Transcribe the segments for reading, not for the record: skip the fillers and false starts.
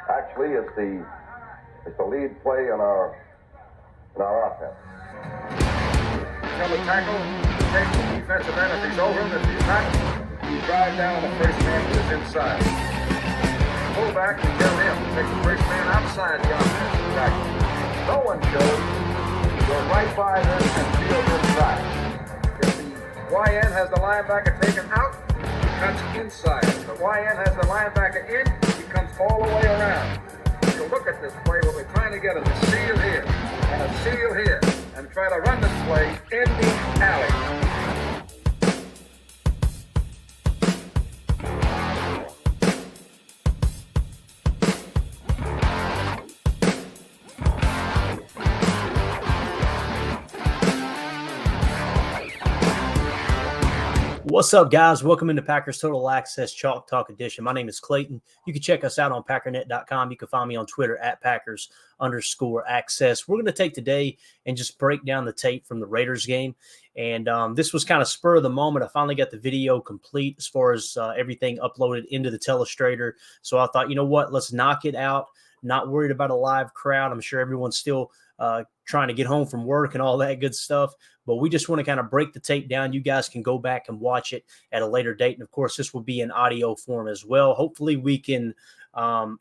Actually, it's the lead play in our offense. Tell the tackle, take the defensive end if he's over him. If he's not, you drive down the first man who is inside. Pull back and tell him to take the first man outside the offensive tackle. No one shows. Go right by them and field inside. If the YN has the linebacker taken out, he cuts inside. If the YN has the linebacker in, he comes all the way around. So look at this play. What we're trying to get is a seal here and a seal here, and try to run this play in the alley. What's up, guys? Welcome into Packers Total Access Chalk Talk Edition. My name is Clayton. You can check us out on Packernet.com. You can find me on Twitter at Packers_access. We're going to take today and just break down the tape from the Raiders game. And this was kind of spur of the moment. I finally got the video complete as far as everything uploaded into the Telestrator. So I thought, you know what? Let's knock it out. Not worried about a live crowd. I'm sure everyone's still trying to get home from work and all that good stuff. But we just want to kind of break the tape down. You guys can go back and watch it at a later date. And, of course, this will be in audio form as well. Hopefully we can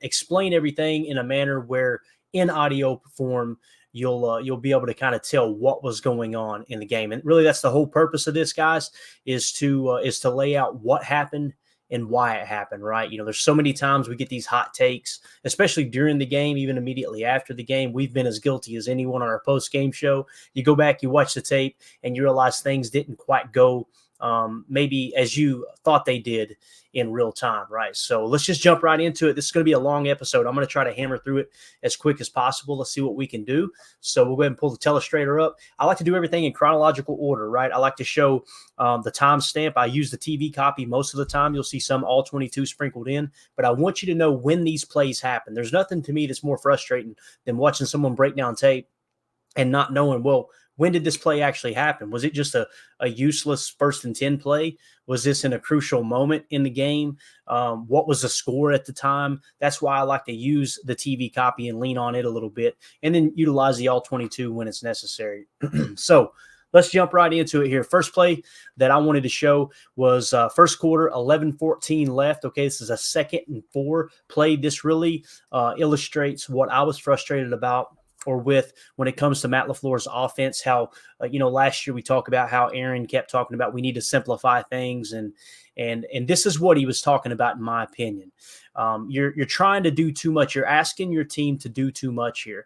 explain everything in a manner where in audio form you'll be able to kind of tell what was going on in the game. And really that's the whole purpose of this, guys, is to lay out what happened and why it happened, right? You know, there's so many times we get these hot takes, especially during the game, even immediately after the game. We've been as guilty as anyone on our post-game show. You go back, you watch the tape, and you realize things didn't quite go maybe as you thought they did in real time, right? So let's just jump right into it. This is going to be a long episode. I'm going to try to hammer through it as quick as possible. Let's see what we can do. So we'll go ahead and pull the Telestrator up. I like to do everything in chronological order, right? I like to show the timestamp. I use the TV copy most of the time. You'll see some all 22 sprinkled in, but I want you to know when these plays happen. There's nothing to me that's more frustrating than watching someone break down tape and not knowing, well, when did this play actually happen? Was it just a useless 1st and 10 play? Was this in a crucial moment in the game? What was the score at the time? That's why I like to use the TV copy and lean on it a little bit, and then utilize the all-22 when it's necessary. So let's jump right into it here. First play that I wanted to show was first quarter, 11:14 left. Okay, this is a 2nd and 4 play. This really illustrates what I was frustrated about or with when it comes to Matt LaFleur's offense. How, last year we talked about how Aaron kept talking about we need to simplify things. And this is what he was talking about, in my opinion. You're trying to do too much. You're asking your team to do too much here.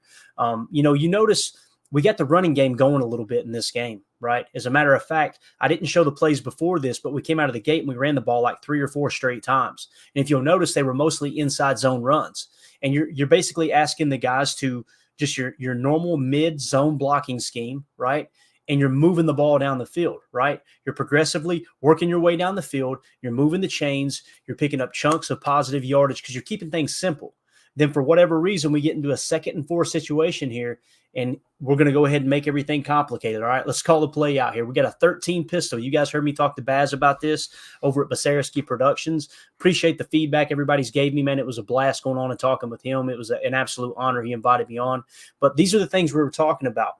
You notice we got the running game going a little bit in this game, right? As a matter of fact, I didn't show the plays before this, but we came out of the gate and we ran the ball like 3 or 4 straight times. And if you'll notice, they were mostly inside zone runs. And you're basically asking the guys to just your normal mid-zone blocking scheme, right? And you're moving the ball down the field, right? You're progressively working your way down the field. You're moving the chains. You're picking up chunks of positive yardage because you're keeping things simple. Then for whatever reason, we get into a 2nd and 4 situation here, and we're going to go ahead and make everything complicated. All right, let's call the play out here. We got a 13 pistol. You guys heard me talk to Baz about this over at Basarski Productions. Appreciate the feedback everybody's gave me, man. It was a blast going on and talking with him. It was an absolute honor. He invited me on. But these are the things we were talking about.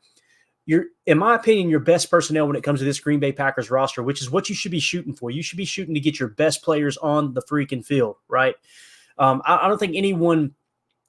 In my opinion, your best personnel when it comes to this Green Bay Packers roster, which is what you should be shooting for. You should be shooting to get your best players on the freaking field, right? I don't think anyone –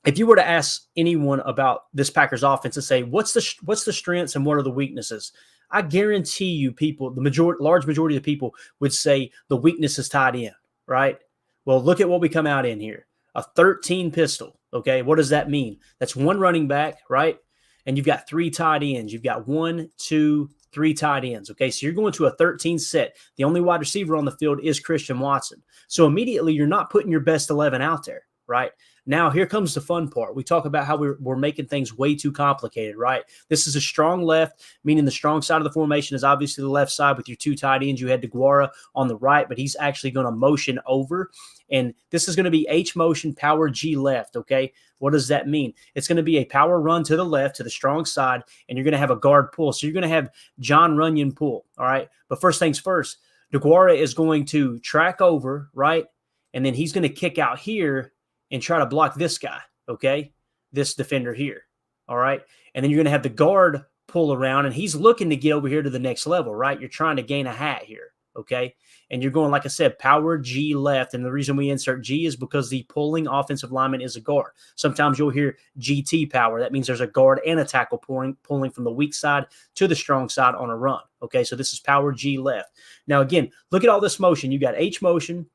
if you were to ask anyone about this Packers offense and say, what's the strengths and what are the weaknesses? I guarantee you people, large majority of the people would say the weakness is tied in, right? Well, look at what we come out in here. A 13 pistol, okay? What does that mean? That's 1 running back, right? And you've got 3 tight ends. You've got 1, 2, 3 tight ends, okay? So you're going to a 13 set. The only wide receiver on the field is Christian Watson. So immediately you're not putting your best 11 out there, right? Now, here comes the fun part. We talk about how we're making things way too complicated, right? This is a strong left, meaning the strong side of the formation is obviously the left side with your 2 tight ends. You had DeGuara on the right, but he's actually going to motion over. And this is going to be H motion, power G left, okay? What does that mean? It's going to be a power run to the left, to the strong side, and you're going to have a guard pull. So you're going to have John Runyon pull, all right? But first things first, DeGuara is going to track over, right? And then he's going to kick out here and try to block this guy, okay? This defender here, all right? And then you're going to have the guard pull around, and he's looking to get over here to the next level, right? You're trying to gain a hat here, okay? And you're going, like I said, power G left. And the reason we insert G is because the pulling offensive lineman is a guard. Sometimes you'll hear GT power. That means there's a guard and a tackle pulling from the weak side to the strong side on a run, okay? So this is power G left. Now, again, look at all this motion. You got H motion.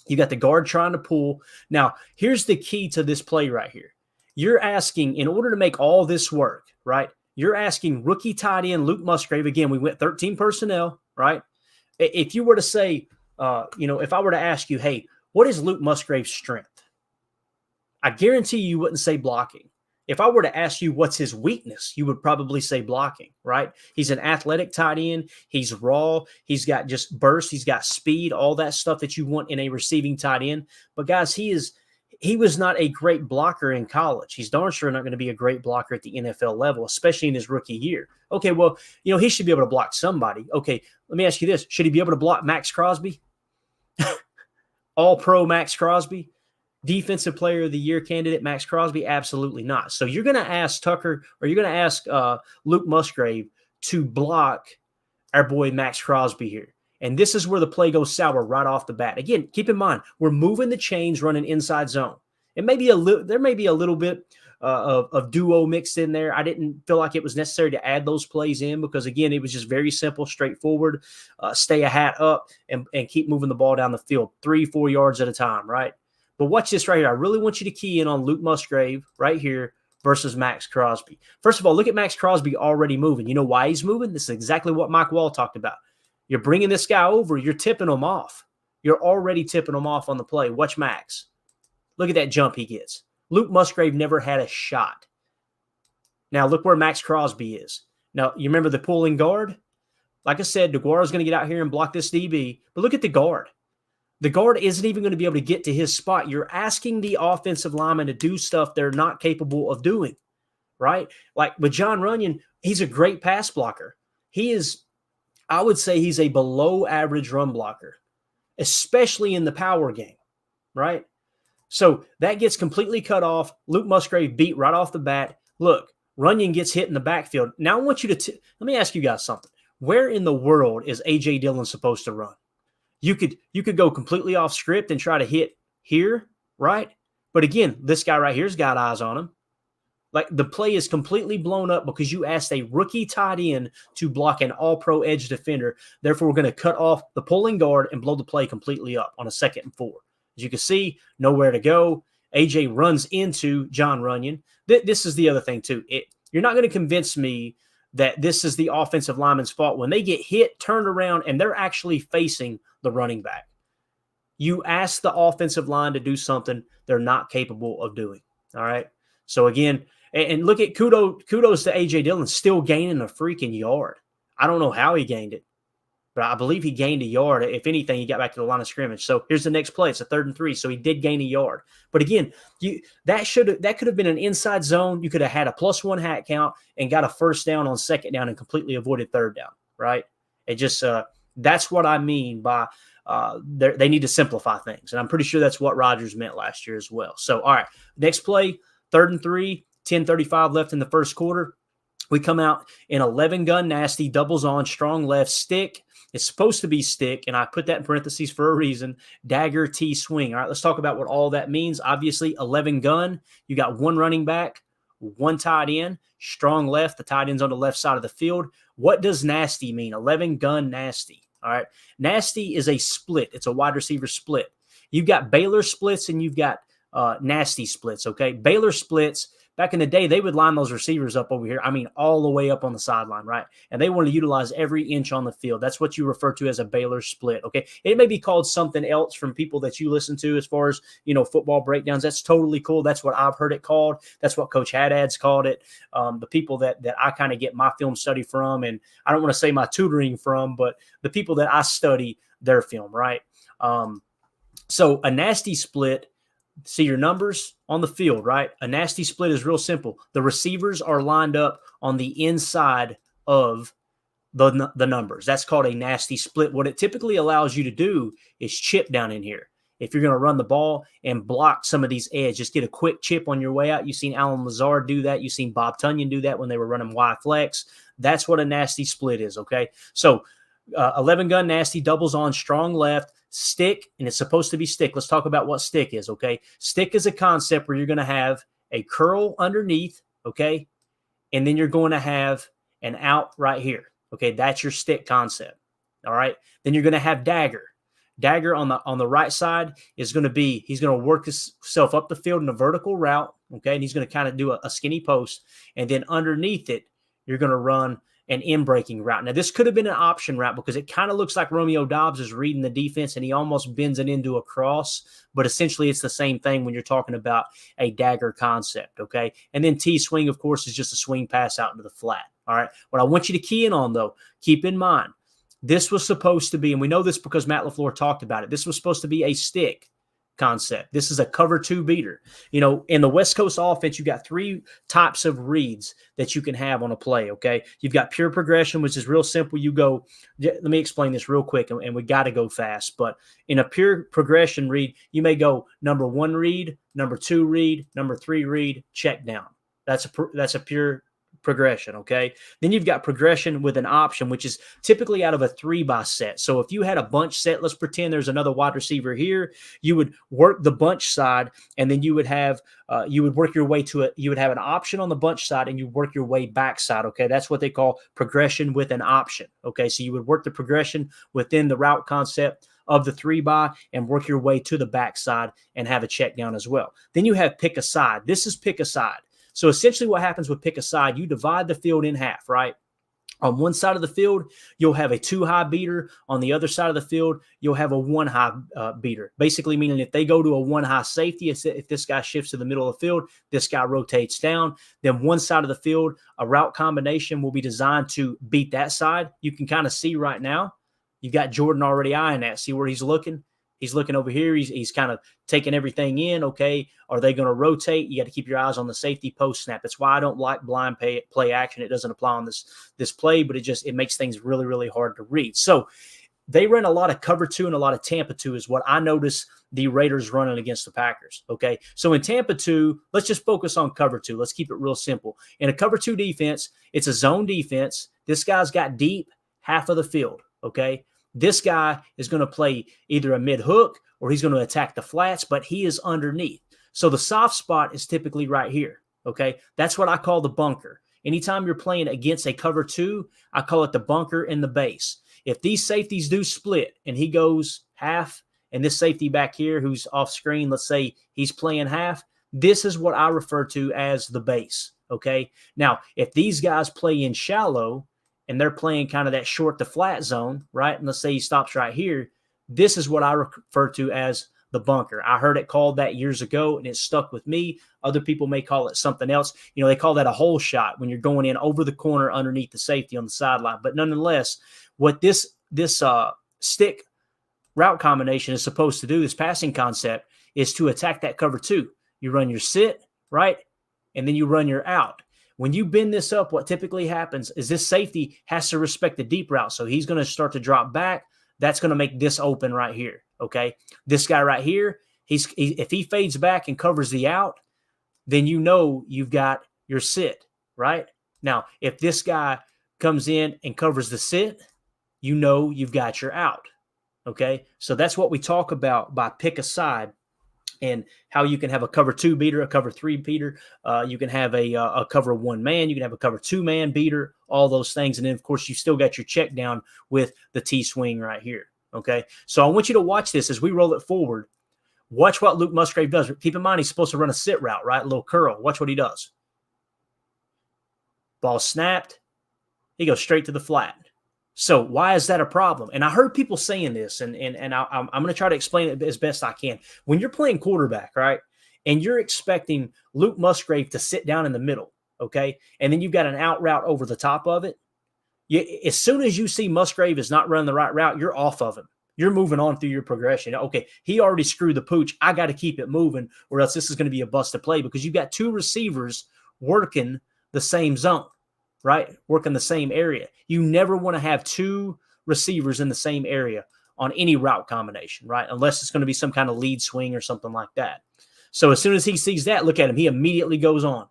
You got the guard trying to pull. Now, here's the key to this play right here. You're asking, in order to make all this work, right, you're asking rookie tight end Luke Musgrave. Again, we went 13 personnel, right? If you were to say, if I were to ask you, hey, what is Luke Musgrave's strength? I guarantee you wouldn't say blocking. If I were to ask you what's his weakness, you would probably say blocking, right? He's an athletic tight end. He's raw. He's got just burst. He's got speed, all that stuff that you want in a receiving tight end. But guys, he was not a great blocker in college. He's darn sure not going to be a great blocker at the NFL level, especially in his rookie year. Okay, well, he should be able to block somebody. Okay, let me ask you this. Should he be able to block Max Crosby? All-pro Max Crosby? Defensive Player of the Year candidate Max Crosby? Absolutely not. So you're going to ask Tucker, or you're going to ask Luke Musgrave to block our boy Max Crosby here. And this is where the play goes sour right off the bat. Again, keep in mind, we're moving the chains, running inside zone. There may be a little bit of duo mixed in there. I didn't feel like it was necessary to add those plays in because, again, it was just very simple, straightforward, stay a hat up and keep moving the ball down the field 3-4 yards at a time, right? But watch this right here. I really want you to key in on Luke Musgrave right here versus Max Crosby. First of all, look at Max Crosby already moving. You know why he's moving? This is exactly what Mike Wall talked about. You're bringing this guy over. You're tipping him off. You're already tipping him off on the play. Watch Max. Look at that jump he gets. Luke Musgrave never had a shot. Now, look where Max Crosby is. Now, you remember the pulling guard? Like I said, DeGuara's going to get out here and block this DB. But look at the guard. The guard isn't even going to be able to get to his spot. You're asking the offensive lineman to do stuff they're not capable of doing, right? Like with Jon Runyan, he's a great pass blocker. I would say he's a below average run blocker, especially in the power game, right? So that gets completely cut off. Luke Musgrave beat right off the bat. Look, Runyan gets hit in the backfield. Now I want you to let me ask you guys something. Where in the world is A.J. Dillon supposed to run? You could go completely off script and try to hit here, right? But again, this guy right here's got eyes on him. Like the play is completely blown up because you asked a rookie tight end to block an all-pro edge defender. Therefore, we're going to cut off the pulling guard and blow the play completely up on a 2nd and 4. As you can see, nowhere to go. AJ runs into Jon Runyan. This is the other thing, too. You're not going to convince me that this is the offensive lineman's fault. When they get hit, turned around, and they're actually facing the running back. You ask the offensive line to do something they're not capable of doing. All right? So, again, and look at kudos to A.J. Dillon still gaining a freaking yard. I don't know how he gained it, but I believe he gained a yard. If anything, he got back to the line of scrimmage. So here's the next play. It's a 3rd and 3, so he did gain a yard. But again, that could have been an inside zone. You could have had a +1 hat count and got a 1st down on 2nd down and completely avoided 3rd down, right? It just that's what I mean by they need to simplify things. And I'm pretty sure that's what Rodgers meant last year as well. So, all right, next play, 3rd and 3. 10:35 left in the first quarter. We come out in 11 gun nasty, doubles on, strong left, stick. It's supposed to be stick, and I put that in parentheses for a reason. Dagger T swing. All right, let's talk about what all that means. Obviously, 11 gun. You got 1 running back, 1 tight end, strong left. The tight end's on the left side of the field. What does nasty mean? 11 gun nasty. All right, nasty is a split. It's a wide receiver split. You've got Baylor splits and you've got nasty splits. Okay, Baylor splits. Back in the day, they would line those receivers up over here. I mean, all the way up on the sideline, right? And they want to utilize every inch on the field. That's what you refer to as a Baylor split, okay? It may be called something else from people that you listen to as far as, football breakdowns. That's totally cool. That's what I've heard it called. That's what Coach Haddad's called it. The people that I kind of get my film study from, and I don't want to say my tutoring from, but the people that I study their film, right? So a nasty split, see your numbers on the field, right? A nasty split is real simple. The receivers are lined up on the inside of the numbers. That's called a nasty split. What it typically allows you to do is chip down in here. if you're going to run the ball and block some of these edge. Just get a quick chip on your way out. You've seen Allen Lazard do that. You've seen Bob Tunyon do that when they were running Y flex. That's what a nasty split is, okay? So 11 gun nasty, doubles on, strong left, stick, and it's supposed to be stick. Let's talk about what stick is, okay? Stick is a concept where you're going to have a curl underneath, okay? And then you're going to have an out right here, okay? That's your stick concept, all right? Then you're going to have dagger. Dagger on the right side is going to be, he's going to work himself up the field in a vertical route, okay? And he's going to kind of do a skinny post. And then underneath it, you're going to run an in-breaking route. Now, this could have been an option route because it kind of looks like Romeo Doubs is reading the defense and he almost bends it into a cross, but essentially it's the same thing when you're talking about a dagger concept, okay? And then T-swing, of course, is just a swing pass out into the flat, all right? What I want you to key in on, though, keep in mind, this was supposed to be, and we know this because Matt LaFleur talked about it, this was supposed to be a stick concept. This is a cover two beater. You know, in the West Coast offense, you got three types of reads that you can have on a play, okay? You've got pure progression, which is real simple. You go, let me explain this real quick, and we got to go fast. But in a pure progression read, you may go number 1 read, number 2 read, number 3 read, check down. That's a pure progression, okay? Then you've got progression with an option, which is typically out of a 3-by set. So if you had a bunch set, let's pretend there's another wide receiver here, you would work the bunch side, and then you would have you would work your way to it. You would have an option on the bunch side, and you work your way backside, okay? That's what they call progression with an option, okay? So you would work the progression within the route concept of the 3-by and work your way to the backside and have a check down as well. Then you have pick a side. This is pick a side. So essentially what happens with pick a side, you divide the field in half, right? On one side of the field, you'll have a 2-high beater. On the other side of the field, you'll have a 1-high beater. Basically meaning if they go to a 1-high safety, if this guy shifts to the middle of the field, this guy rotates down, then one side of the field, a route combination will be designed to beat that side. You can kind of see right now, you've got Jordan already eyeing that. See where he's looking? He's looking over here. He's kind of taking everything in. Okay, are they going to rotate? You got to keep your eyes on the safety post snap. That's why I don't like blind play action. It doesn't apply on this play, but it makes things really, really hard to read. So they run a lot of cover 2 and a lot of Tampa 2 is what I notice the Raiders running against the Packers. Okay, so in Tampa 2, let's just focus on cover 2. Let's keep it real simple. In a cover 2 defense, it's a zone defense. This guy's got deep half of the field. Okay. This guy is going to play either a mid hook or he's going to attack the flats, but he is underneath. So the soft spot is typically right here. Okay. That's what I call the bunker. Anytime you're playing against a cover 2, I call it the bunker and the base. If these safeties do split and he goes half and this safety back here who's off screen, let's say he's playing half, this is what I refer to as the base. Okay. Now, if these guys play in shallow, and they're playing kind of that short to flat zone, right? And let's say he stops right here. This is what I refer to as the bunker. I heard it called that years ago, and it stuck with me. Other people may call it something else. You know, they call that a hole shot when you're going in over the corner underneath the safety on the sideline. But nonetheless, what this stick route combination is supposed to do, this passing concept, is to attack that cover 2. You run your sit, right? And then you run your out. When you bend this up, what typically happens is this safety has to respect the deep route. So he's going to start to drop back. That's going to make this open right here, okay? This guy right here, if he fades back and covers the out, then you know you've got your sit, right? Now, if this guy comes in and covers the sit, you know you've got your out, okay? So that's what we talk about by pick a side. And how you can have a cover 2 beater, a cover 3 beater. You can have a cover 1 man. You can have a cover 2 man beater, all those things. And then, of course, you still got your check down with the T-swing right here. Okay. So I want you to watch this as we roll it forward. Watch what Luke Musgrave does. Keep in mind, he's supposed to run a sit route, right? A little curl. Watch what he does. Ball snapped. He goes straight to the flat. So why is that a problem? And I heard people saying this, and I'm going to try to explain it as best I can. When you're playing quarterback, right, and you're expecting Luke Musgrave to sit down in the middle, okay, and then you've got an out route over the top of it, as soon as you see Musgrave is not running the right route, you're off of him. You're moving on through your progression. Okay, he already screwed the pooch. I got to keep it moving, or else this is going to be a busted play because you've got 2 receivers working the same zone. Right? Work in the same area. You never want to have 2 receivers in the same area on any route combination, right? Unless it's going to be some kind of lead swing or something like that. So as soon as he sees that, look at him. He immediately goes on.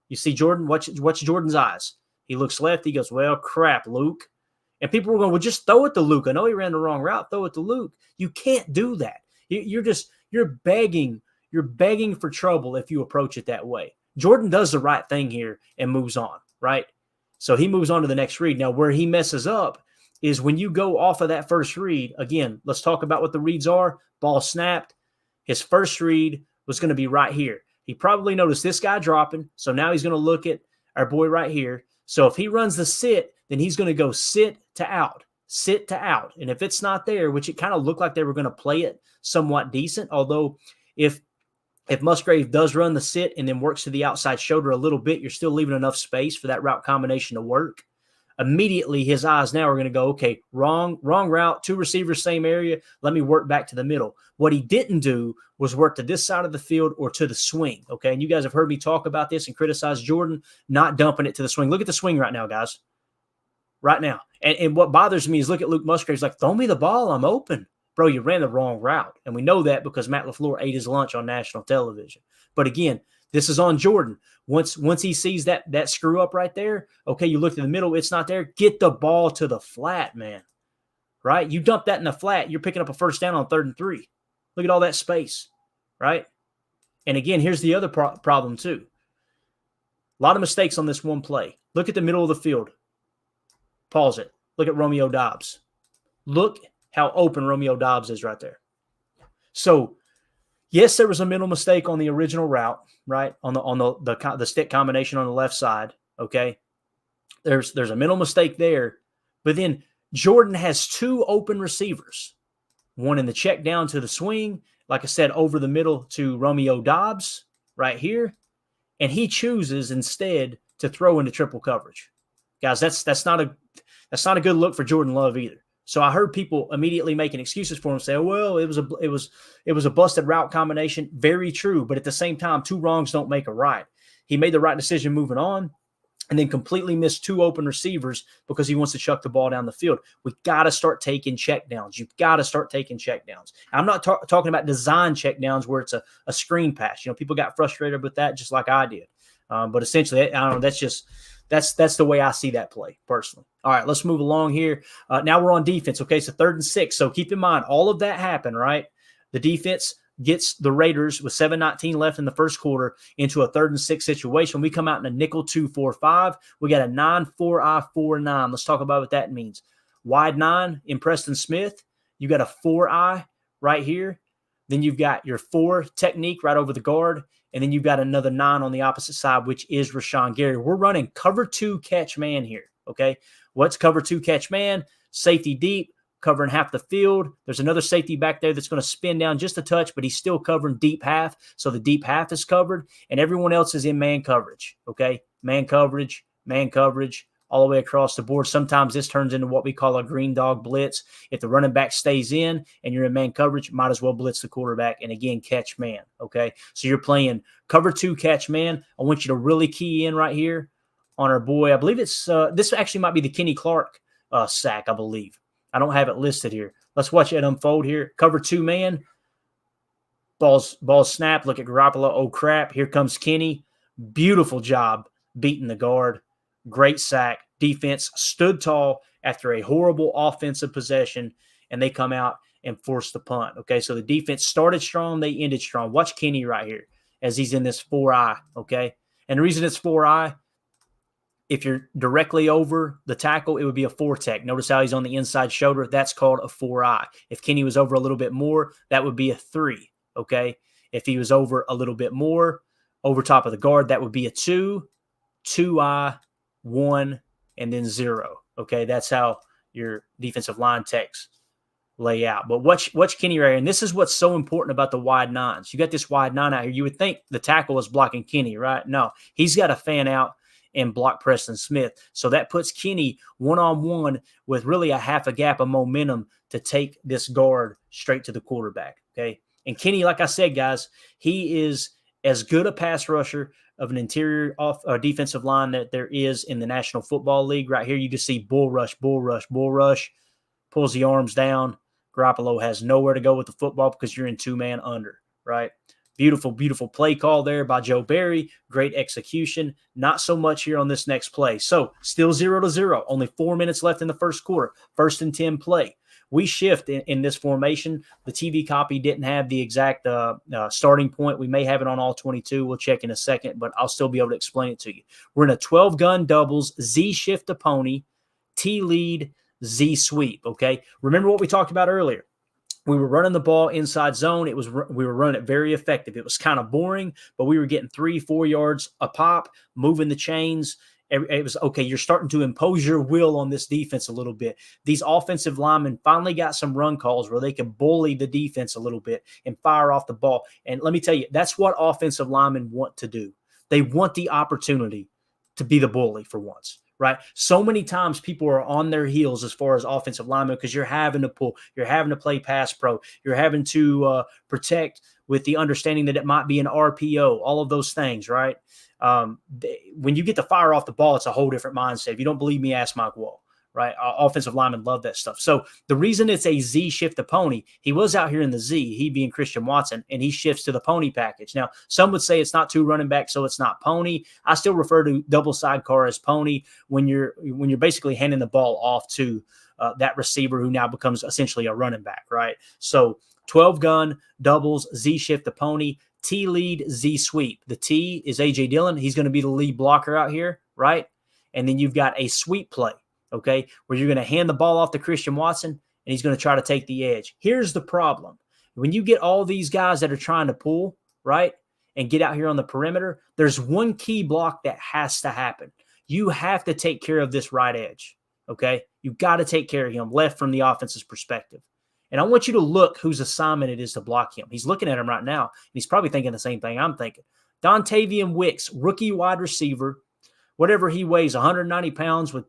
You see Jordan, watch Jordan's eyes. He looks left. He goes, well, crap, Luke. And people were going, well, just throw it to Luke. I know he ran the wrong route. Throw it to Luke. You can't do that. You're begging for trouble if you approach it that way. Jordan does the right thing here and moves on, right? So he moves on to the next read. Now, where he messes up is when you go off of that first read. Again, let's talk about what the reads are. Ball snapped. His first read was going to be right here. He probably noticed this guy dropping, so now he's going to look at our boy right here. So if he runs the sit, then he's going to go sit to out. And if it's not there, which it kind of looked like they were going to play it somewhat decent, although if Musgrave does run the sit and then works to the outside shoulder a little bit, you're still leaving enough space for that route combination to work. Immediately, his eyes now are going to go, okay, wrong route, two receivers, same area. Let me work back to the middle. What he didn't do was work to this side of the field or to the swing, okay? And you guys have heard me talk about this and criticize Jordan not dumping it to the swing. Look at the swing right now, guys. Right now. And what bothers me is look at Luke Musgrave. He's like, throw me the ball. I'm open. Bro, you ran the wrong route. And we know that because Matt LaFleur ate his lunch on national television. But again, this is on Jordan. Once he sees that screw up right there, okay, you look in the middle, it's not there. Get the ball to the flat, man. Right? You dump that in the flat, you're picking up a first down on 3rd and 3. Look at all that space, right? And again, here's the other problem too. A lot of mistakes on this one play. Look at the middle of the field. Pause it. Look at Romeo Doubs. Look how open Romeo Doubs is right there. So, yes, there was a mental mistake on the original route, right? On the stick combination on the left side, okay? There's a mental mistake there. But then Jordan has two open receivers. One in the check down to the swing, like I said, over the middle to Romeo Doubs right here. And he chooses instead to throw into triple coverage. Guys, that's not a good look for Jordan Love either. So I heard people immediately making excuses for him, saying, well, it was a busted route combination. Very true. But at the same time, two wrongs don't make a right. He made the right decision moving on and then completely missed two open receivers because he wants to chuck the ball down the field. We got to start taking checkdowns. You've got to start taking checkdowns. I'm not talking about design checkdowns where it's a screen pass. You know, people got frustrated with that just like I did. But essentially, I don't know, that's the way I see that play personally. All right, let's move along here. Now we're on defense. Okay, so 3rd and 6. So keep in mind, all of that happened, right? The defense gets the Raiders with 7:19 left in the first quarter into a 3rd and 6 situation. We come out in a nickel 2-4-5. We got a 9-4-I 4-9. Let's talk about what that means. Wide 9 in Preston Smith. You got a 4-I right here. Then you've got your 4 technique right over the guard. And then you've got another 9 on the opposite side, which is Rashawn Gary. We're running cover 2 catch man here, okay? What's cover 2 catch man? Safety deep, covering half the field. There's another safety back there that's going to spin down just a touch, but he's still covering deep half. So the deep half is covered, and everyone else is in man coverage, okay? Man coverage, all the way across the board. Sometimes this turns into what we call a green dog blitz. If the running back stays in and you're in man coverage, might as well blitz the quarterback and, again, catch man, okay? So you're playing cover 2 catch man. I want you to really key in right here on our boy. I believe it's this actually might be the Kenny Clark sack, I believe. I don't have it listed here. Let's watch it unfold here. Cover 2 man. Ball's snapped. Look at Garoppolo. Oh, crap. Here comes Kenny. Beautiful job beating the guard. Great sack. Defense stood tall after a horrible offensive possession, and they come out and force the punt. Okay, so the defense started strong. They ended strong. Watch Kenny right here as he's in this 4-I, okay? And the reason it's 4-I, if you're directly over the tackle, it would be a 4-tech. Notice how he's on the inside shoulder. That's called a 4-I. If Kenny was over a little bit more, that would be a 3, okay? If he was over a little bit more, over top of the guard, that would be a 2, 2-I, 1, and then 0. Okay, that's how your defensive line techs lay out. But watch Kenny right here. And this is what's so important about the wide 9s. You got this wide 9 out here. You would think the tackle is blocking Kenny, right? No, he's got to fan out and block Preston Smith. So that puts Kenny one-on-one with really a half a gap of momentum to take this guard straight to the quarterback. Okay, and Kenny, like I said, guys, he is as good a pass rusher of an interior defensive line that there is in the National Football League. Right here, you can see bull rush, pulls the arms down, Garoppolo has nowhere to go with the football because you're in two-man under, right? Beautiful, beautiful play call there by Joe Barry. Great execution. Not so much here on this next play. So still 0-0. Only 4 minutes left in the first quarter. 1st and 10 play. We shift in this formation. The TV copy didn't have the exact starting point. We may have it on all 22. We'll check in a second, but I'll still be able to explain it to you. We're in a 12-gun doubles, Z shift to pony, T lead, Z sweep, okay? Remember what we talked about earlier. We were running the ball inside zone. We were running it very effective. It was kind of boring, but we were getting 3-4 yards a pop, moving the chains. It was, okay, you're starting to impose your will on this defense a little bit. These offensive linemen finally got some run calls where they can bully the defense a little bit and fire off the ball. And let me tell you, that's what offensive linemen want to do. They want the opportunity to be the bully for once, right? So many times people are on their heels as far as offensive linemen because you're having to pull, you're having to play pass pro, you're having to protect with the understanding that it might be an RPO, all of those things, right? When you get to fire off the ball, it's a whole different mindset. If you don't believe me, ask Mike Wall, right? Offensive linemen love that stuff. So the reason it's a Z shift to pony, he was out here in the Z, he being Christian Watson, and he shifts to the pony package. Now, some would say it's not two running backs, so it's not pony. I still refer to double sidecar as pony when you're basically handing the ball off to that receiver who now becomes essentially a running back, right? So 12 gun, doubles, Z shift to pony, T lead, Z sweep. The T is A.J. Dillon. He's going to be the lead blocker out here, right? And then you've got a sweep play, okay, where you're going to hand the ball off to Christian Watson, and he's going to try to take the edge. Here's the problem. When you get all these guys that are trying to pull, right, and get out here on the perimeter, there's one key block that has to happen. You have to take care of this right edge, okay? You've got to take care of him left from the offense's perspective. And I want you to look whose assignment it is to block him. He's looking at him right now, and he's probably thinking the same thing I'm thinking. Dontavian Wicks, rookie wide receiver, whatever he weighs, 190 pounds with,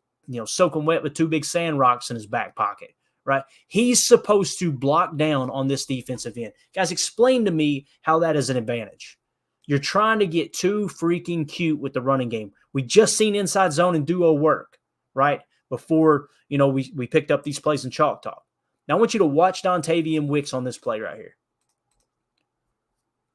soaking wet with two big sand rocks in his back pocket, right? He's supposed to block down on this defensive end. Guys, explain to me how that is an advantage. You're trying to get too freaking cute with the running game. We just seen inside zone and duo work, right? Before, we picked up these plays in Chalk Talk. Now, I want you to watch Dontavian Wicks on this play right here.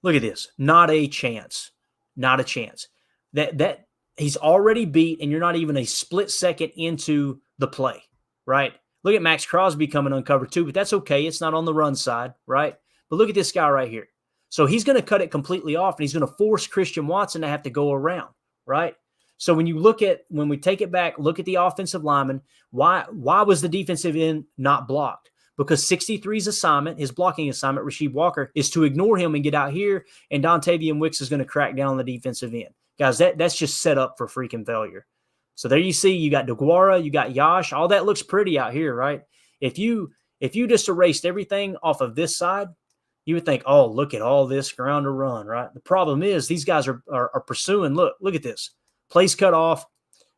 Look at this. Not a chance. Not a chance. That he's already beat, and you're not even a split second into the play, right? Look at Max Crosby coming uncovered too, but that's okay. It's not on the run side, right? But look at this guy right here. So he's going to cut it completely off, and he's going to force Christian Watson to have to go around, right? So when we take it back, look at the offensive lineman. Why was the defensive end not blocked? Because 63's assignment, his blocking assignment, Rasheed Walker, is to ignore him and get out here, and Dontavian Wicks is going to crack down on the defensive end. Guys, that's just set up for freaking failure. So there you see, you got DeGuara, you got Yash, all that looks pretty out here, right? If you just erased everything off of this side, you would think, oh, look at all this ground to run, right? The problem is these guys are pursuing. Look at this. Plays cut off.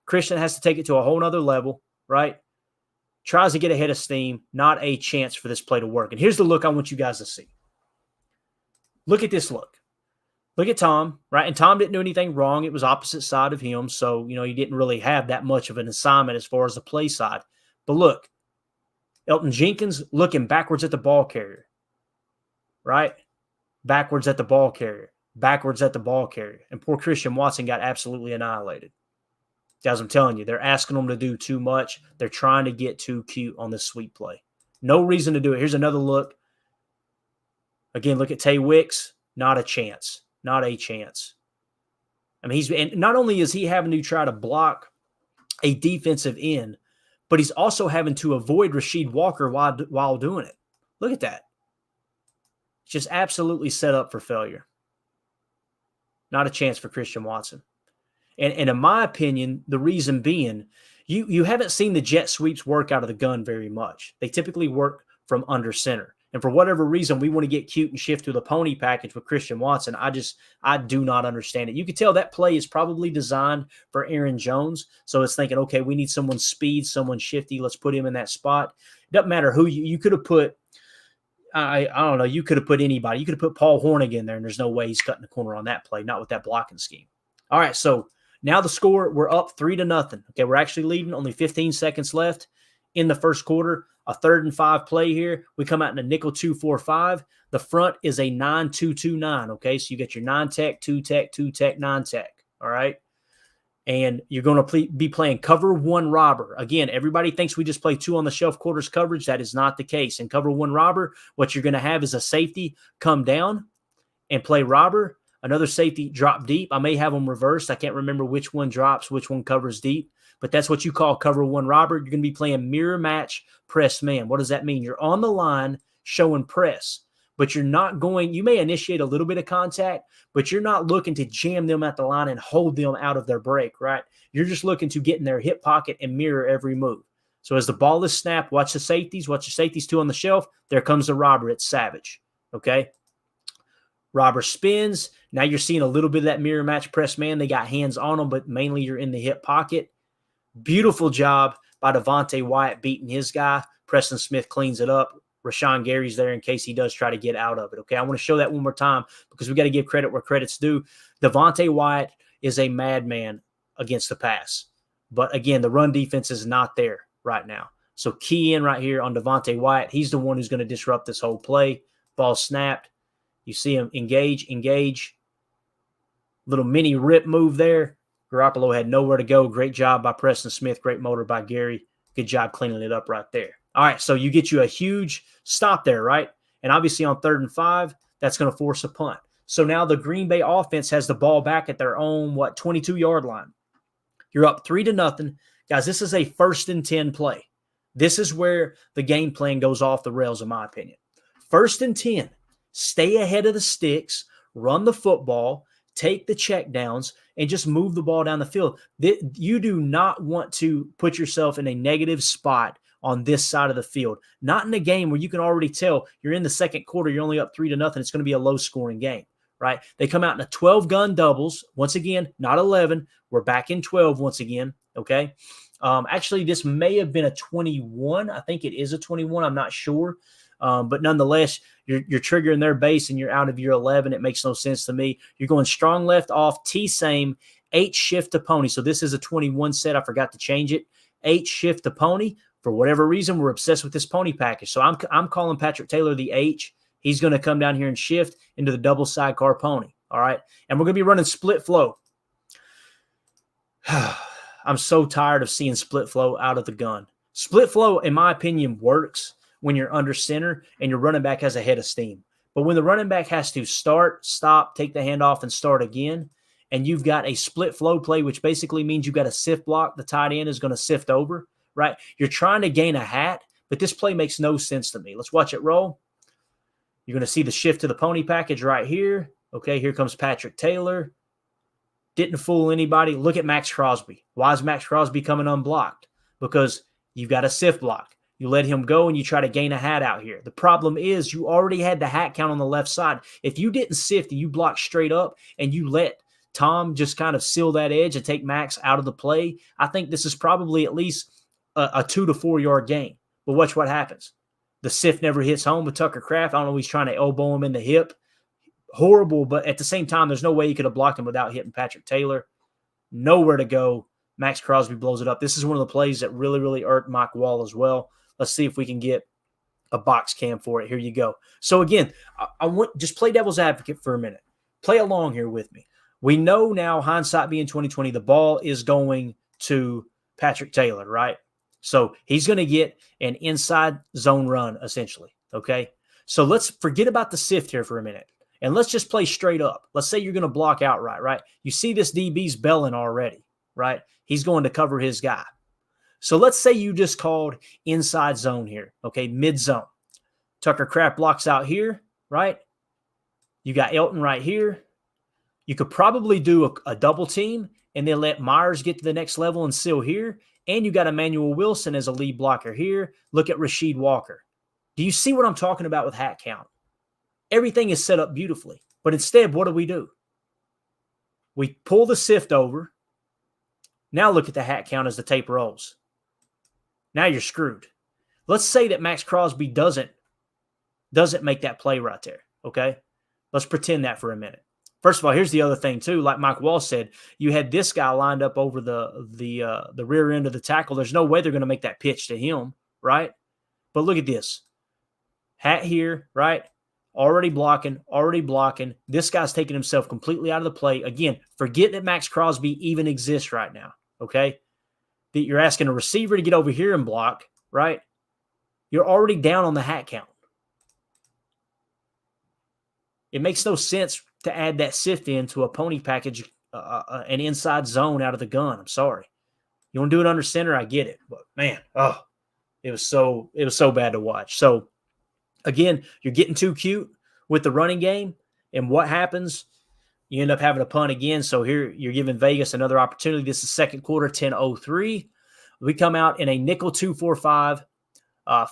Christian has to take it to a whole nother level, right? Tries to get ahead of steam. Not a chance for this play to work. And here's the look I want you guys to see. Look at this look. Look at Tom, right? And Tom didn't do anything wrong. It was opposite side of him. So, he didn't really have that much of an assignment as far as the play side. But look, Elton Jenkins looking backwards at the ball carrier, right? Backwards at the ball carrier. Backwards at the ball carrier. And poor Christian Watson got absolutely annihilated. Guys, I'm telling you, they're asking them to do too much. They're trying to get too cute on this sweep play. No reason to do it. Here's another look. Again, look at Tay Wicks. Not a chance. Not a chance. I mean, and not only is he having to try to block a defensive end, but he's also having to avoid Rasheed Walker while doing it. Look at that. It's just absolutely set up for failure. Not a chance for Christian Watson. And in my opinion, the reason being, you haven't seen the jet sweeps work out of the gun very much. They typically work from under center. And for whatever reason, we want to get cute and shift to the pony package with Christian Watson. I do not understand it. You can tell that play is probably designed for Aaron Jones. So it's thinking, okay, we need someone speed, someone shifty. Let's put him in that spot. It doesn't matter who you could have put. I don't know. You could have put anybody. You could have put Paul Hornig in there, and there's no way he's cutting the corner on that play, not with that blocking scheme. All right, so now the score, we're up 3-0. Okay, we're actually leading, only 15 seconds left in the first quarter. a 3rd and 5 play here. We come out in a nickel 2-4-5. The front is a 9-2-2-9. Okay, so you get your 9-tech, 2-tech, 2-tech, 9-tech. All right. And you're going to be playing cover 1 robber. Again, everybody thinks we just play 2 on the shelf quarters coverage. That is not the case. In cover 1 robber, what you're going to have is a safety come down and play robber. Another safety drop deep. I may have them reversed. I can't remember which one drops, which one covers deep. But that's what you call cover 1 robber. You're going to be playing mirror match press man. What does that mean? You're on the line showing press, but you're not going – you may initiate a little bit of contact, but you're not looking to jam them at the line and hold them out of their break, right? You're just looking to get in their hip pocket and mirror every move. So as the ball is snapped, watch the safeties. Watch the safeties 2 on the shelf. There comes the robber. It's savage, okay? Robber spins. Now you're seeing a little bit of that mirror match press man. They got hands on them, but mainly you're in the hip pocket. Beautiful job by Devontae Wyatt beating his guy. Preston Smith cleans it up. Rashawn Gary's there in case he does try to get out of it. Okay, I want to show that one more time because we got to give credit where credit's due. Devontae Wyatt is a madman against the pass. But again, the run defense is not there right now. So key in right here on Devontae Wyatt. He's the one who's going to disrupt this whole play. Ball snapped. You see him engage. Little mini rip move there. Garoppolo had nowhere to go. Great job by Preston Smith. Great motor by Gary. Good job cleaning it up right there. All right, so you get you a huge stop there, right? And obviously on 3rd and 5, that's going to force a punt. So now the Green Bay offense has the ball back at their own, 22-yard line. You're up 3-0. Guys, this is a 1st and 10 play. This is where the game plan goes off the rails, in my opinion. 1st and 10. Stay ahead of the sticks, run the football, take the check downs, and just move the ball down the field. You do not want to put yourself in a negative spot on this side of the field. Not in a game where you can already tell you're in the 2nd quarter, you're only up 3-0. It's going to be a low-scoring game, right? They come out in a 12-gun doubles. Once again, not 11. We're back in 12 once again, okay? Actually, this may have been a 21. I think it is a 21. I'm not sure. But nonetheless, you're triggering their base and you're out of your 11. It makes no sense to me. You're going strong left off, T-same, 8 shift to pony. So this is a 21 set. I forgot to change it. 8 shift to pony. For whatever reason, we're obsessed with this pony package. So I'm calling Patrick Taylor the H. He's going to come down here and shift into the double sidecar pony. All right. And we're going to be running split flow. I'm so tired of seeing split flow out of the gun. Split flow, in my opinion, works when you're under center and your running back has a head of steam. But when the running back has to start, stop, take the handoff, and start again, and you've got a split flow play, which basically means you've got a sift block, the tight end is going to sift over, right? You're trying to gain a hat, but this play makes no sense to me. Let's watch it roll. You're going to see the shift to the pony package right here. Okay, here comes Patrick Taylor. Didn't fool anybody. Look at Max Crosby. Why is Max Crosby coming unblocked? Because you've got a sift block. You let him go and you try to gain a hat out here. The problem is you already had the hat count on the left side. If you didn't sift and you blocked straight up and you let Tom just kind of seal that edge and take Max out of the play, I think this is probably at least a 2 to 4 yard gain. But watch what happens. The sift never hits home with Tucker Kraft. I don't know, he's trying to elbow him in the hip. Horrible, but at the same time, there's no way he could have blocked him without hitting Patrick Taylor. Nowhere to go. Max Crosby blows it up. This is one of the plays that really, really irked Mike Wall as well. Let's see if we can get a box cam for it. Here you go. So again, I want just play devil's advocate for a minute. Play along here with me. We know now, hindsight being 2020, the ball is going to Patrick Taylor, right? So he's going to get an inside zone run, essentially, okay? So let's forget about the sift here for a minute, and let's just play straight up. Let's say you're going to block outright, right? You see this DB's belling already, right? He's going to cover his guy. So let's say you just called inside zone here, okay, mid zone. Tucker Kraft blocks out here, right? You got Elton right here. You could probably do a double team and then let Myers get to the next level and seal here. And you got Emmanuel Wilson as a lead blocker here. Look at Rasheed Walker. Do you see what I'm talking about with hat count? Everything is set up beautifully. But instead, what do? We pull the sift over. Now look at the hat count as the tape rolls. Now you're screwed. Let's say that Max Crosby doesn't make that play right there, okay? Let's pretend that for a minute. First of all, here's the other thing too. Like Mike Wall said, you had this guy lined up over the rear end of the tackle. There's no way they're going to make that pitch to him, right? But look at this. Hat here, right? Already blocking. This guy's taking himself completely out of the play. Again, forget that Max Crosby even exists right now, okay? That you're asking a receiver to get over here and block, right? You're already down on the hat count. It makes no sense to add that sift into a pony package, an inside zone out of the gun. I'm sorry. You want to do it under center, I get it. But, man, it was so bad to watch. So, again, you're getting too cute with the running game, and what happens? You end up having a punt again. So here you're giving Vegas another opportunity. This is second quarter, 10:03. We come out in a nickel 2-4-5,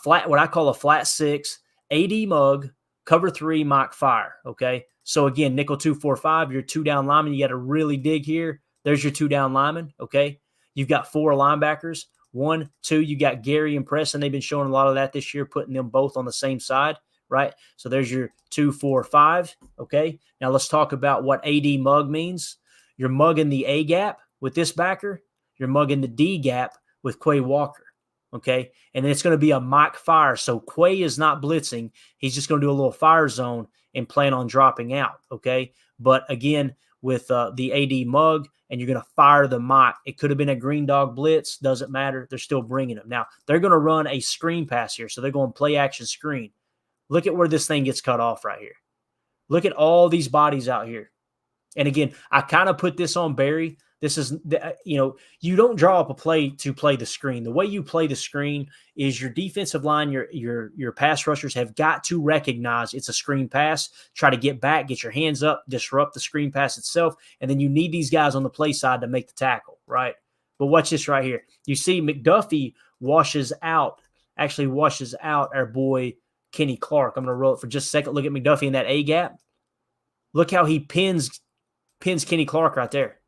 flat, what I call a flat 6, AD mug, cover 3, mock fire. Okay, so again, nickel 2-4-5. Your 2 down lineman. You got to really dig here. There's your 2 down lineman. Okay, you've got 4 linebackers. 1, 2, you got Gary and Preston. They've been showing a lot of that this year, putting them both on the same side, right? So there's your 2, 4, 5, okay? Now let's talk about what AD mug means. You're mugging the A gap with this backer. You're mugging the D gap with Quay Walker, okay? And then it's going to be a mock fire. So Quay is not blitzing. He's just going to do a little fire zone and plan on dropping out, okay? But again, with the AD mug, and you're going to fire the mock. It could have been a green dog blitz. Doesn't matter. They're still bringing them. Now, they're going to run a screen pass here. So they're going play action screen. Look at where this thing gets cut off right here. Look at all these bodies out here. And again, I kind of put this on Barry. This is, you don't draw up a play to play the screen. The way you play the screen is your defensive line, your pass rushers have got to recognize it's a screen pass, try to get back, get your hands up, disrupt the screen pass itself, and then you need these guys on the play side to make the tackle, right? But watch this right here. You see McDuffie washes out our boy Kenny Clark. I'm going to roll it for just a second. Look at McDuffie in that A gap. Look how he pins Kenny Clark right there.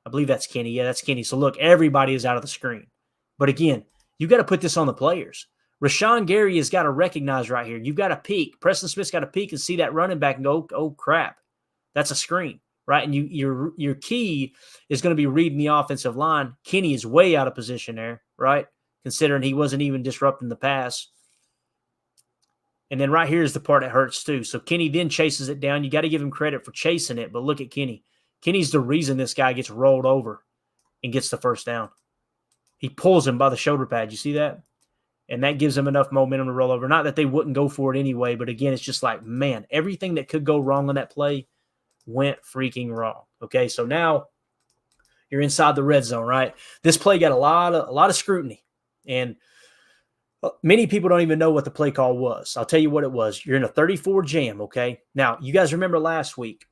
I believe that's Kenny. Yeah, that's Kenny. So look, everybody is out of the screen. But again, you got to put this on the players. Rashawn Gary has got to recognize right here. You've got to peek. Preston Smith's got to peek and see that running back and go, oh crap, that's a screen, right? And your key is going to be reading the offensive line. Kenny is way out of position there, right? Considering he wasn't even disrupting the pass. And then right here is the part that hurts too. So Kenny then chases it down. You got to give him credit for chasing it, but look at Kenny. Kenny's the reason this guy gets rolled over and gets the first down. He pulls him by the shoulder pad. You see that? And that gives him enough momentum to roll over. Not that they wouldn't go for it anyway, but again, it's just like, man, everything that could go wrong on that play went freaking wrong. Okay, so now you're inside the red zone, right? This play got a lot of scrutiny, and many people don't even know what the play call was. I'll tell you what it was. You're in a 34 jam, okay? Now, you guys remember last week.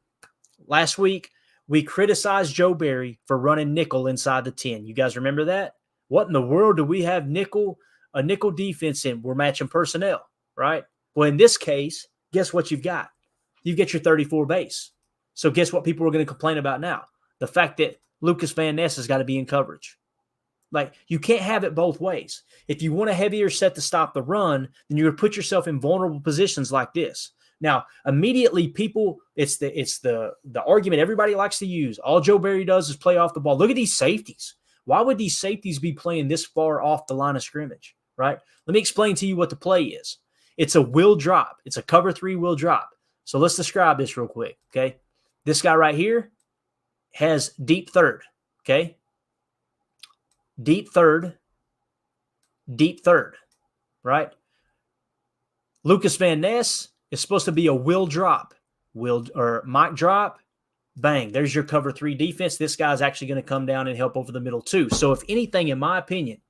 Last week, we criticized Joe Barry for running nickel inside the 10. You guys remember that? What in the world do we have a nickel defense in? We're matching personnel, right? Well, in this case, guess what you've got? You get your 34 base. So guess what people are going to complain about now? The fact that Lucas Van Ness has got to be in coverage. Like, you can't have it both ways. If you want a heavier set to stop the run, then you would put yourself in vulnerable positions like this. Now, immediately people, it's the argument everybody likes to use. All Joe Barry does is play off the ball. Look at these safeties. Why would these safeties be playing this far off the line of scrimmage, right? Let me explain to you what the play is. It's a will drop. It's a cover 3 will drop. So let's describe this real quick, okay? This guy right here has deep third, okay? Deep third, right? Lucas Van Ness is supposed to be a will drop, mock drop, bang. There's your cover 3 defense. This guy's actually going to come down and help over the middle too. So if anything, in my opinion,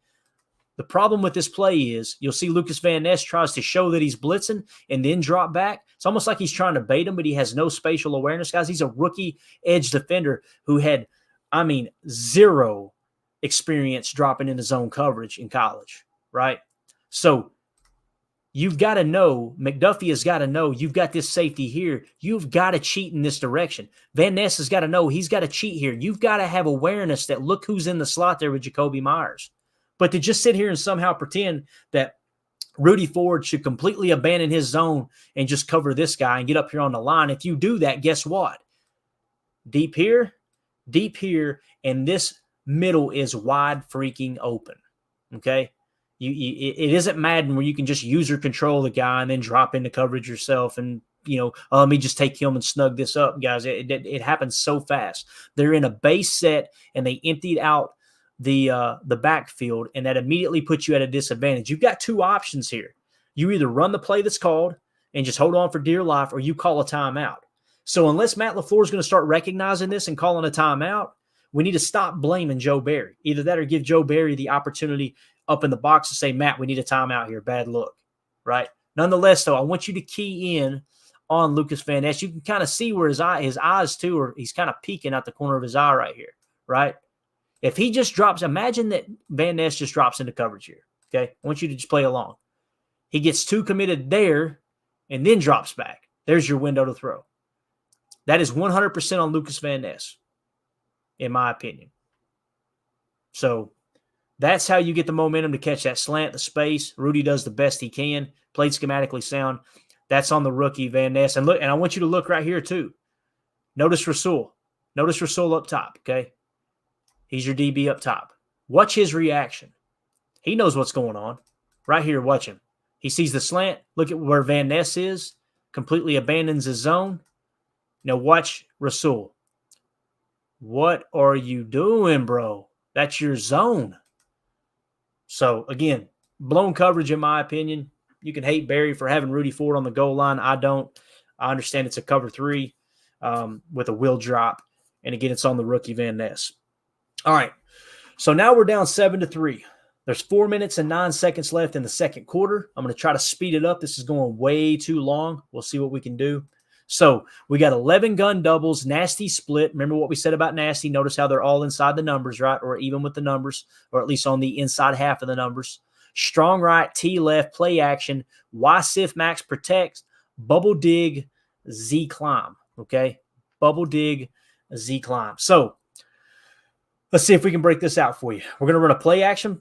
the problem with this play is you'll see Lucas Van Ness tries to show that he's blitzing and then drop back. It's almost like he's trying to bait him, but he has no spatial awareness, guys. He's a rookie edge defender who had, zero experience dropping into zone coverage in college, right? So you've got to know, McDuffie has got to know, you've got this safety here. You've got to cheat in this direction. Van Ness has got to know he's got to cheat here. You've got to have awareness that look who's in the slot there with Jakobi Meyers. But to just sit here and somehow pretend that Rudy Ford should completely abandon his zone and just cover this guy and get up here on the line, if you do that, guess what? Deep here, and this middle is wide freaking open, okay? It isn't Madden where you can just user control the guy and then drop into coverage yourself and, let me just take him and snug this up, guys. It happens so fast. They're in a base set and they emptied out the backfield, and that immediately puts you at a disadvantage. You've got two options here. You either run the play that's called and just hold on for dear life, or you call a timeout. So unless Matt LaFleur is going to start recognizing this and calling a timeout, we need to stop blaming Joe Barry. Either that or give Joe Barry the opportunity up in the box to say, Matt, we need a timeout here. Bad look, right? Nonetheless, though, I want you to key in on Lucas Van Ness. You can kind of see where his eyes too, or he's kind of peeking out the corner of his eye right here, right? If he just drops, imagine that Van Ness just drops into coverage here, okay? I want you to just play along. He gets too committed there and then drops back. There's your window to throw. That is 100% on Lucas Van Ness, in my opinion. So that's how you get the momentum to catch that slant, the space. Rudy does the best he can, played schematically sound. That's on the rookie, Van Ness. And look, and I want you to look right here too. Notice Rasul. Notice Rasul up top, okay? He's your DB up top. Watch his reaction. He knows what's going on. Right here, watch him. He sees the slant. Look at where Van Ness is. Completely abandons his zone. Now watch Rasul. What are you doing, bro? That's your zone. So, again, blown coverage in my opinion. You can hate Barry for having Rudy Ford on the goal line. I don't. I understand it's a cover 3 with a will drop. And, again, it's on the rookie Van Ness. All right, so now we're down 7-3. There's 4 minutes and 9 seconds left in the second quarter. I'm going to try to speed it up. This is going way too long. We'll see what we can do. So we got 11 gun doubles, nasty split. Remember what we said about nasty. Notice how they're all inside the numbers, right? Or even with the numbers, or at least on the inside half of the numbers. Strong right, T left, play action, Y-Sif max protect, bubble dig, Z climb, okay? Bubble dig, Z climb. So let's see if we can break this out for you. We're going to run a play action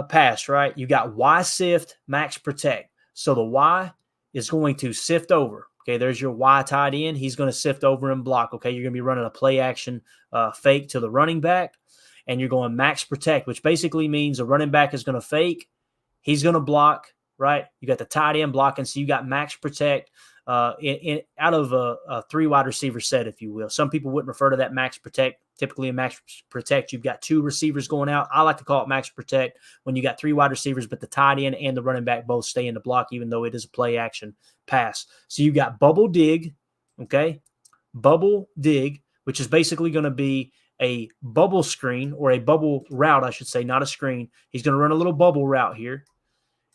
pass, right? You got Y-Sift, max protect. So the Y is going to sift over. Okay, there's your Y tied in. He's going to sift over and block. Okay, you're going to be running a play action fake to the running back, and you're going max protect, which basically means a running back is going to fake. He's going to block, right? You got the tight end blocking, so you got max protect out of a 3 wide receiver set, if you will. Some people wouldn't refer to that max protect. Typically in max protect, you've got 2 receivers going out. I like to call it max protect when you got 3 wide receivers, but the tight end and the running back both stay in the block, even though it is a play action pass. So you got bubble dig, okay? Bubble dig, which is basically going to be a bubble screen or a bubble route, I should say, not a screen. He's going to run a little bubble route here.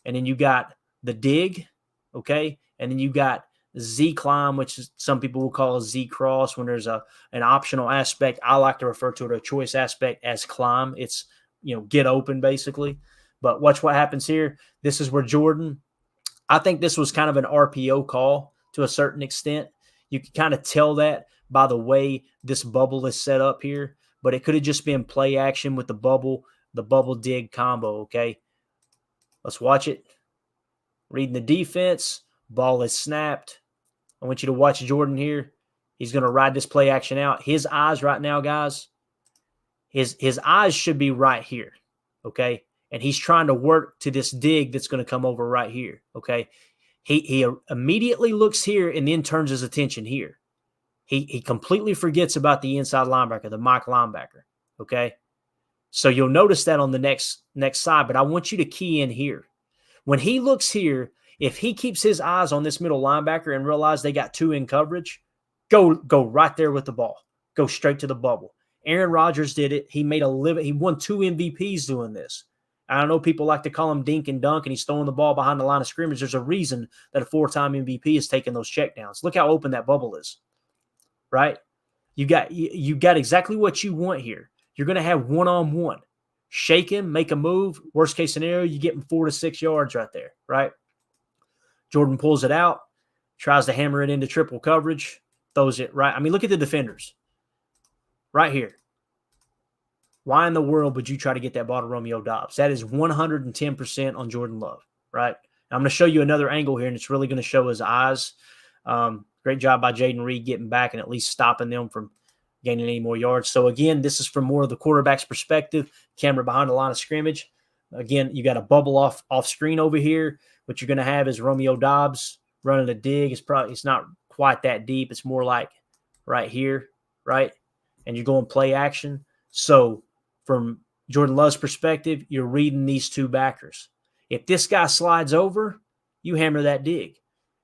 And then you got the dig, okay? And then you got Z climb, which is, some people will call a Z cross when there's an optional aspect. I like to refer to it, a choice aspect, as climb. It's, get open basically. But watch what happens here. This is where Jordan, I think this was kind of an RPO call to a certain extent. You can kind of tell that by the way this bubble is set up here, but it could have just been play action with the bubble dig combo, okay? Let's watch it. Reading the defense. Ball is snapped. I want you to watch Jordan here. He's going to ride this play action out. His eyes right now, guys, his eyes should be right here, okay? And he's trying to work to this dig that's going to come over right here, okay? He immediately looks here and then turns his attention here. He completely forgets about the inside linebacker, the Mike linebacker, okay? So you'll notice that on the next side, but I want you to key in here. When he looks here, if he keeps his eyes on this middle linebacker and realize they got 2 in coverage, go right there with the ball. Go straight to the bubble. Aaron Rodgers did it. He made a living. He won 2 MVPs doing this. I know people like to call him dink and dunk, and he's throwing the ball behind the line of scrimmage. There's a reason that a 4-time MVP is taking those checkdowns. Look how open that bubble is, right? You got exactly what you want here. You're going to have one-on-one. Shake him, make a move. Worst case scenario, you get him 4 to 6 yards right there, right? Jordan pulls it out, tries to hammer it into triple coverage, throws it right. I mean, look at the defenders right here. Why in the world would you try to get that ball to Romeo Doubs? That is 110% on Jordan Love, right? Now, I'm going to show you another angle here, and it's really going to show his eyes. Great job by Jaden Reed getting back and at least stopping them from gaining any more yards. So, again, this is from more of the quarterback's perspective, camera behind the line of scrimmage. Again, you got a bubble off screen over here. What you're going to have is Romeo Doubs running a dig. It's not quite that deep. It's more like right here, right? And you're going play action. So from Jordan Love's perspective, you're reading these two backers. If this guy slides over, you hammer that dig.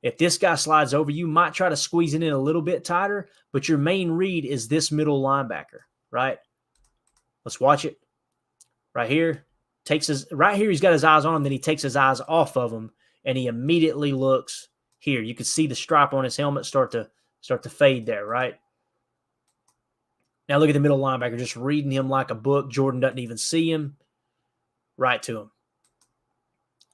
If this guy slides over, you might try to squeeze it in a little bit tighter, but your main read is this middle linebacker, right? Let's watch it. Right here. Right here, he's got his eyes on him, then he takes his eyes off of him, and he immediately looks here. You can see the stripe on his helmet start to fade there, right? Now look at the middle linebacker, just reading him like a book. Jordan doesn't even see him. Right to him.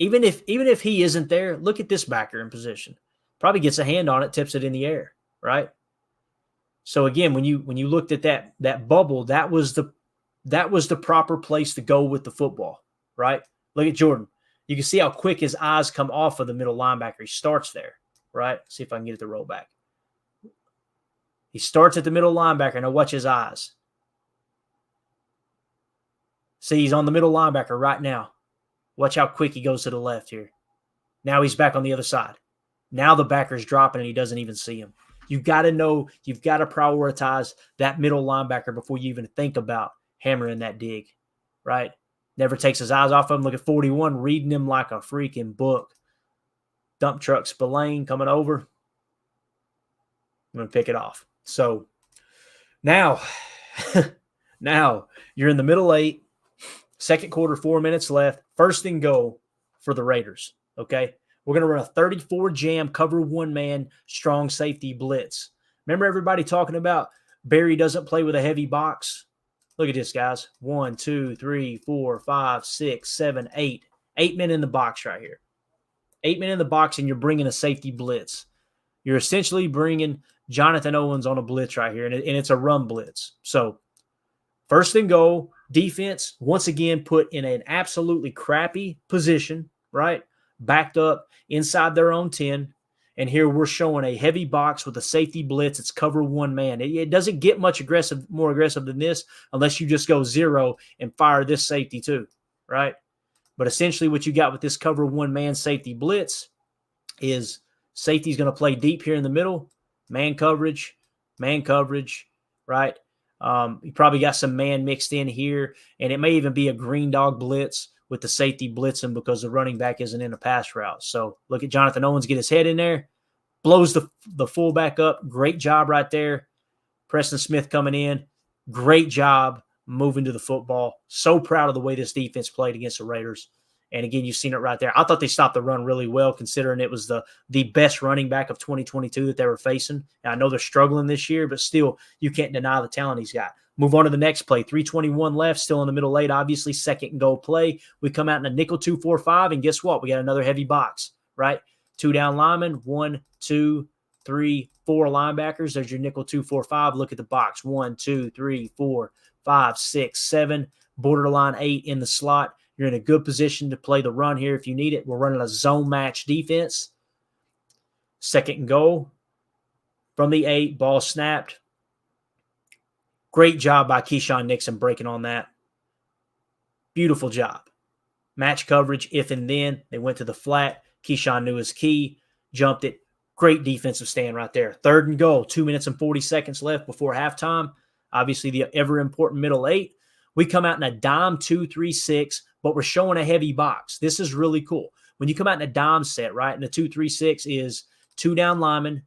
Even if he isn't there, look at this backer in position. Probably gets a hand on it, tips it in the air, right? So again, when you looked at that bubble, that was the proper place to go with the football, right? Look at Jordan. You can see how quick his eyes come off of the middle linebacker. He starts there, right? See if I can get it to roll back. He starts at the middle linebacker. Now watch his eyes. See, he's on the middle linebacker right now. Watch how quick he goes to the left here. Now he's back on the other side. Now the backer's dropping and he doesn't even see him. You've got to know, you've got to prioritize that middle linebacker before you even think about hammering that dig, right? Never takes his eyes off of him. Look at 41, reading him like a freaking book. Dump truck Spillane coming over. I'm going to pick it off. So now you're in the middle 8, second quarter, 4 minutes left. First and goal for the Raiders, okay? We're going to run a 34 jam, cover one man, strong safety blitz. Remember everybody talking about Barry doesn't play with a heavy box? Look at this, guys. 1, 2, 3, 4, 5, 6, 7, 8. 8 men in the box right here. 8 men in the box, and you're bringing a safety blitz. You're essentially bringing Jonathan Owens on a blitz right here, and it's a run blitz. So first and goal, defense, once again, put in an absolutely crappy position, right? Backed up inside their own 10. And here we're showing a heavy box with a safety blitz. It's cover one man. It doesn't get much more aggressive than this unless you just go zero and fire this safety too, right? But essentially what you got with this cover one man safety blitz is safety's going to play deep here in the middle, man coverage, right? You probably got some man mixed in here, and it may even be a green dog blitz with the safety blitzing because the running back isn't in a pass route. So look at Jonathan Owens get his head in there, blows the fullback up. Great job right there. Preston Smith coming in. Great job moving to the football. So proud of the way this defense played against the Raiders. And again, you've seen it right there. I thought they stopped the run really well, considering it was the best running back of 2022 that they were facing. And I know they're struggling this year, but still, you can't deny the talent he's got. Move on to the next play. 3:21 left, still in the middle 8, obviously, second and goal play. We come out in a nickel 2-4-5, and guess what? We got another heavy box, right? 2 down linemen, 1, 2, 3, 4 linebackers. There's your nickel 2-4-5. Look at the box. 1, 2, 3, 4, 5, 6, 7. Borderline 8 in the slot. You're in a good position to play the run here if you need it. We're running a zone match defense. Second and goal from the 8. Ball snapped. Great job by Keyshawn Nixon breaking on that. Beautiful job. Match coverage, if and then. They went to the flat. Keyshawn knew his key. Jumped it. Great defensive stand right there. Third and goal. 2 minutes and 40 seconds left before halftime. Obviously, the ever-important middle 8. We come out in a dime 2-3-6, but we're showing a heavy box. This is really cool. When you come out in a dime set, right, and the 2-3-6 is 2 down linemen,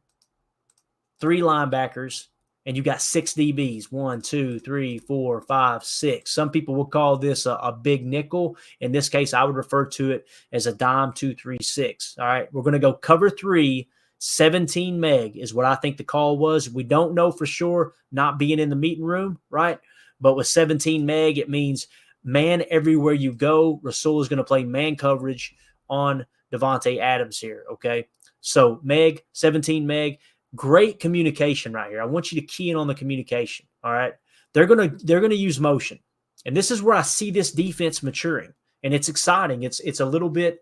3 linebackers, and you got 6 DBs. 1, 2, 3, 4, 5, 6. Some people will call this a big nickel. In this case, I would refer to it as a dime 2-3-6. All right, we're going to go cover 3, 17 meg is what I think the call was. We don't know for sure, not being in the meeting room, right? But with 17 meg, it means man everywhere you go. Rasul is going to play man coverage on Davante Adams here, okay? So meg, 17 meg. Great communication right here. I want you to key in on the communication. All right. They're gonna use motion. And this is where I see this defense maturing. And it's exciting. It's a little bit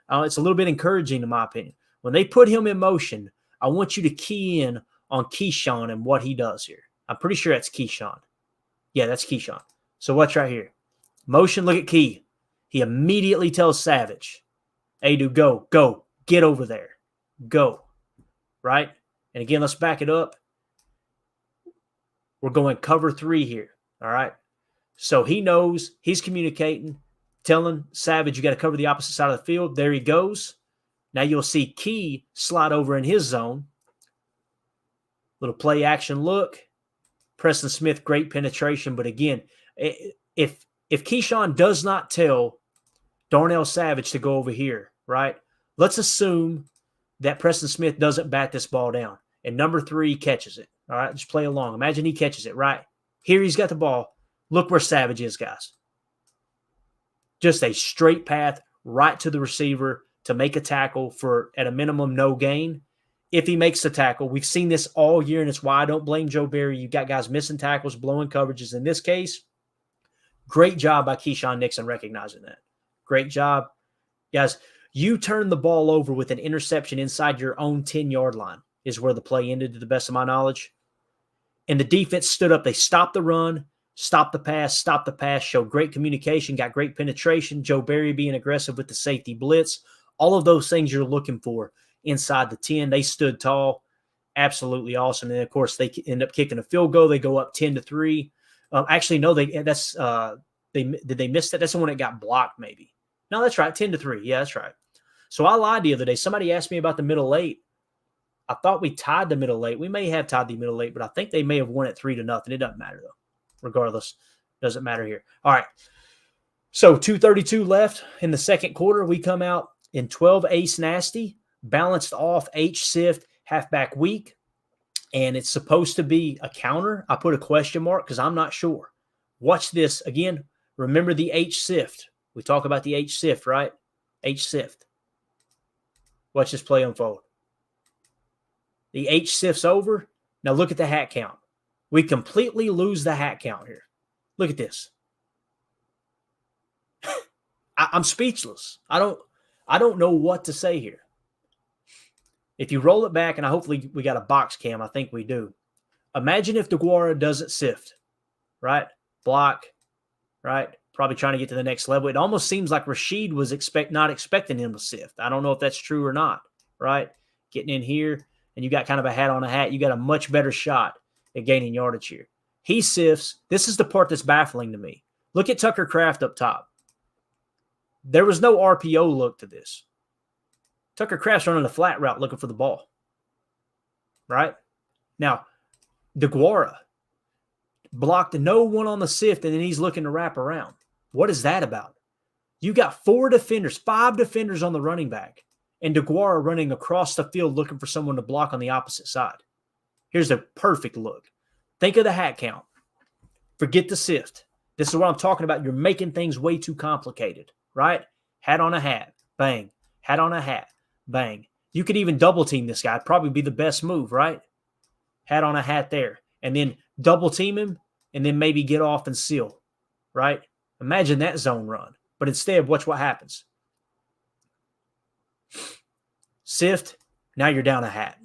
encouraging in my opinion. When they put him in motion, I want you to key in on Keyshawn and what he does here. I'm pretty sure that's Keyshawn. Yeah, that's Keyshawn. So watch right here. Motion, look at Key. He immediately tells Savage, hey, dude, go, get over there, go, right? And again, let's back it up. We're going cover 3 here, all right? So he knows, he's communicating, telling Savage, you got to cover the opposite side of the field. There he goes. Now you'll see Key slide over in his zone. Little play action look. Preston Smith, great penetration. But again, if Keyshawn does not tell Darnell Savage to go over here, right? Let's assume that Preston Smith doesn't bat this ball down and number 3 catches it. All right, just play along. Imagine he catches it, right? Here he's got the ball. Look where Savage is, guys. Just a straight path right to the receiver to make a tackle for, at a minimum, no gain. If he makes the tackle, we've seen this all year, and it's why I don't blame Joe Barry. You got guys missing tackles, blowing coverages. In this case, great job by Keyshawn Nixon recognizing that. Great job. Guys, you turn the ball over with an interception inside your own 10-yard line is where the play ended, to the best of my knowledge. And the defense stood up. They stopped the run, stopped the pass, showed great communication, got great penetration. Joe Barry being aggressive with the safety blitz. All of those things you're looking for inside the 10. They stood tall. Absolutely awesome. And, of course, they end up kicking a field goal. They go up 10-3. Actually, no, did they miss that? That's the one that got blocked maybe. No, that's right, 10-3. Yeah, that's right. So I lied the other day. Somebody asked me about the middle 8. I thought we tied the middle 8. We may have tied the middle 8, but I think they may have won it 3-0. It doesn't matter, though. Regardless, doesn't matter here. All right. So 2:32 left in the second quarter. We come out in 12 ace nasty, balanced off H-Sift, halfback weak, and it's supposed to be a counter. I put a question mark because I'm not sure. Watch this. Again, remember the H-Sift. We talk about the H-Sift, right? H-Sift. Watch this play unfold. The H-Sift's over. Now look at the hat count. We completely lose the hat count here. Look at this. I'm speechless. I don't know what to say here. If you roll it back, and hopefully we got a box cam, I think we do. Imagine if DeGuara doesn't sift, right? Block, right? Probably trying to get to the next level. It almost seems like Rashid was not expecting him to sift. I don't know if that's true or not, right? Getting in here, and you got kind of a hat on a hat. You got a much better shot at gaining yardage here. He sifts. This is the part that's baffling to me. Look at Tucker Kraft up top. There was no RPO look to this. Tucker Kraft's running a flat route looking for the ball. Right? Now, DeGuara blocked no one on the sift, and then he's looking to wrap around. What is that about? You got 5 defenders on the running back, and DeGuara running across the field looking for someone to block on the opposite side. Here's a perfect look. Think of the hat count. Forget the sift. This is what I'm talking about. You're making things way too complicated, right? Hat on a hat, bang. Hat on a hat, bang. You could even double team this guy. It'd probably be the best move, right? Hat on a hat there. And then double team him and then maybe get off and seal, right? Imagine that zone run. But instead, watch what happens. Sift, now you're down a hat.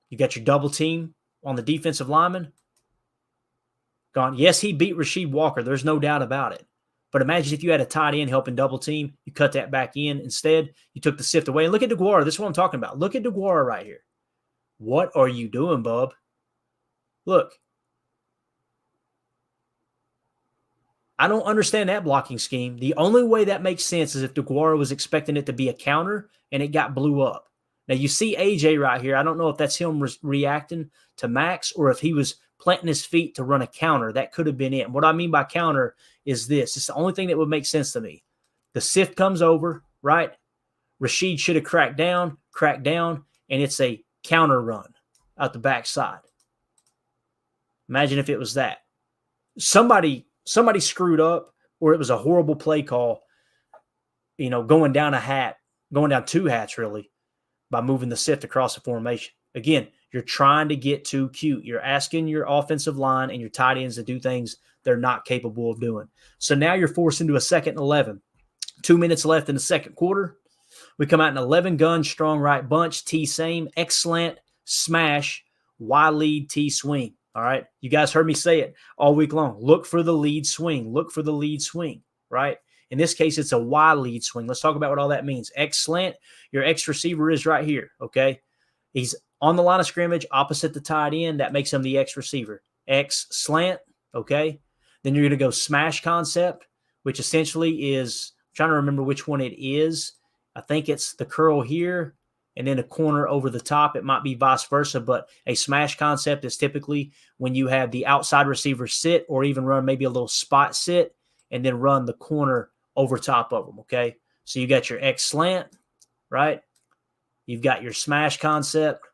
You got your double team on the defensive lineman. Gone. Yes, he beat Rasheed Walker. There's no doubt about it. But imagine if you had a tight end helping double team. You cut that back in. Instead, you took the sift away. And look at DeGuara. This is what I'm talking about. Look at DeGuara right here. What are you doing, bub? Look. I don't understand that blocking scheme. The only way that makes sense is if DeGuara was expecting it to be a counter and it got blew up. Now, you see AJ right here. I don't know if that's him reacting to Max or if he was planting his feet to run a counter. That could have been it. And what I mean by counter is this. It's the only thing that would make sense to me. The sift comes over, right? Rasheed should have cracked down, and it's a counter run out the backside. Imagine if it was that. Somebody screwed up, or it was a horrible play call, going down 2 hats, really, by moving the sift across the formation. Again, you're trying to get too cute. You're asking your offensive line and your tight ends to do things they're not capable of doing. So now you're forced into a 2nd and 11. 2 minutes left in the second quarter. We come out in 11 gun, strong right bunch, T same, excellent, smash, Y lead, T swing. All right. You guys heard me say it all week long. Look for the lead swing. Look for the lead swing. Right. In this case, it's a Y lead swing. Let's talk about what all that means. X slant, your X receiver is right here, okay? He's on the line of scrimmage opposite the tight end. That makes him the X receiver. X slant, okay? Then you're going to go smash concept, which essentially is, I'm trying to remember which one it is. I think it's the curl here and then a corner over the top. It might be vice versa, but a smash concept is typically when you have the outside receiver sit or even run maybe a little spot sit and then run the corner over top of them, okay? So you got your X slant, right? You've got your smash concept.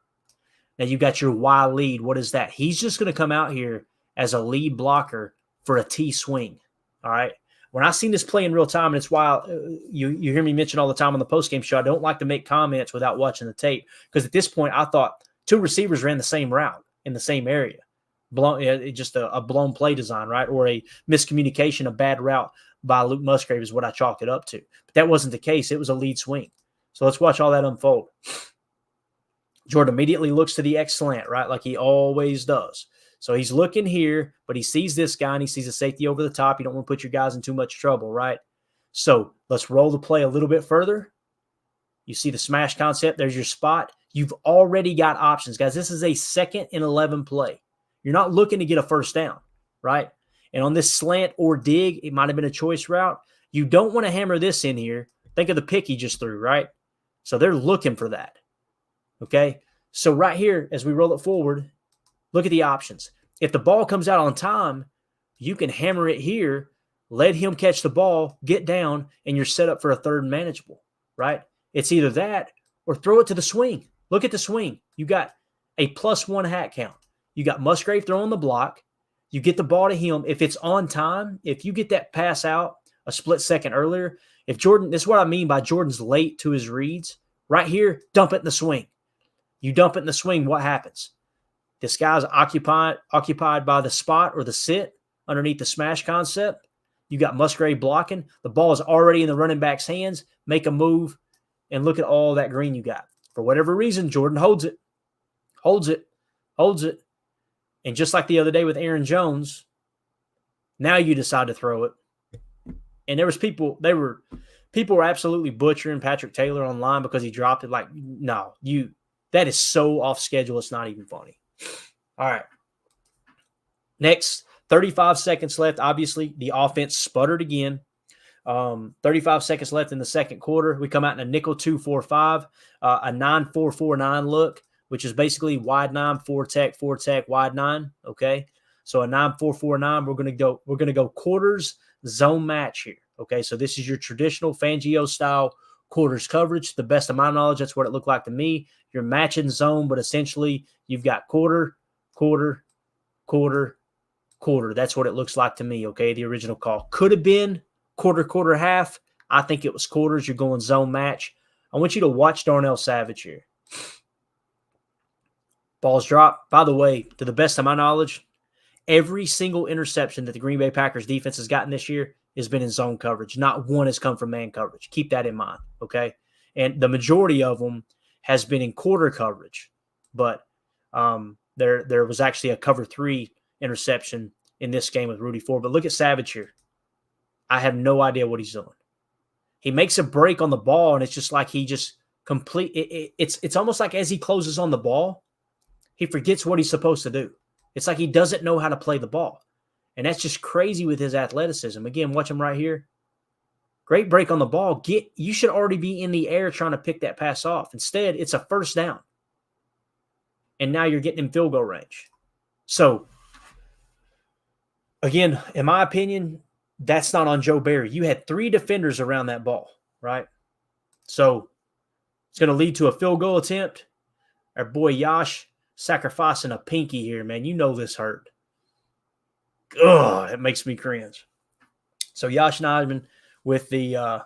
Now you've got your Y lead. What is that? He's just going to come out here as a lead blocker for a T swing, all right? When I seen this play in real time, and it's why you hear me mention all the time on the postgame show, I don't like to make comments without watching the tape because at this point I thought two receivers ran the same route in the same area. Just a blown play design, right? Or a miscommunication, a bad route by Luke Musgrave is what I chalked it up to. But that wasn't the case. It was a lead swing. So let's watch all that unfold. Jordan immediately looks to the X slant, right? Like he always does. So he's looking here, but he sees this guy and he sees a safety over the top. You don't want to put your guys in too much trouble, right? So let's roll the play a little bit further. You see the smash concept. There's your spot. You've already got options, guys. This is a 2nd and 11 play. You're not looking to get a first down, right? And on this slant or dig, it might have been a choice route. You don't want to hammer this in here. Think of the pick he just threw, right? So they're looking for that, okay? So right here, as we roll it forward, look at the options. If the ball comes out on time, you can hammer it here, let him catch the ball, get down, and you're set up for a 3rd and manageable, right? It's either that or throw it to the swing. Look at the swing. You got a +1 hat count. You got Musgrave throwing the block. You get the ball to him. If it's on time, if you get that pass out a split second earlier, if Jordan, this is what I mean by Jordan's late to his reads. Right here, dump it in the swing. You dump it in the swing, what happens? This guy's occupied by the spot or the sit underneath the smash concept. You got Musgrave blocking. The ball is already in the running back's hands. Make a move, and look at all that green you got. For whatever reason, Jordan holds it. And just like the other day with Aaron Jones, now you decide to throw it. And there was people were absolutely butchering Patrick Taylor online because he dropped it. Like, no, that is so off schedule, it's not even funny. All right. Next, 35 seconds left. Obviously, the offense sputtered again. 35 seconds left in the second quarter. We come out in a nickel 2-4-5, a 9-4-4-9 look, which is basically wide 9, 4-tech, wide 9. Okay. So a 9-4-4-9, we're gonna go quarters zone match here. Okay. So this is your traditional Fangio style quarters coverage. To the best of my knowledge, that's what it looked like to me. You're matching zone, but essentially you've got quarter. That's what it looks like to me. Okay. The original call could have been quarter, half. I think it was quarters. You're going zone match. I want you to watch Darnell Savage here. Balls drop. By the way, to the best of my knowledge, every single interception that the Green Bay Packers defense has gotten this year has been in zone coverage. Not one has come from man coverage. Keep that in mind, okay? And the majority of them has been in quarter coverage. But there was actually a cover 3 interception in this game with Rudy Ford. But look at Savage here. I have no idea what he's doing. He makes a break on the ball, and it's just like he just it's almost like as he closes on the ball, he forgets what he's supposed to do. It's like he doesn't know how to play the ball. And that's just crazy with his athleticism. Again, watch him right here. Great break on the ball. You should already be in the air trying to pick that pass off. Instead, it's a first down. And now you're getting in field goal range. So, again, in my opinion, that's not on Joe Barry. You had 3 defenders around that ball, right? So, it's going to lead to a field goal attempt. Our boy Yash sacrificing a pinky here, man. You know this hurt. Ugh, it makes me cringe. So Yash Nijman with the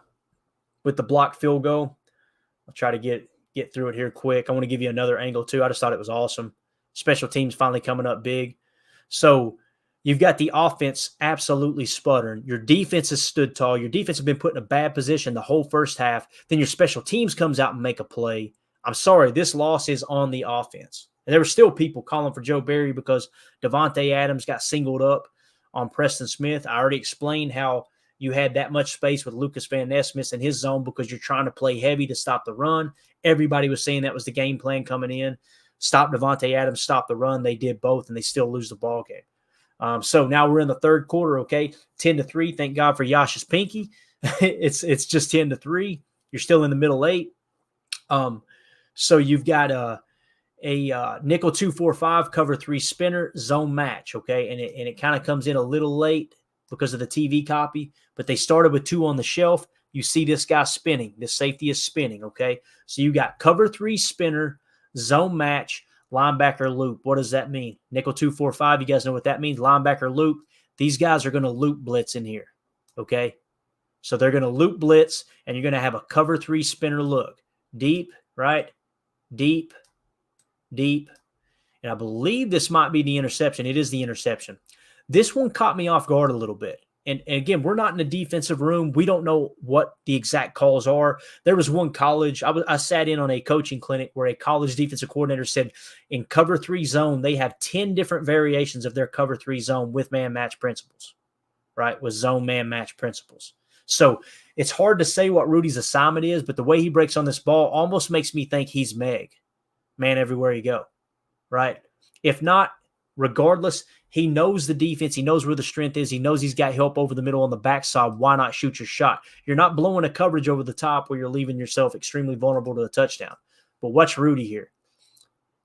blocked field goal. I'll try to get through it here quick. I want to give you another angle too. I just thought it was awesome. Special teams finally coming up big. So you've got the offense absolutely sputtering. Your defense has stood tall. Your defense has been put in a bad position the whole first half. Then your special teams comes out and make a play. I'm sorry, this loss is on the offense. And there were still people calling for Joe Barry because Davante Adams got singled up on Preston Smith. I already explained how you had that much space with Lucas Van Ness missing his zone because you're trying to play heavy to stop the run. Everybody was saying that was the game plan coming in. Stop Devontae Adams, stop the run. They did both, and they still lose the ball game. So now we're in the third quarter, okay? 10-3. Thank God for Yasha's pinky. it's just 10-3. You're still in the middle 8. So you've got a nickel 2-4-5 cover 3 spinner zone match, okay? And it kind of comes in a little late because of the TV copy, but they started with 2 on the shelf. You see this guy spinning. This safety is spinning, okay? So you got cover 3 spinner, zone match, linebacker loop. What does that mean? Nickel 2-4-5, you guys know what that means. Linebacker loop. These guys are going to loop blitz in here, okay? So they're going to loop blitz, and you're going to have a cover 3 spinner look. Deep, right? Deep, deep. And I believe this might be the interception. It is the interception. This one caught me off guard a little bit. And again, we're not in a defensive room. We don't know what the exact calls are. There was one college, I sat in on a coaching clinic where a college defensive coordinator said in cover 3 zone, they have 10 different variations of their cover 3 zone with man match principles, right? With zone man match principles. So it's hard to say what Rudy's assignment is, but the way he breaks on this ball almost makes me think he's Meg, man everywhere you go, right? If not, regardless, he knows the defense. He knows where the strength is. He knows he's got help over the middle on the backside. Why not shoot your shot? You're not blowing a coverage over the top where you're leaving yourself extremely vulnerable to a touchdown. But watch Rudy here.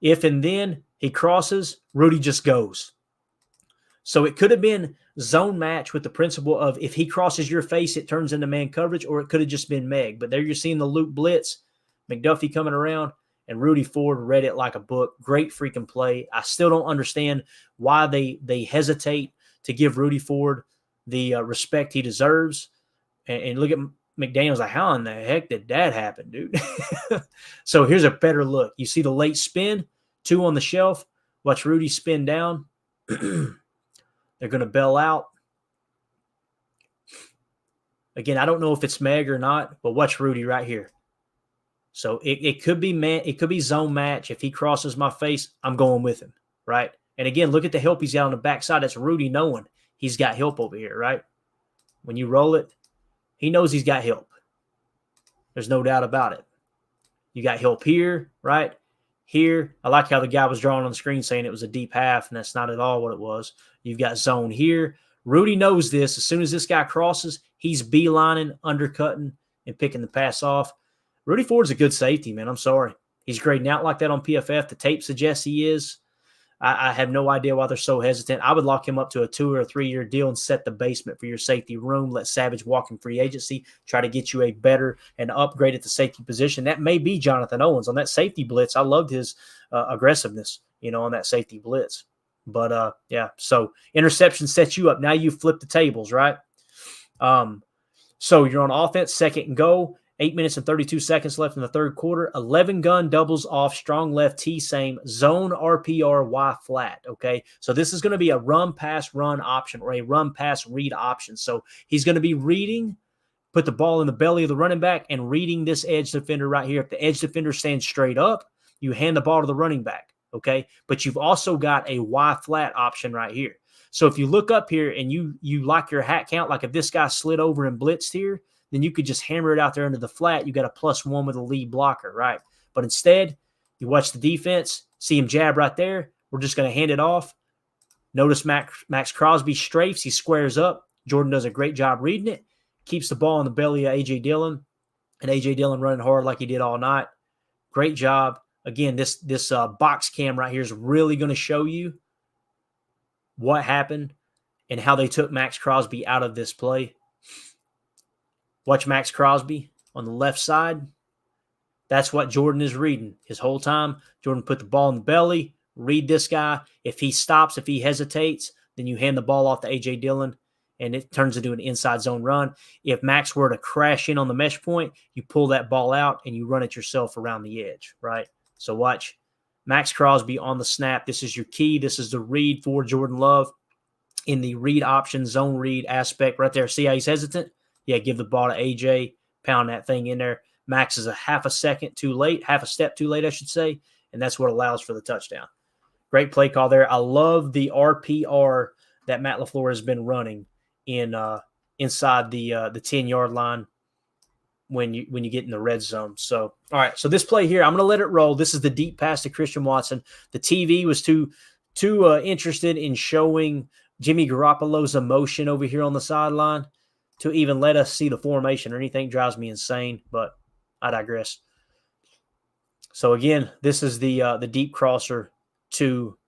If and then he crosses, Rudy just goes. So it could have been zone match with the principle of if he crosses your face, it turns into man coverage, or it could have just been Meg. But there you're seeing the loop blitz, McDuffie coming around, and Rudy Ford read it like a book. Great freaking play. I still don't understand why they hesitate to give Rudy Ford the respect he deserves. And look at McDaniels like, how in the heck did that happen, dude? So here's a better look. You see the late spin, 2 on the shelf. Watch Rudy spin down. They're going to bail out. Again, I don't know if it's Meg or not, but watch Rudy right here. So it could be it could be zone match. If he crosses my face, I'm going with him, right? And again, look at the help he's got on the backside. That's Rudy knowing he's got help over here, right? When you roll it, he knows he's got help. There's no doubt about it. You got help here, right? Here. I like how the guy was drawing on the screen saying it was a deep half, and that's not at all what it was. You've got zone here. Rudy knows this. As soon as this guy crosses, he's beelining, undercutting, and picking the pass off. Rudy Ford's a good safety, man. I'm sorry. He's grading out like that on PFF. The tape suggests he is. I have no idea why they're so hesitant. I would lock him up to a 2 or 3 year deal and set the basement for your safety room. Let Savage walk in free agency. Try to get you a better and upgrade at the safety position. That may be Jonathan Owens on that safety blitz. I loved his aggressiveness, on that safety blitz. But, yeah, so interception sets you up. Now you flip the tables, right? So you're on offense, 2nd and goal. 8 minutes and 32 seconds left in the third quarter. 11 gun doubles off, strong left T same, zone RPR Y flat, okay? So this is going to be a run, pass, run option or a run, pass, read option. So he's going to be reading, put the ball in the belly of the running back and reading this edge defender right here. If the edge defender stands straight up, you hand the ball to the running back, okay? But you've also got a Y flat option right here. So if you look up here and you like your hat count, like if this guy slid over and blitzed here, then you could just hammer it out there into the flat. You got a +1 with a lead blocker, right? But instead, you watch the defense, see him jab right there. We're just going to hand it off. Notice Max Crosby strafes. He squares up. Jordan does a great job reading it. Keeps the ball in the belly of A.J. Dillon. And A.J. Dillon running hard like he did all night. Great job. Again, this box cam right here is really going to show you what happened and how they took Max Crosby out of this play. Watch Max Crosby on the left side. That's what Jordan is reading his whole time. Jordan put the ball in the belly, read this guy. If he stops, if he hesitates, then you hand the ball off to A.J. Dillon, and it turns into an inside zone run. If Max were to crash in on the mesh point, you pull that ball out and you run it yourself around the edge, right? So watch Max Crosby on the snap. This is your key. This is the read for Jordan Love in the read option, zone read aspect right there. See how he's hesitant? Yeah, give the ball to AJ, pound that thing in there. Max is a half a step too late, I should say, and that's what allows for the touchdown. Great play call there. I love the RPR that Matt LaFleur has been running in inside the 10-yard line when you get in the red zone. So, all right. So this play here, I'm going to let it roll. This is the deep pass to Christian Watson. The TV was too interested in showing Jimmy Garoppolo's emotion over here on the sideline to even let us see the formation or anything. Drives me insane, but I digress. So again, this is the deep crosser to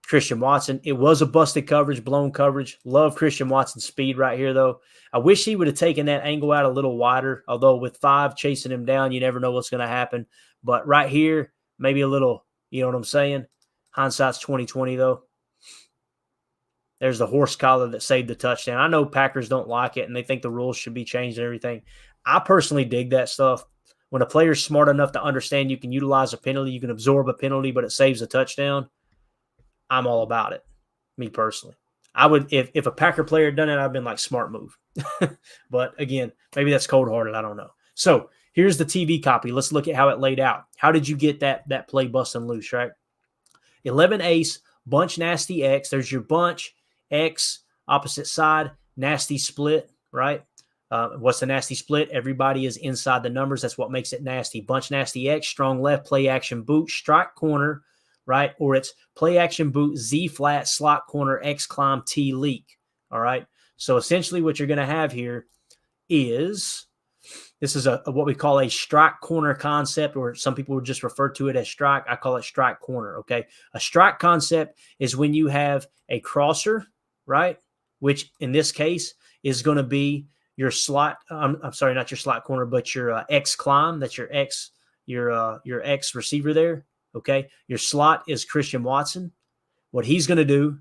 Christian Watson. It was a busted coverage, blown coverage. Love Christian Watson's speed right here, though. I wish he would have taken that angle out a little wider, although with 5 chasing him down, you never know what's going to happen. But right here, maybe a little, you know what I'm saying? Hindsight's 20/20, though. There's the horse collar that saved the touchdown. I know Packers don't like it, and they think the rules should be changed and everything. I personally dig that stuff. When a player's smart enough to understand you can utilize a penalty, you can absorb a penalty, but it saves a touchdown, I'm all about it, me personally. I would, if a Packer player had done it, I'd been like, smart move. But again, maybe that's cold-hearted. I don't know. So here's the TV copy. Let's look at how it laid out. How did you get that play busting loose, right? 11 ace, bunch nasty X. There's your bunch, X, opposite side, nasty split, right? What's the nasty split? Everybody is inside the numbers. That's what makes it nasty. Bunch nasty X, strong left, play action boot, strike corner, right? Or it's play action boot, Z flat, slot corner, X climb, T leak. All right. So essentially what you're going to have here is, this is what we call a strike corner concept, or some people would just refer to it as strike. I call it strike corner. Okay. A strike concept is when you have a crosser, right? Which in this case is going to be your slot. I'm sorry, not your slot corner, but your X climb. That's your X receiver there. Okay. Your slot is Christian Watson. What he's going to do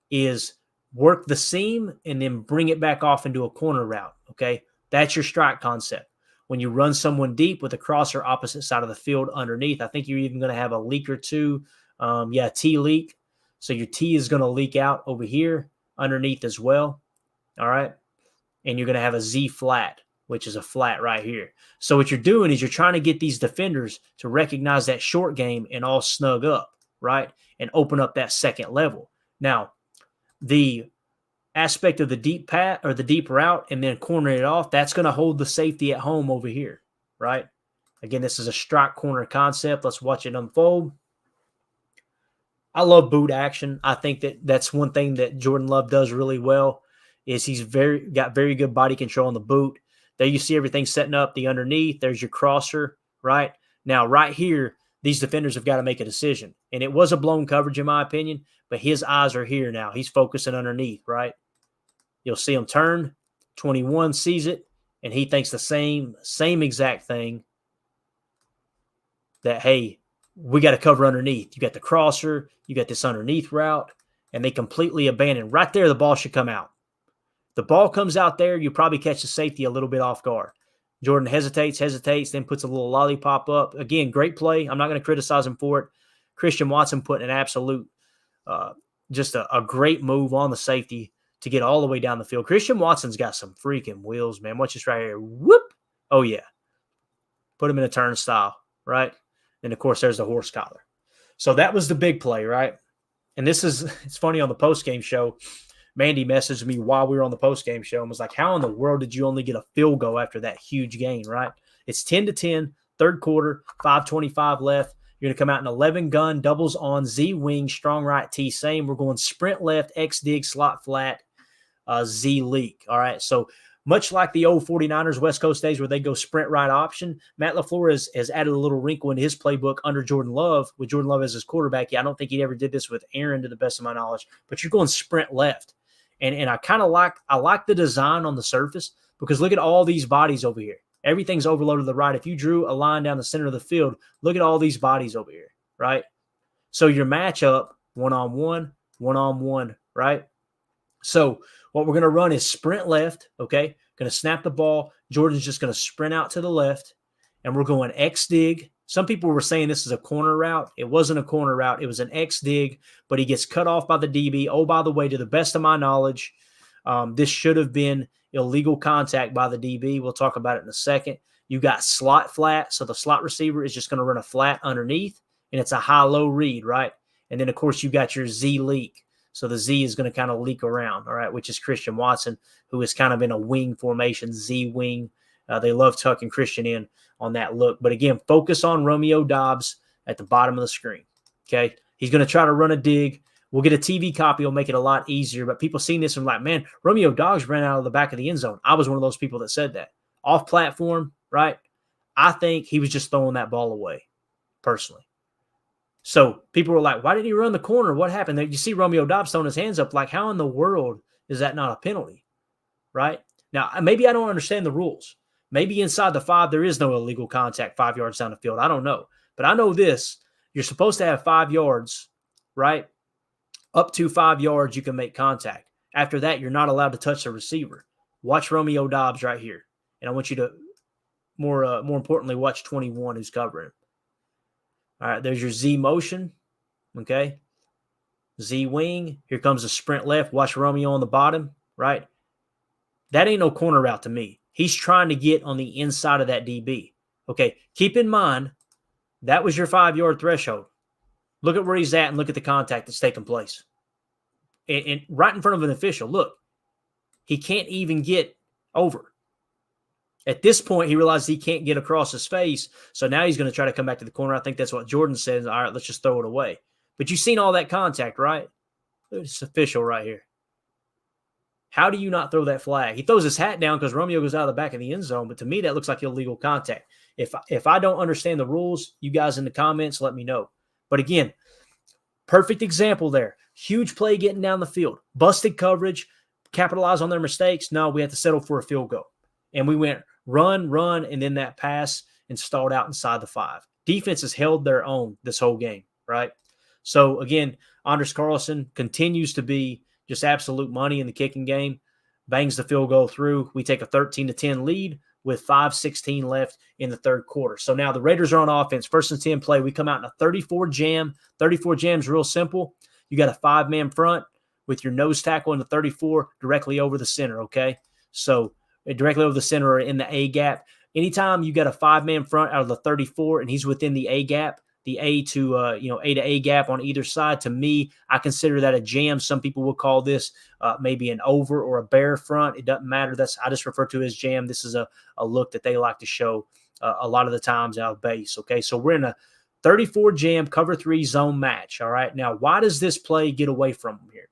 is work the seam and then bring it back off into a corner route. Okay. That's your strike concept. When you run someone deep with a crosser opposite side of the field underneath, I think you're even going to have a leak or two. T leak. So your T is going to leak out over here underneath as well. All right. And you're going to have a Z flat, which is a flat right here. So what you're doing is you're trying to get these defenders to recognize that short game and all snug up, right? And open up that second level. Now, the aspect of the deep pat or the deep route and then cornering it off, that's going to hold the safety at home over here, right? Again, this is a strike corner concept. Let's watch it unfold. I love boot action. I think that's one thing that Jordan Love does really well, is he's got very good body control on the boot. There you see everything setting up, the underneath. There's your crosser, right? Now, right here, these defenders have got to make a decision. And it was a blown coverage, in my opinion, but his eyes are here now. He's focusing underneath, right? You'll see him turn. 21 sees it, and he thinks the same exact thing, that, hey, we got to cover underneath. You got the crosser, you got this underneath route, and they completely abandon. Right there, the ball should come out. The ball comes out there, you probably catch the safety a little bit off guard. Jordan hesitates, then puts a little lollipop up. Again, great play. I'm not going to criticize him for it. Christian Watson put an absolute, just a great move on the safety to get all the way down the field. Christian Watson's got some freaking wheels, man. Watch this right here. Whoop. Oh, yeah. Put him in a turnstile, right? And, of course, there's the horse collar. So that was the big play, right? And it's funny, on the postgame show, Mandy messaged me while we were on the postgame show and was like, how in the world did you only get a field goal after that huge gain, right? It's 10-10, third quarter, 5:25 left. You're going to come out in 11 gun, doubles on, Z wing, strong right, T same. We're going sprint left, X dig, slot flat, Z leak. All right. So much like the old 49ers West Coast days where they go sprint right option, Matt LaFleur has added a little wrinkle into his playbook under Jordan Love, with Jordan Love as his quarterback. Yeah, I don't think he ever did this with Aaron, to the best of my knowledge, but you're going sprint left. And I kind of like the design on the surface, because look at all these bodies over here. Everything's overloaded to the right. If you drew a line down the center of the field, look at all these bodies over here, right? So your matchup, one-on-one, right? So what we're going to run is sprint left, okay? Going to snap the ball. Jordan's just going to sprint out to the left, and we're going X dig. Some people were saying this is a corner route. It wasn't a corner route. It was an X dig, but he gets cut off by the DB. Oh, by the way, to the best of my knowledge, this should have been illegal contact by the DB. We'll talk about it in a second. You got slot flat, so the slot receiver is just going to run a flat underneath, and it's a high-low read, right? And then, of course, you got your Z leak. So the Z is going to kind of leak around, all right, which is Christian Watson, who is kind of in a wing formation, Z wing. They love tucking Christian in on that look. But again, focus on Romeo Doubs at the bottom of the screen, okay? He's going to try to run a dig. We'll get a TV copy. It'll make it a lot easier. But people seeing this and like, man, Romeo Doubs ran out of the back of the end zone. I was one of those people that said that. Off platform, right? I think he was just throwing that ball away, personally. So people were like, why did he run the corner? What happened? You see Romeo Doubs throwing his hands up. Like, how in the world is that not a penalty, right? Now, maybe I don't understand the rules. Maybe inside the 5, there is no illegal contact 5 yards down the field. I don't know. But I know this. You're supposed to have 5 yards, right? Up to 5 yards, you can make contact. After that, you're not allowed to touch the receiver. Watch Romeo Doubs right here. And I want you to, more importantly, watch 21 who's covering him. All right, there's your Z motion, okay? Z wing. Here comes a sprint left. Watch Romeo on the bottom, right? That ain't no corner route to me. He's trying to get on the inside of that DB. Okay, keep in mind, that was your 5-yard threshold. Look at where he's at and look at the contact that's taking place. And right in front of an official, look, he can't even get over. At this point, he realizes he can't get across his face, so now he's going to try to come back to the corner. I think that's what Jordan says. All right, let's just throw it away. But you've seen all that contact, right? It's official right here. How do you not throw that flag? He throws his hat down because Romeo goes out of the back of the end zone, but to me, that looks like illegal contact. If I don't understand the rules, you guys in the comments, let me know. But again, perfect example there. Huge play getting down the field. Busted coverage, capitalize on their mistakes. No, we had to settle for a field goal. And we went run, and then that pass and stalled out inside the 5. Defense has held their own this whole game, right? So, again, Anders Carlson continues to be just absolute money in the kicking game. Bangs the field goal through. We take a 13-10 lead with 5:16 left in the third quarter. So now the Raiders are on offense. 1st and 10 play. We come out in a 34 jam. 34 jam is real simple. You got a 5-man front with your nose tackle in the 34 directly over the center, okay? So directly over the center or in the A gap. Anytime you got a 5-man front out of the 34 and he's within the A gap, the A to A gap on either side, to me, I consider that a jam. Some people will call this maybe an over or a bear front. It doesn't matter. I just refer to it as jam. This is a look that they like to show a lot of the times out of base. Okay, so we're in a 34 jam cover 3 zone match. All right, now why does this play get away from them here?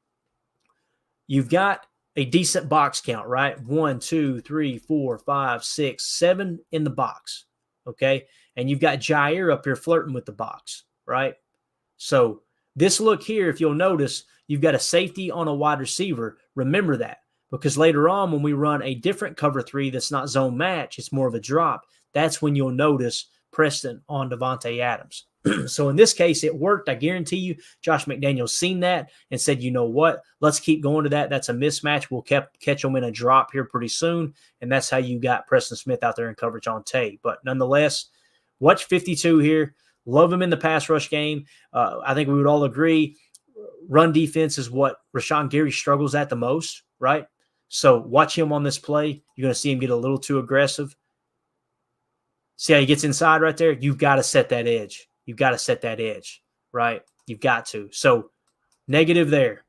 You've got a decent box count, right? 1, 2, 3, 4, 5, 6, 7 in the box. Okay. And you've got Jair up here flirting with the box, right? So this look here, if you'll notice, you've got a safety on a wide receiver. Remember that, because later on when we run a different cover 3 that's not zone match, it's more of a drop. That's when you'll notice Preston on Davante Adams. So in this case, it worked. I guarantee you Josh McDaniels seen that and said, you know what, let's keep going to that. That's a mismatch. We'll catch them in a drop here pretty soon. And that's how you got Preston Smith out there in coverage on tape. But nonetheless, watch 52 here. Love him in the pass rush game. I think we would all agree run defense is what Rashawn Gary struggles at the most, right? So watch him on this play. You're going to see him get a little too aggressive. See how he gets inside right there? You've got to set that edge. You've got to set that edge, right? You've got to. So negative there.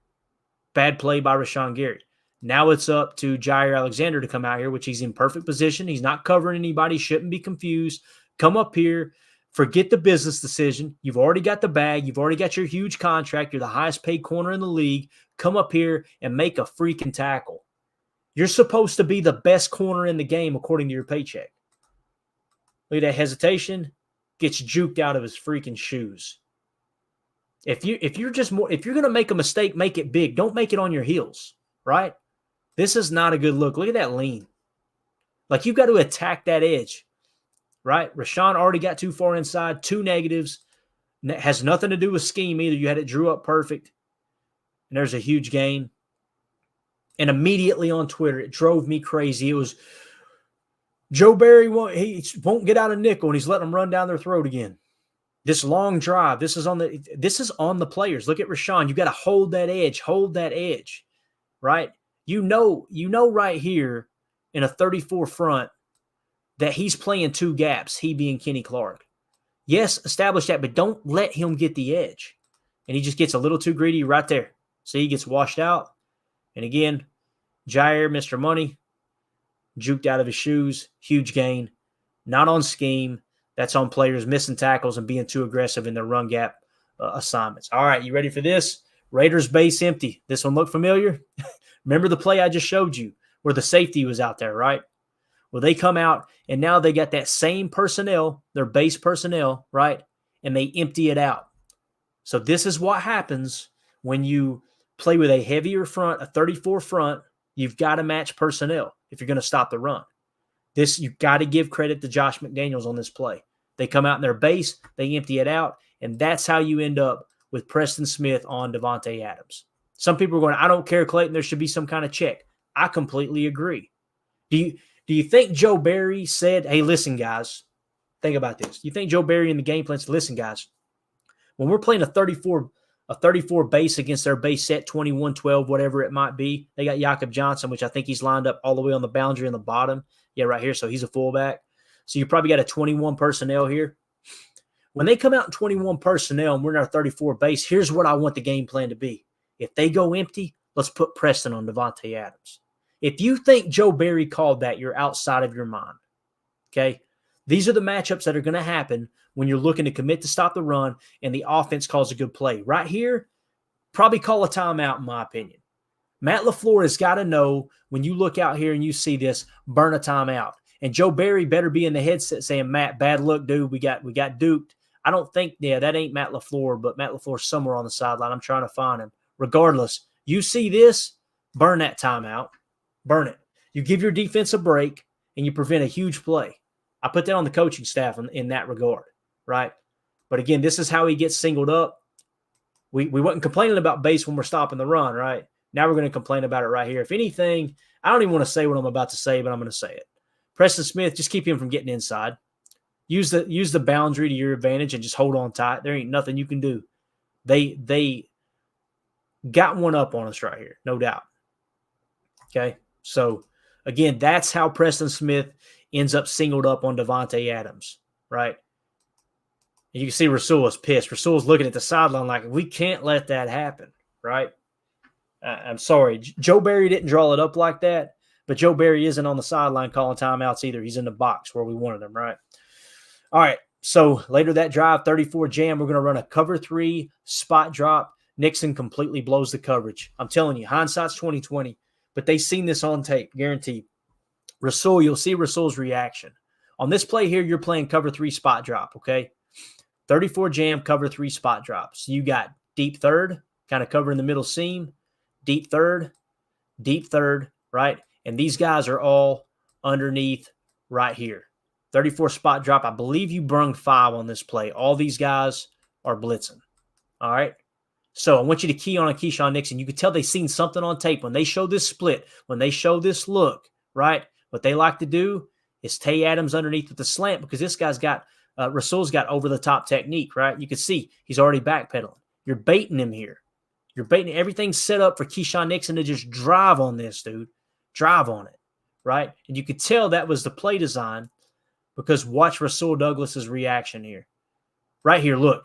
Bad play by Rashawn Gary. Now it's up to Jair Alexander to come out here, which he's in perfect position. He's not covering anybody. Shouldn't be confused. Come up here. Forget the business decision. You've already got the bag. You've already got your huge contract. You're the highest paid corner in the league. Come up here and make a freaking tackle. You're supposed to be the best corner in the game according to your paycheck. Look at that hesitation. Gets juked out of his freaking shoes. If you're going to make a mistake, make it big. Don't make it on your heels, right? This is not a good look. Look at that lean. Like, you've got to attack that edge, right? Rashawn already got too far inside. 2 negatives. Has nothing to do with scheme either. You had it drew up perfect. And there's a huge gain. And immediately on Twitter, it drove me crazy. It was Joe Barry won't get out of nickel, and he's letting them run down their throat again. This long drive, this is on the players. Look at Rashawn. You got to hold that edge, right? You know right here in a 34 front that he's playing 2 gaps, he being Kenny Clark. Yes, establish that, but don't let him get the edge. And he just gets a little too greedy right there. See, he gets washed out. And again, Jair, Mr. Money, juked out of his shoes. Huge gain. Not on scheme. That's on players missing tackles and being too aggressive in their run gap assignments. All right, you ready for this? Raiders base empty. This one look familiar? Remember the play I just showed you where the safety was out there, right? Well, they come out, and now they got that same personnel, their base personnel, right? And they empty it out. So this is what happens when you play with a heavier front, a 34 front. You've got to match personnel if you're going to stop the run. This, you've got to give credit to Josh McDaniels on this play. They come out in their base, they empty it out, and that's how you end up with Preston Smith on Davante Adams. Some people are going, I don't care, Clayton, there should be some kind of check. I completely agree. Do you think Joe Barry said, hey, listen, guys, think about this. Do you think Joe Barry in the game plan said, listen, guys, when we're playing a 34 base against their base set, 21-12, whatever it might be, they got Jakob Johnson, which I think he's lined up all the way on the boundary on the bottom. Yeah, right here. So he's a fullback. So you probably got a 21 personnel here. When they come out in 21 personnel and we're in our 34 base, here's what I want the game plan to be. If they go empty, let's put Preston on Davante Adams. If you think Joe Barry called that, you're outside of your mind. Okay? These are the matchups that are going to happen when you're looking to commit to stop the run and the offense calls a good play. Right here, probably call a timeout in my opinion. Matt LaFleur has got to know when you look out here and you see this, burn a timeout. And Joe Barry better be in the headset saying, Matt, bad look, dude. We got duped. I don't think, that ain't Matt LaFleur, but Matt LaFleur's somewhere on the sideline. I'm trying to find him. Regardless, you see this, burn that timeout. Burn it. You give your defense a break, and you prevent a huge play. I put that on the coaching staff in that regard, right? But again, this is how he gets singled up. We wasn't complaining about base when we're stopping the run, right? Now we're going to complain about it right here. If anything, I don't even want to say what I'm about to say, but I'm going to say it. Preston Smith, just keep him from getting inside. Use the boundary to your advantage and just hold on tight. There ain't nothing you can do. They got one up on us right here, no doubt. Okay, so again, that's how Preston Smith ends up singled up on Davante Adams, right? And you can see Rasul is pissed. Rasul's looking at the sideline like, we can't let that happen, right? I'm sorry. Joe Barry didn't draw it up like that, but Joe Barry isn't on the sideline calling timeouts either. He's in the box where we wanted him, right? All right, so later that drive, 34 jam, we're going to run a cover 3 spot drop. Nixon completely blows the coverage. I'm telling you, hindsight's 20/20, but they've seen this on tape, guaranteed. Rasul, you'll see Rasul's reaction. On this play here, you're playing cover 3 spot drop, okay? 34 jam, cover 3 spot drop. So you got deep third, kind of covering the middle seam, deep third, right? And these guys are all underneath right here. 34 spot drop. I believe you brung 5 on this play. All these guys are blitzing. All right? So I want you to key on a Keyshawn Nixon. You can tell they've seen something on tape. When they show this split, when they show this look, right, what they like to do is Tay Adams underneath with the slant because this guy's got, Rasul's got over-the-top technique, right? You can see he's already backpedaling. You're baiting him here. You're baiting. Everything's set up for Keyshawn Nixon to just drive on this, dude. Drive on it, right? And you could tell that was the play design because watch Rasul Douglas's reaction here. Right here, look.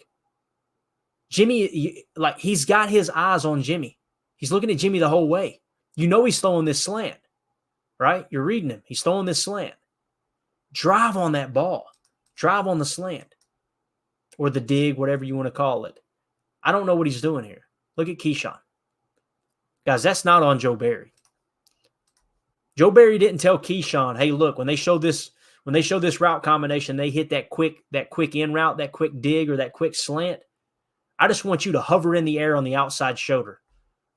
Jimmy, like he's got his eyes on Jimmy. He's looking at Jimmy the whole way. You know he's throwing this slant, right? You're reading him. He's throwing this slant. Drive on that ball. Drive on the slant or the dig, whatever you want to call it. I don't know what he's doing here. Look at Keyshawn. Guys, that's not on Joe Barry. Joe Barry didn't tell Keyshawn, hey, look, when they show this route combination, they hit that quick in route, that quick dig or that quick slant. I just want you to hover in the air on the outside shoulder.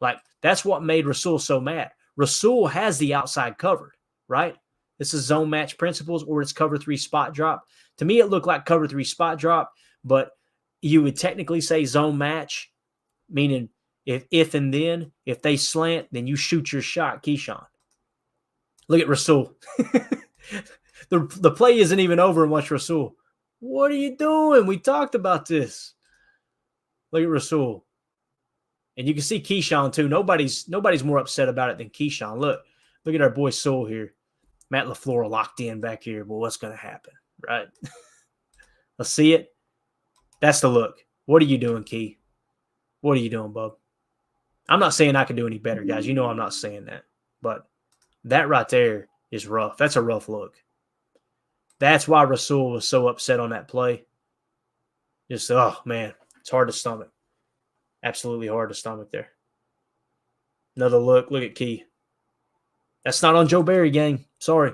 Like, that's what made Rasul so mad. Rasul has the outside covered, right? This is zone match principles or it's cover 3 spot drop. To me, it looked like cover 3 spot drop, but you would technically say zone match, meaning if and then, if they slant, then you shoot your shot, Keyshawn. Look at Rasul. The play isn't even over and watch Rasul. What are you doing? We talked about this. Look at Rasul. And you can see Keyshawn too. Nobody's more upset about it than Keyshawn. Look at our boy Soul here. Matt LaFleur locked in back here. Well, what's going to happen, right? Let's see it. That's the look. What are you doing, Key? What are you doing, bub? I'm not saying I can do any better, guys. You know I'm not saying that. But that right there is rough. That's a rough look. That's why Rasul was so upset on that play. Just, oh, man, it's hard to stomach. Absolutely hard to stomach there. Another look. Look at Key. That's not on Joe Barry, gang. Sorry.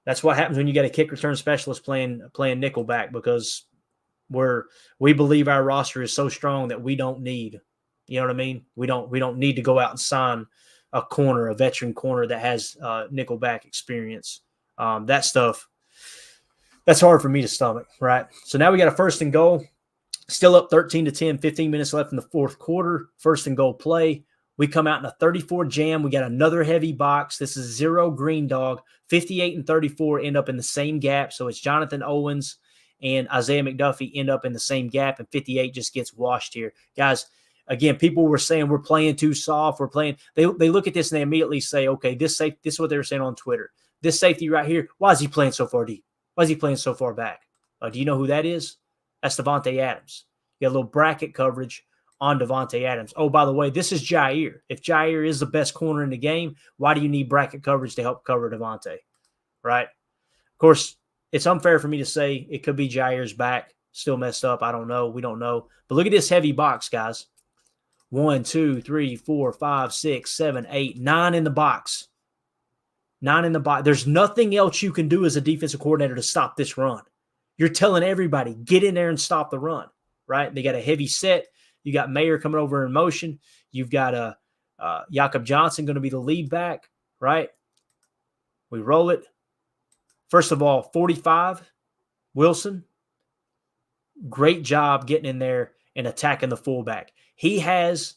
That's what happens when you got a kick return specialist playing nickelback, because we believe our roster is so strong that we don't need, you know what I mean? We don't need to go out and sign a corner, a veteran corner that has nickelback experience. That stuff, that's hard for me to stomach, right? So now we got a 1st and goal. Still up 13-10, 15 minutes left in the 4th quarter. 1st and goal play. We come out in a 34 jam. We got another heavy box. This is 0 green dog. 58 and 34 end up in the same gap. So it's Jonathan Owens and Isaiah McDuffie end up in the same gap, and 58 just gets washed here. Guys, again, people were saying we're playing too soft. We're playing. They look at this and they immediately say, okay, this is what they were saying on Twitter. This safety right here, why is he playing so far deep? Why is he playing so far back? Do you know who that is? That's Davante Adams. You got a little bracket coverage on Davante Adams. Oh, by the way, this is Jair. If Jair is the best corner in the game, why do you need bracket coverage to help cover Davante? Right? Of course, it's unfair for me to say it could be Jair's back, still messed up. I don't know. We don't know. But look at this heavy box, guys. 1, 2, 3, 4, 5, 6, 7, 8, 9 in the box. 9 in the box. There's nothing else you can do as a defensive coordinator to stop this run. You're telling everybody, get in there and stop the run, right? They got a heavy set. You got Mayer coming over in motion. You've got Jakob Johnson going to be the lead back, right? We roll it. First of all, 45, Wilson. Great job getting in there and attacking the fullback. He has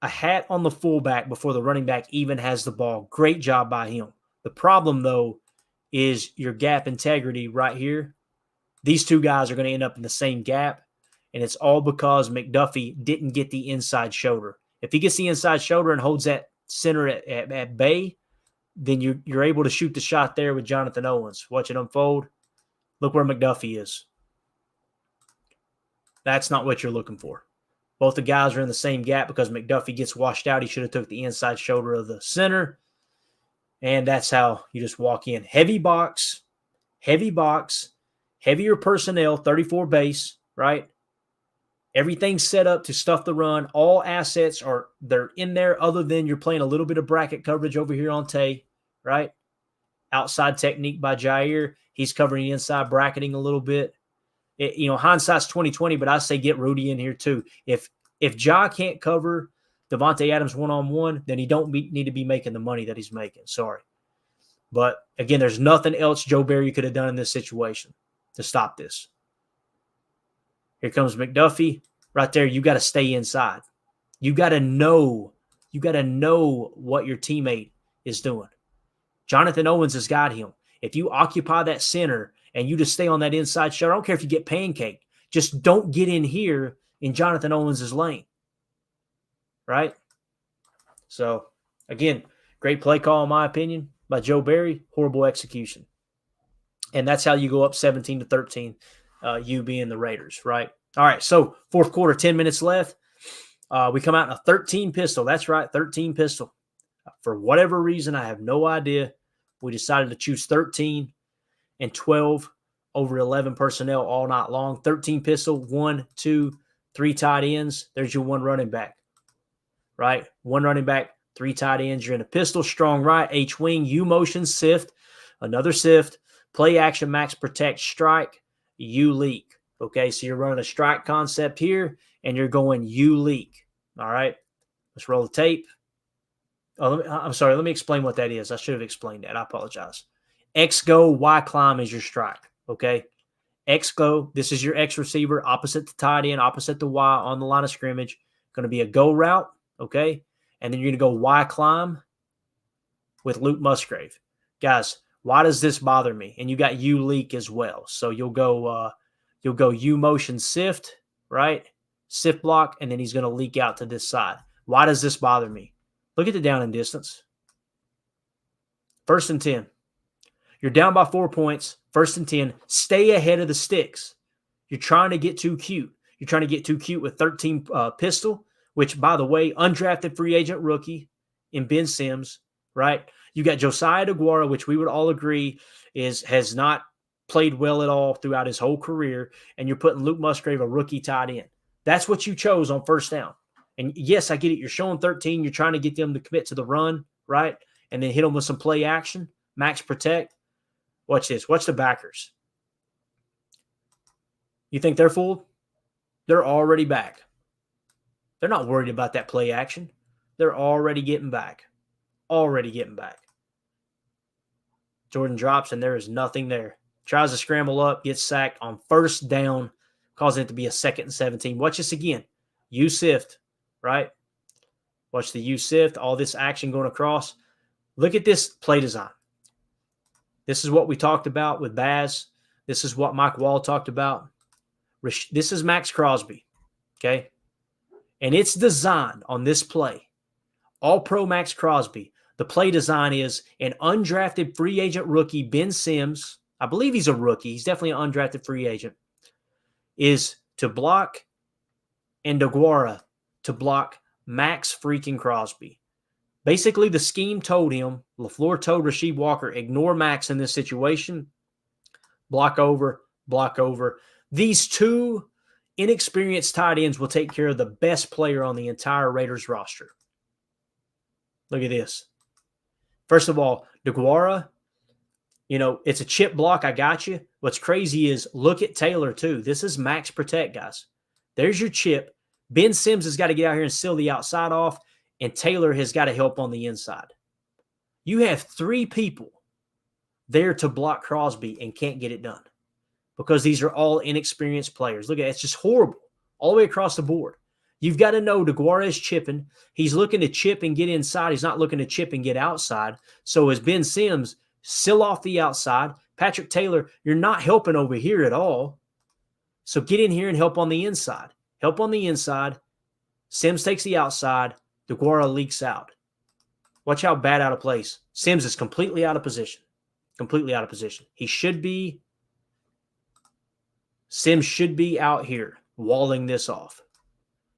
a hat on the fullback before the running back even has the ball. Great job by him. The problem, though, is your gap integrity right here. These two guys are going to end up in the same gap, and it's all because McDuffie didn't get the inside shoulder. If he gets the inside shoulder and holds that center at bay, then you're able to shoot the shot there with Jonathan Owens. Watch it unfold. Look where McDuffie is. That's not what you're looking for. Both the guys are in the same gap because McDuffie gets washed out. He should have took the inside shoulder of the center. And that's how you just walk in. Heavy box, heavier personnel, 34 base, right? Everything's set up to stuff the run. All assets they're in there other than you're playing a little bit of bracket coverage over here on Tay, right? Outside technique by Jair. He's covering the inside bracketing a little bit. Hindsight's 20/20, but I say get Rudy in here too. If Ja can't cover Davante Adams one-on-one, then he don't need to be making the money that he's making. Sorry. But, again, there's nothing else Joe Barry could have done in this situation to stop this. Here comes McDuffie. Right there, you got to stay inside. You got to know what your teammate is doing. Jonathan Owens has got him. If you occupy that center and you just stay on that inside shoulder, I don't care if you get pancaked. Just don't get in here in Jonathan Owens' lane. Right? So, again, great play call in my opinion by Joe Barry. Horrible execution. And that's how you go up 17-13, you being the Raiders, right? All right, so 4th quarter, 10 minutes left. We come out in a 13 pistol. That's right, 13 pistol. For whatever reason, I have no idea. We decided to choose 13 and 12 over 11 personnel all night long. 13 pistol, 1, 2, 3 tight ends. There's your one running back, right? One running back, 3 tight ends. You're in a pistol, strong right, H-wing, U-motion, sift, another sift, play action, max protect, strike, U-leak. Okay, so you're running a strike concept here, and you're going U-leak. All right, let's roll the tape. I'm sorry, let me explain what that is. I should have explained that. I apologize. X-go, Y-climb is your strike, okay? X-go, this is your X receiver, opposite the tight end, opposite the Y on the line of scrimmage. Going to be a go route, okay? And then you're going to go Y-climb with Luke Musgrave. Guys, why does this bother me? And you got U-leak as well. So you'll go U-motion sift, right? Sift block, and then he's going to leak out to this side. Why does this bother me? Look at the down and distance. 1st and 10. You're down by 4 points. 1st and 10. Stay ahead of the sticks. You're trying to get too cute. You're trying to get too cute with 13 pistol. which, by the way, undrafted free agent rookie in Ben Sims, right? You got Josiah DeGuara, which we would all agree has not played well at all throughout his whole career, and you're putting Luke Musgrave, a rookie, tight end. That's what you chose on first down. And yes, I get it. You're showing 13. You're trying to get them to commit to the run, right? And then hit them with some play action, max protect. Watch this. Watch the backers. You think they're fooled? They're already back. They're not worried about that play action. They're already getting back. Already getting back. Jordan drops, and there is nothing there. Tries to scramble up, gets sacked on first down, causing it to be a 2nd and 17. Watch this again. U-sift, right? Watch the U-sift, all this action going across. Look at this play design. This is what we talked about with Baz. This is what Mike Wall talked about. This is Max Crosby, okay? And it's designed on this play. All-Pro Max Crosby. The play design is an undrafted free agent rookie, Ben Sims. I believe he's a rookie. He's definitely an undrafted free agent. Is to block and DeGuara to block Max freaking Crosby. Basically, the scheme told him, LaFleur told Rasheed Walker, ignore Max in this situation. Block over, block over. These two inexperienced tight ends will take care of the best player on the entire Raiders roster. Look at this. First of all, DeGuara, it's a chip block. I got you. What's crazy is look at Taylor, too. This is max protect, guys. There's your chip. Ben Sims has got to get out here and seal the outside off, and Taylor has got to help on the inside. You have 3 people there to block Crosby and can't get it done because these are all inexperienced players. Look at it. It's just horrible all the way across the board. You've got to know DeGuara is chipping. He's looking to chip and get inside. He's not looking to chip and get outside. So as Ben Sims seal off the outside, Patrick Taylor, you're not helping over here at all. So get in here and help on the inside. Help on the inside. Sims takes the outside. DeGuara leaks out. Watch how bad out of place. Sims is completely out of position. Completely out of position. Sims should be out here walling this off.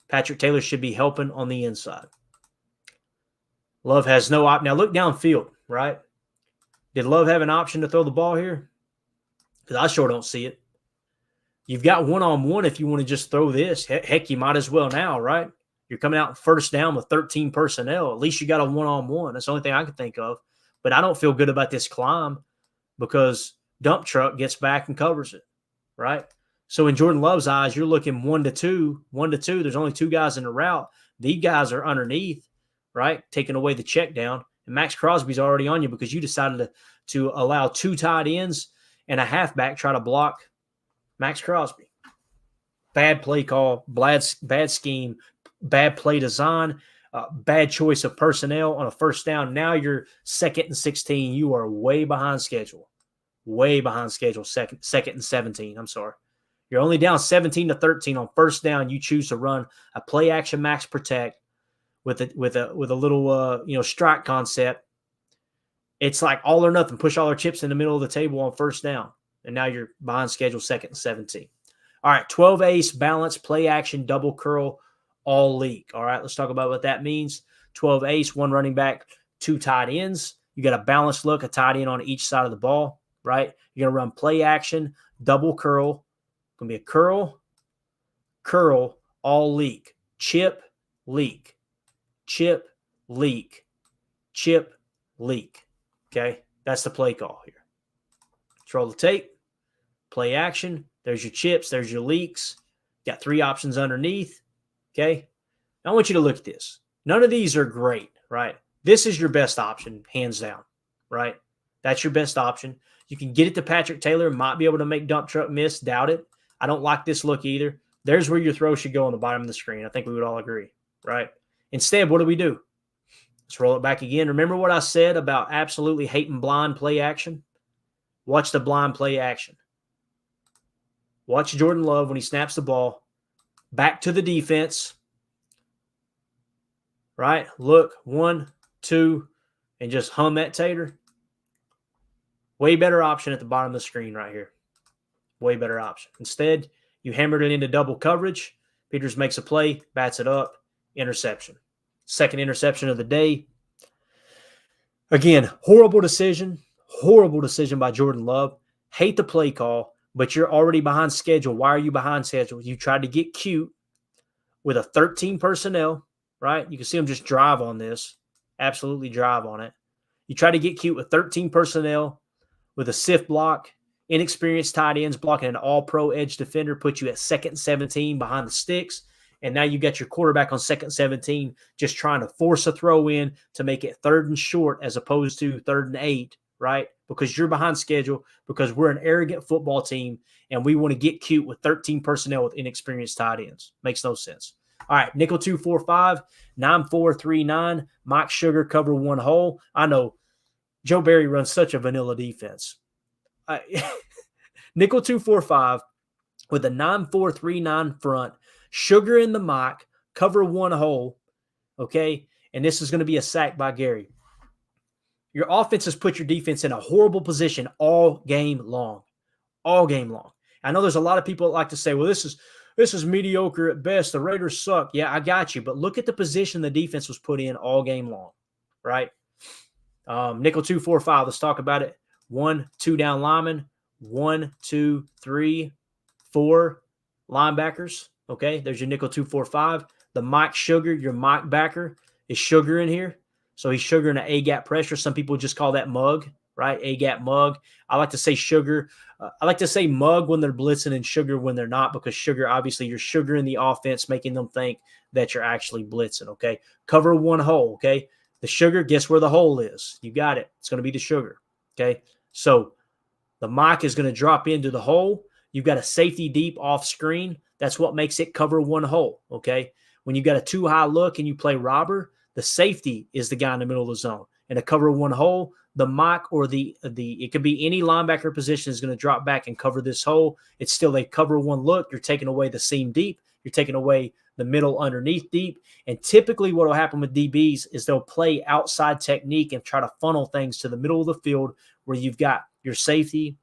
Patrick Taylor should be helping on the inside. Love has no option. Now look downfield, right? Did Love have an option to throw the ball here? Because I sure don't see it. You've got one-on-one if you want to just throw this. Heck, you might as well now, right? You're coming out first down with 13 personnel. At least you got a one-on-one. That's the only thing I can think of. But I don't feel good about this climb because dump truck gets back and covers it, right? So in Jordan Love's eyes, you're looking 1-2. 1-2. There's only 2 guys in the route. These guys are underneath, right? Taking away the check down. And Max Crosby's already on you because you decided to allow 2 tight ends and a halfback try to block Max Crosby. Bad play call, bad scheme, bad play design, bad choice of personnel on a first down. Now you're 2nd and 16. You are way behind schedule. Way behind schedule, 2nd and 17. I'm sorry. You're only down 17-13 on first down. You choose to run a play action max protect with a little strike concept. It's like all or nothing. Push all our chips in the middle of the table on first down. And now you're behind schedule, 2nd and 17. All right, 12 ace, balance, play action, double curl, all leak. All right, let's talk about what that means. 12 ace, 1 running back, 2 tight ends. You got a balanced look, a tight end on each side of the ball, right? You're going to run play action, double curl. Going to be a curl, all leak. Chip, leak. Chip, leak. Chip, leak. Okay? That's the play call here. Let's roll the tape. Play action. There's your chips. There's your leaks. Got 3 options underneath. Okay? Now I want you to look at this. None of these are great, right? This is your best option, hands down, right? That's your best option. You can get it to Patrick Taylor. Might be able to make dump truck miss. Doubt it. I don't like this look either. There's where your throw should go on the bottom of the screen. I think we would all agree, right? Instead, what do? Let's roll it back again. Remember what I said about absolutely hating blind play action? Watch the blind play action. Watch Jordan Love when he snaps the ball. Back to the defense. Right? Look, 1, 2, and just hum that tater. Way better option at the bottom of the screen right here. Way better option. Instead, you hammered it into double coverage. Peters makes a play, bats it up, interception. Second interception of the day. Again, horrible decision by Jordan Love. Hate the play call, but you're already behind schedule. Why are you behind schedule? You tried to get cute with a 13 personnel, right? You can see them just drive on this. Absolutely drive on it. You try to get cute with 13 personnel with a SIF block, inexperienced tight ends blocking an all-pro edge defender, put you at 2nd and 17 behind the sticks. And now you got your quarterback on 2nd and 17 just trying to force a throw in to make it 3rd and short as opposed to 3rd and 8, right? Because you're behind schedule, because we're an arrogant football team and we want to get cute with 13 personnel with inexperienced tight ends. Makes no sense. All right, nickel 2-4-5, 9-4-3-9, Mike Sugar cover 1 hole. I know Joe Barry runs such a vanilla defense. Nickel 2-4-5 with a 9-4-3-9 front, Sugar in the Mike, cover 1 hole, okay? And this is going to be a sack by Gary. Your offense has put your defense in a horrible position all game long. All game long. I know there's a lot of people that like to say, well, this is mediocre at best. The Raiders suck. Yeah, I got you. But look at the position the defense was put in all game long, right? Nickel 2-4-5. Let's talk about it. 1, 2 down linemen. 1, 2, 3, 4 linebackers. Okay, there's your nickel 2-4-5. The Mike Sugar, your Mike backer, is Sugar in here. So he's Sugar in an A-gap pressure. Some people just call that mug, right? A-gap mug. I like to say Sugar. I like to say mug when they're blitzing and Sugar when they're not, because Sugar, obviously, you're Sugar in the offense, making them think that you're actually blitzing, okay? Cover 1 hole, okay? The Sugar, guess where the hole is? You got it. It's going to be the Sugar, okay? So the Mike is going to drop into the hole. You've got a safety deep off screen. That's what makes it cover 1 hole, okay? When you got a too high look and you play robber, the safety is the guy in the middle of the zone. And a cover 1 hole, the Mike or it could be any linebacker position is going to drop back and cover this hole. It's still a cover 1 look. You're taking away the seam deep. You're taking away the middle underneath deep. And typically what will happen with DBs is they'll play outside technique and try to funnel things to the middle of the field where you've got your safety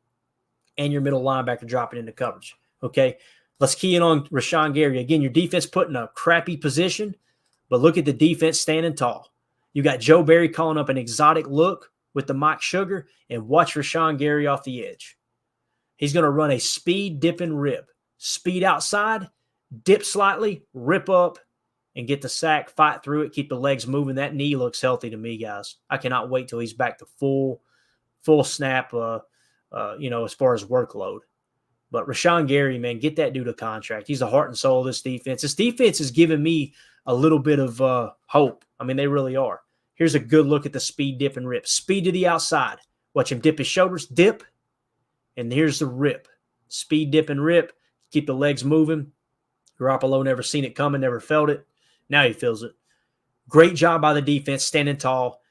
and your middle linebacker dropping into coverage, okay? Let's key in on Rashawn Gary. Again, your defense put in a crappy position, but look at the defense standing tall. You got Joe Barry calling up an exotic look with the Mike Sugar, and watch Rashawn Gary off the edge. He's going to run a speed, dip, and rip. Speed outside, dip slightly, rip up, and get the sack, fight through it, keep the legs moving. That knee looks healthy to me, guys. I cannot wait till he's back to full snap, as far as workload. But Rashawn Gary, man, get that dude a contract. He's the heart and soul of this defense. This defense is giving me a little bit of hope. I mean, they really are. Here's a good look at the speed, dip, and rip. Speed to the outside. Watch him dip his shoulders, dip, and here's the rip. Speed, dip, and rip. Keep the legs moving. Garoppolo never seen it coming, never felt it. Now he feels it. Great job by the defense, standing tall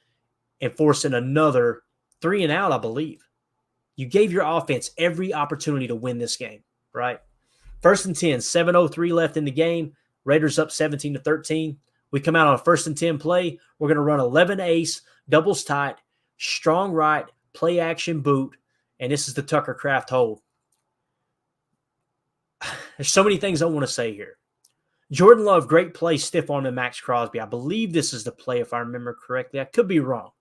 and forcing another 3 and out, I believe. You gave your offense every opportunity to win this game, right? 1st and 10, 7:03 left in the game. Raiders up 17-13. We come out on a 1st and 10 play. We're going to run 11 ace, doubles tight, strong right, play action boot, and this is the Tucker Kraft hold. There's so many things I want to say here. Jordan Love, great play, stiff arm to Max Crosby. I believe this is the play, if I remember correctly. I could be wrong.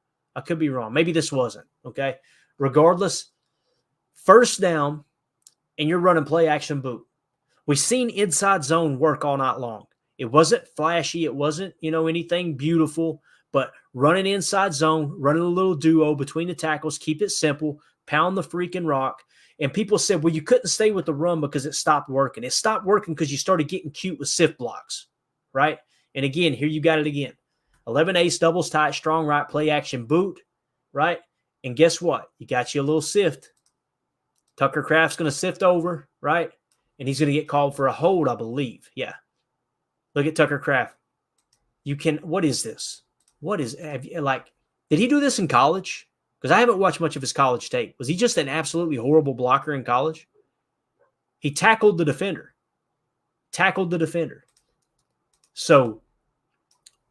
Maybe this wasn't, okay? Regardless, 1st down, and you're running play action boot. We've seen inside zone work all night long. It wasn't flashy. It wasn't, anything beautiful, but running inside zone, running a little duo between the tackles, keep it simple, pound the freaking rock. And people said, well, you couldn't stay with the run because it stopped working. It stopped working because you started getting cute with SIF blocks, right? And again, here you got it again. 11 ace, doubles tight, strong right, play action boot, right? And guess what? You got you a little sift. Tucker Kraft's going to sift over, right? And he's going to get called for a hold, I believe. Yeah. Look at Tucker Kraft. What is this? Did he do this in college? Because I haven't watched much of his college tape. Was he just an absolutely horrible blocker in college? He tackled the defender. So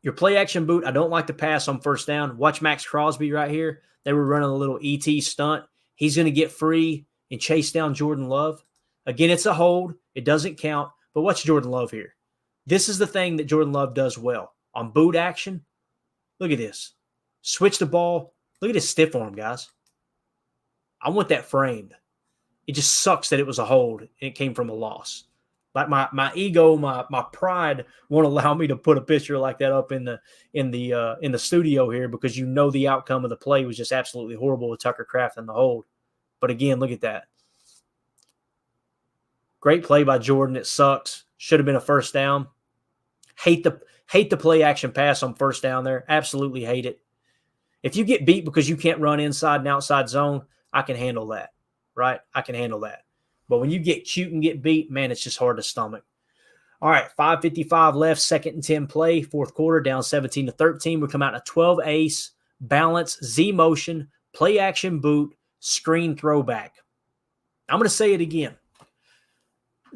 your play action boot, I don't like to pass on 1st down. Watch Max Crosby right here. They were running a little ET stunt. He's going to get free and chase down Jordan Love. Again, it's a hold. It doesn't count. But watch Jordan Love here. This is the thing that Jordan Love does well. On boot action, look at this. Switch the ball. Look at his stiff arm, guys. I want that framed. It just sucks that it was a hold and it came from a loss. Like my ego, my pride won't allow me to put a picture like that up in the studio here, because you know the outcome of the play was just absolutely horrible with Tucker Kraft and the hold. But again, look at that. Great play by Jordan. It sucks. Should have been a first down. Hate the play action pass on first down there. Absolutely hate it. If you get beat because you can't run inside and outside zone, I can handle that, right? I can handle that. But when you get cute and get beat, man, it's just hard to stomach. All right, 5:55 left, 2nd and 10 play, 4th quarter, down 17-13. We come out in a 12 ace, balance, Z motion, play action boot, screen throwback. I'm going to say it again.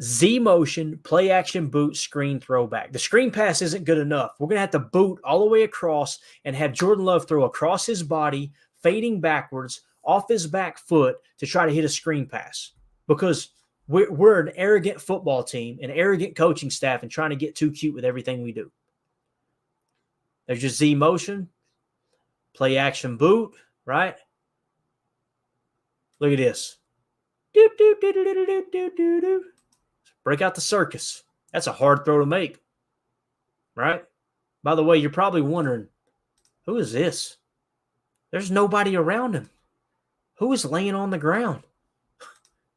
Z motion, play action boot, screen throwback. The screen pass isn't good enough. We're going to have to boot all the way across and have Jordan Love throw across his body, fading backwards, off his back foot to try to hit a screen pass. Because we're an arrogant football team, an arrogant coaching staff, and trying to get too cute with everything we do. There's just Z motion, play action boot, right? Look at this. Do, do, do, do, do, do, do, do, do. Break out the circus. That's a hard throw to make, right? By the way, you're probably wondering, who is this? There's nobody around him. Who is laying on the ground?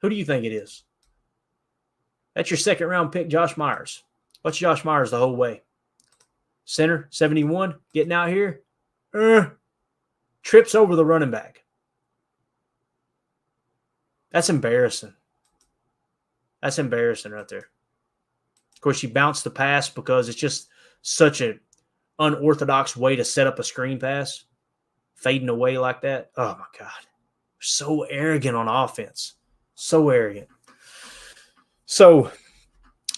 Who do you think it is? That's your 2nd round pick, Josh Myers. What's Josh Myers the whole way? Center, 71, getting out here. Trips over the running back. That's embarrassing. That's embarrassing right there. Of course, you bounce the pass because it's just such an unorthodox way to set up a screen pass. Fading away like that. Oh, my God. We're so arrogant on offense. So arrogant. So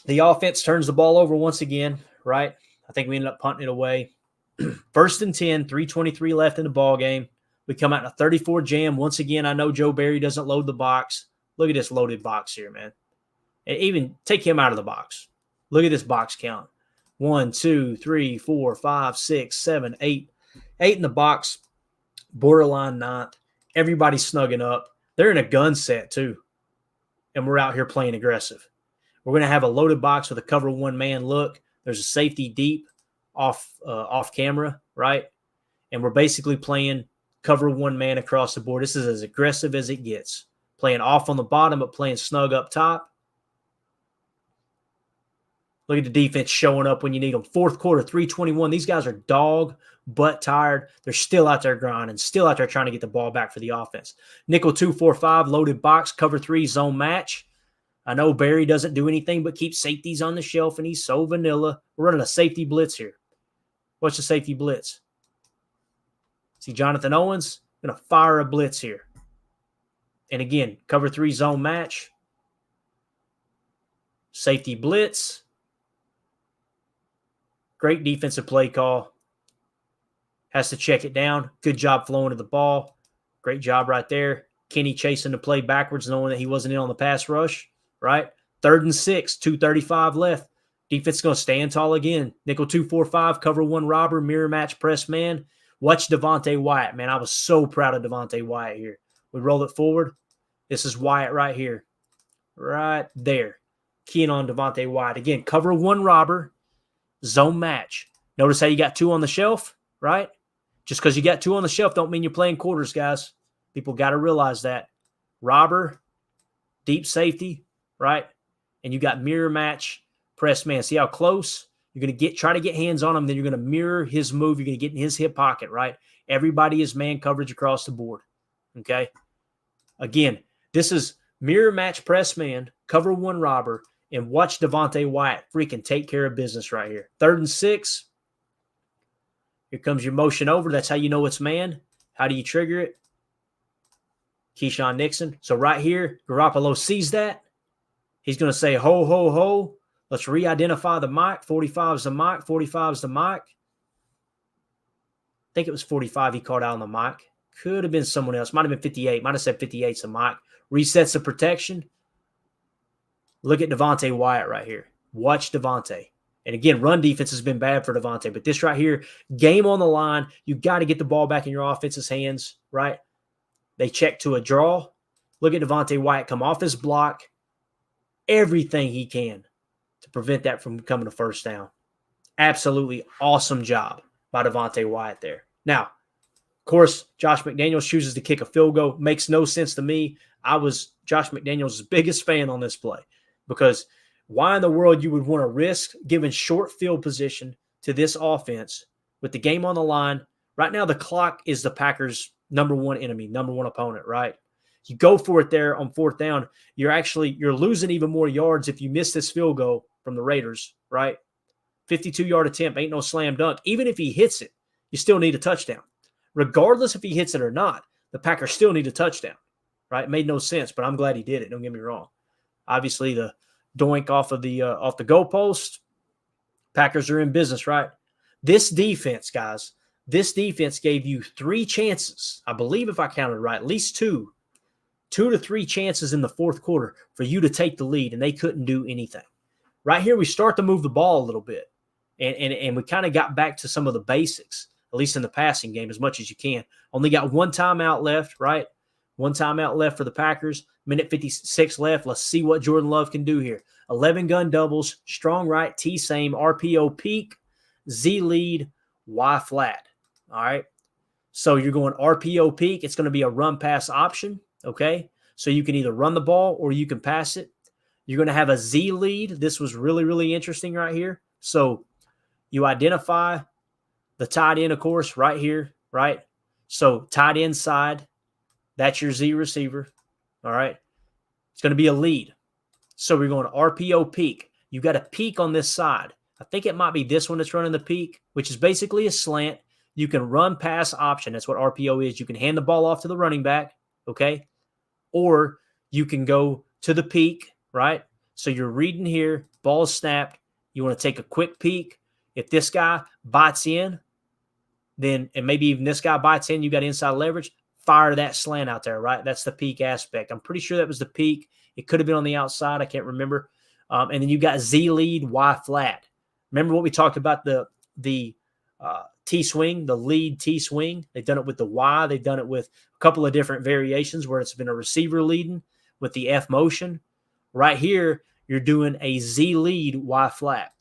the offense turns the ball over once again, right? I think we ended up punting it away. 1st and 10, 3:23 left in the ball game. We come out in a 34 jam. Once again, I know Joe Barry doesn't load the box. Look at this loaded box here, man. And even take him out of the box. Look at this box count. 1, 2, 3, 4, 5, 6, 7, 8. 8 in the box. Borderline 9th. Everybody's snugging up. They're in a gun set, too. And we're out here playing aggressive. We're going to have a loaded box with a cover one man look. There's a safety deep off camera, right? And we're basically playing cover one man across the board. This is as aggressive as it gets. Playing off on the bottom, but playing snug up top. Look at the defense showing up when you need them. 4th quarter, 3:21. These guys are dog butt tired. They're still out there grinding, still out there trying to get the ball back for the offense. Nickel 2-4-5, loaded box, cover 3, zone match. I know Barry doesn't do anything but keep safeties on the shelf, and he's so vanilla. We're running a safety blitz here. What's the safety blitz? See Jonathan Owens? Going to fire a blitz here. And again, cover 3, zone match. Safety blitz. Great defensive play call. Has to check it down. Good job flowing to the ball. Great job right there. Kenny chasing the play backwards, knowing that he wasn't in on the pass rush, right? 3rd and 6, 2:35 left. Defense is going to stand tall again. Nickel 2-4-5, cover 1 robber, mirror match press man. Watch Devontae Wyatt, man. I was so proud of Devontae Wyatt here. We roll it forward. This is Wyatt right here. Right there. Keying on Devontae Wyatt. Again, cover 1 robber. Zone match. Notice how you got 2 on the shelf, right? Just because you got 2 on the shelf don't mean you're playing quarters, guys. People got to realize that. Robber, deep safety, right? And you got mirror match, press man. See how close? You're going to try to get hands on him, then you're going to mirror his move. You're going to get in his hip pocket, right? Everybody is man coverage across the board, okay? Again, this is mirror match, press man, cover 1 robber, and watch Devontae Wyatt freaking take care of business right here. 3rd and 6. Here comes your motion over. That's how you know it's man. How do you trigger it? Keyshawn Nixon. So right here, Garoppolo sees that. He's going to say, ho, ho, ho. Let's re-identify the mic. 45 is the mic. 45 is the mic. I think it was 45 he called out on the mic. Could have been someone else. Might have been 58. Might have said 58's the mic. Resets the protection. Look at Devontae Wyatt right here. Watch Devontae. And again, run defense has been bad for Davante, but this right here, game on the line, you got to get the ball back in your offense's hands, right? They check to a draw. Look at Devontae Wyatt come off his block. Everything he can to prevent that from becoming a first down. Absolutely awesome job by Devontae Wyatt there. Now, of course, Josh McDaniels chooses to kick a field goal. Makes no sense to me. I was Josh McDaniels' biggest fan on this play because why in the world you would want to risk giving short field position to this offense with the game on the line? Right now, the clock is the Packers' number one enemy, number one opponent, right? You go for it there on fourth down. You're losing even more yards if you miss this field goal from the Raiders, right? 52-yard attempt ain't no slam dunk. Even if he hits it, you still need a touchdown. Regardless if he hits it or not, the Packers still need a touchdown, right? It made no sense, but I'm glad he did it. Don't get me wrong. Obviously, the doink off the goalpost. Packers are in business, right? This defense, guys, this defense gave you 3 chances. I believe if I counted right, at least 2 to 3 chances in the fourth quarter for you to take the lead, and they couldn't do anything. Right here, we start to move the ball a little bit, and we kind of got back to some of the basics, at least in the passing game, as much as you can. Only got 1 timeout left, right? 1 timeout left for the Packers. Minute 56 left. Let's see what Jordan Love can do here. 11 gun doubles, strong right, T same, RPO peak, Z lead, Y flat. All right. So you're going RPO peak. It's going to be a run pass option. Okay. So you can either run the ball or you can pass it. You're going to have a Z lead. This was really, really interesting right here. So you identify the tight end, of course, right here, right? So tight end side, that's your Z receiver. All right. It's going to be a lead. So we're going RPO peak. You got a peak on this side. I think it might be this one that's running the peak, which is basically a slant. You can run pass option. That's what RPO is. You can hand the ball off to the running back, okay? Or you can go to the peak, right? So you're reading here, ball is snapped. You want to take a quick peek. If this guy bites in, then, and maybe even this guy bites in, you got inside leverage, fire that slant out there, right? That's the peak aspect. I'm pretty sure that was the peak. It could have been on the outside. I can't remember. And then you got Z lead, Y flat. Remember what we talked about, the T swing, the lead T swing? They've done it with the Y. They've done it with a couple of different variations where it's been a receiver leading with the F motion. Right here, you're doing a Z lead, Y flat.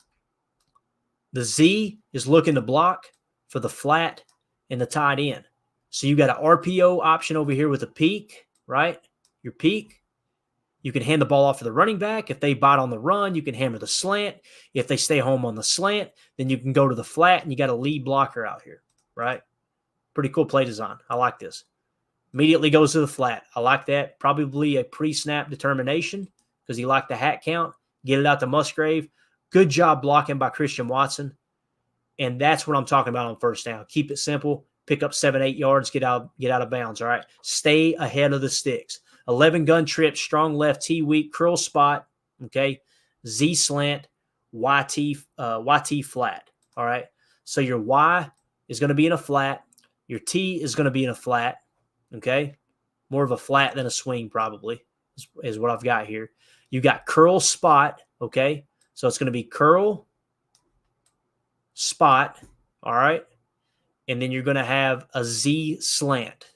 The Z is looking to block for the flat and the tight end. So you got an RPO option over here with a peak, right? Your peak. You can hand the ball off to the running back. If they bite on the run, you can hammer the slant. If they stay home on the slant, then you can go to the flat, and you got a lead blocker out here, right? Pretty cool play design. I like this. Immediately goes to the flat. I like that. Probably a pre-snap determination because he liked the hat count. Get it out to Musgrave. Good job blocking by Christian Watson. And that's what I'm talking about on first down. Keep it simple. Pick up 7-8 yards. Get out of bounds, all right? Stay ahead of the sticks. 11 gun trip, strong left, T weak, curl spot, okay? Z slant, YT flat, all right? So your Y is going to be in a flat. Your T is going to be in a flat, okay? More of a flat than a swing probably is what I've got here. You got curl spot, okay? So it's going to be curl spot, all right? And then you're going to have a Z slant.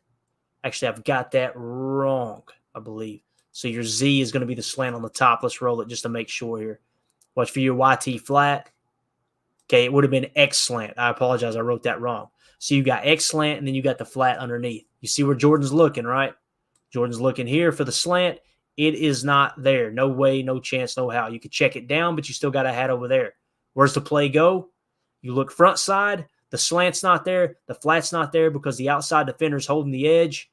Actually, I've got that wrong, I believe. So your Z is going to be the slant on the top. Let's roll it just to make sure here. Watch for your YT flat. Okay, it would have been X slant. I apologize. I wrote that wrong. So you got X slant, and then you got the flat underneath. You see where Jordan's looking, right? Jordan's looking here for the slant. It is not there. No way, no chance, no how. You could check it down, but you still got a hat over there. Where's the play go? You look front side. The slant's not there. The flat's not there because the outside defender's holding the edge.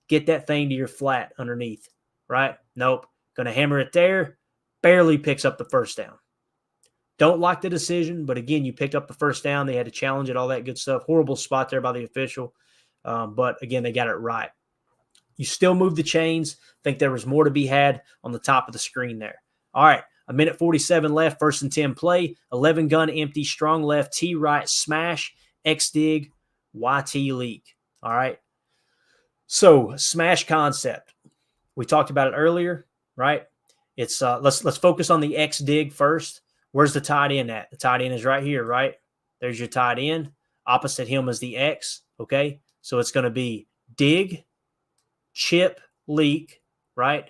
Get that thing to your flat underneath, right? Nope. Going to hammer it there. Barely picks up the first down. Don't like the decision, but again, you picked up the first down. They had to challenge it, all that good stuff. Horrible spot there by the official. But again, they got it right. You still move the chains. Think there was more to be had on the top of the screen there. All right. A minute 47 left. 1st and 10 play. 11 gun empty. Strong left. T right. Smash. X dig. YT leak. All right. So smash concept. We talked about it earlier, right? It's let's focus on the X dig first. Where's the tight end at? The tight end is right here, right? There's your tight end. Opposite him is the X, okay? So it's going to be dig, chip, leak, right?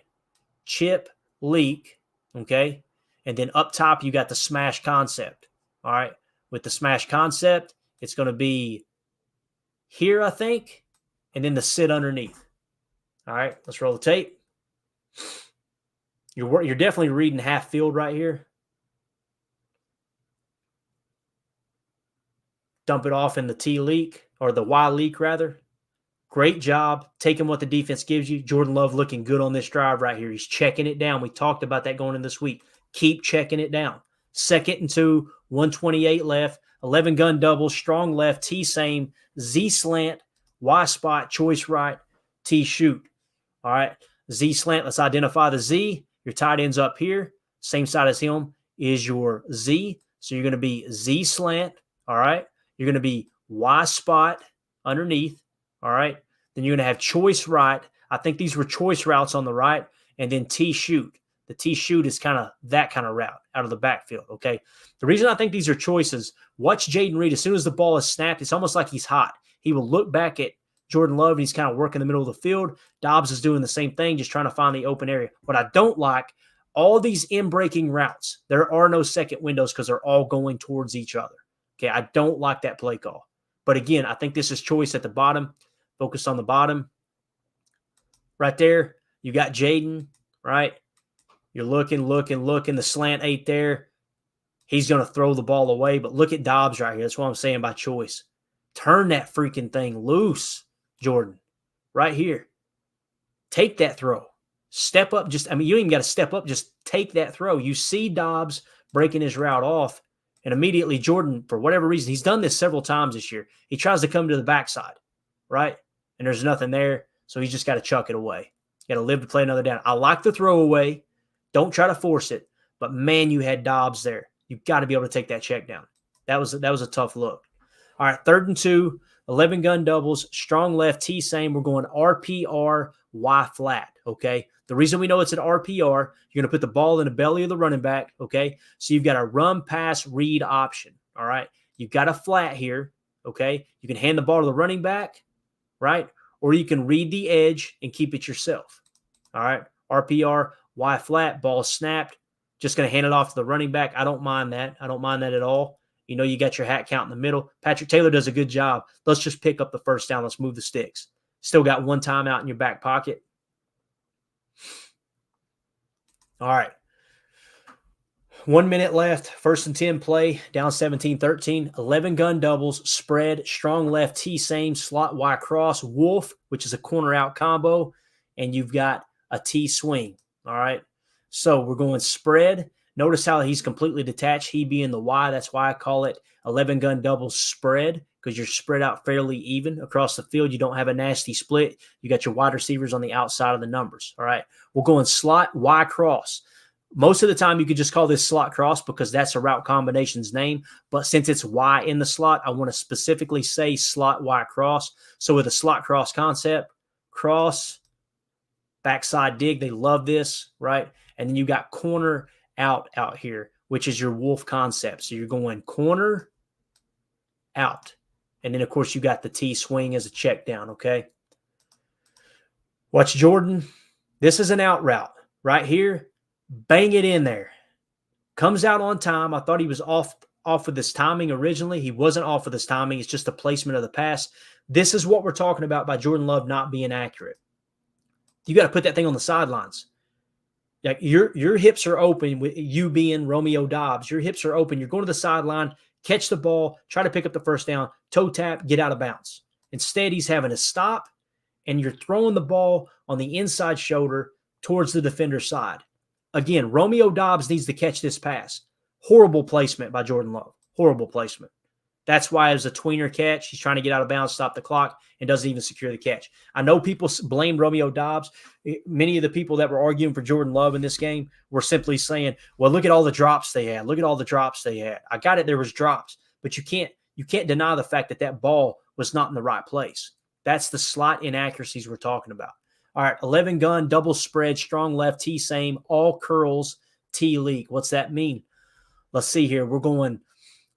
Chip, leak, okay? And then up top, you got the smash concept, all right? With the smash concept, it's going to be here, I think, and then the sit underneath. All right, let's roll the tape. You're definitely reading half field right here. Dump it off in the T leak, or the Y leak rather. Great job taking what the defense gives you. Jordan Love looking good on this drive right here. He's checking it down. We talked about that going in this week. Keep checking it down. 2nd and 2, 128 left, 11 gun double, strong left, T same, Z slant, Y spot, choice right, T shoot. All right, Z slant, let's identify the Z. Your tight end's up here. Same side as him is your Z. So you're going to be Z slant, all right? You're going to be Y spot underneath, all right? Then you're going to have choice right. I think these were choice routes on the right, and then T shoot. The T shoot is kind of that kind of route out of the backfield, okay? The reason I think these are choices, watch Jayden Reed. As soon as the ball is snapped, it's almost like he's hot. He will look back at Jordan Love, and he's kind of working the middle of the field. Dobbs is doing the same thing, just trying to find the open area. What I don't like, all these in-breaking routes, there are no second windows because they're all going towards each other. Okay, I don't like that play call. But again, I think this is choice at the bottom. Focus on the bottom. Right there, you got Jayden, right? You're looking. The slant 8 there. He's going to throw the ball away. But look at Dobbs right here. That's what I'm saying by choice. Turn that freaking thing loose, Jordan. Right here. Take that throw. Step up. You don't even got to step up. Just take that throw. You see Dobbs breaking his route off. And immediately Jordan, for whatever reason, he's done this several times this year. He tries to come to the backside, right? And there's nothing there. So he's just got to chuck it away. You got to live to play another down. I like the throwaway. Don't try to force it. But, man, you had Dobbs there. You've got to be able to take that check down. That was a tough look. All right, 3rd and 2, 11 gun doubles, strong left, T same. We're going RPR, Y flat, okay? The reason we know it's an RPR, you're going to put the ball in the belly of the running back, okay? So you've got a run, pass, read option, all right? You've got a flat here, okay? You can hand the ball to the running back, right? Or you can read the edge and keep it yourself, all right? RPR, Y flat, ball snapped. Just going to hand it off to the running back. I don't mind that. I don't mind that at all. You know, you got your hat count in the middle. Patrick Taylor does a good job. Let's just pick up the first down. Let's move the sticks. Still got one timeout in your back pocket. All right. 1 minute left. 1st and 10 play. Down 17-13. 11 gun doubles. Spread. Strong left. T same. Slot Y cross. Wolf, which is a corner out combo. And you've got a T swing. All right. So we're going spread. Notice how he's completely detached. He being the Y. That's why I call it 11 gun double spread, because you're spread out fairly even across the field. You don't have a nasty split. You got your wide receivers on the outside of the numbers. All right. We're going slot Y cross. Most of the time, you could just call this slot cross because that's a route combination's name. But since it's Y in the slot, I want to specifically say slot Y cross. So with a slot cross concept, cross, backside dig, they love this, right? And then you got corner out here, which is your wolf concept. So you're going corner out. And then, of course, you got the T swing as a check down, okay? Watch Jordan. This is an out route right here. Bang it in there. Comes out on time. I thought he was off with this timing originally. He wasn't off with this timing. It's just the placement of the pass. This is what we're talking about by Jordan Love not being accurate. You got to put that thing on the sidelines. Like your hips are open with you being Romeo Dobbs. Your hips are open. You're going to the sideline, catch the ball, try to pick up the first down, toe tap, get out of bounds. Instead, he's having to stop, and you're throwing the ball on the inside shoulder towards the defender's side. Again, Romeo Dobbs needs to catch this pass. Horrible placement by Jordan Love. Horrible placement. That's why it was a tweener catch. He's trying to get out of bounds, stop the clock, and doesn't even secure the catch. I know people blame Romeo Dobbs. Many of the people that were arguing for Jordan Love in this game were simply saying, well, look at all the drops they had. Look at all the drops they had. I got it. There was drops, but you can't deny the fact that that ball was not in the right place. That's the slot inaccuracies we're talking about. All right, 11 gun, double spread, strong left, T same, all curls, T leak. What's that mean? Let's see here. We're going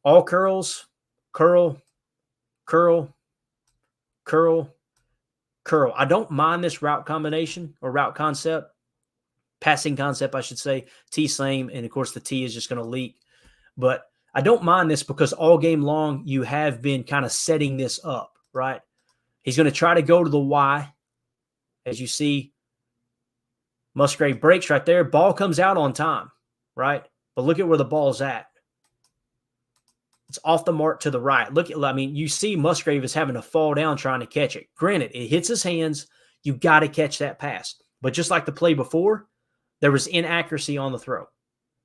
all curls, curl, curl, curl, curl. I don't mind this route combination or route concept, passing concept, I should say. T same, and of course the T is just going to leak. But I don't mind this because all game long you have been kind of setting this up, right? He's going to try to go to the Y. As you see, Musgrave breaks right there. Ball comes out on time, right? But look at where the ball's at. It's off the mark to the right. You see Musgrave is having to fall down trying to catch it. Granted, it hits his hands. You got to catch that pass. But just like the play before, there was inaccuracy on the throw.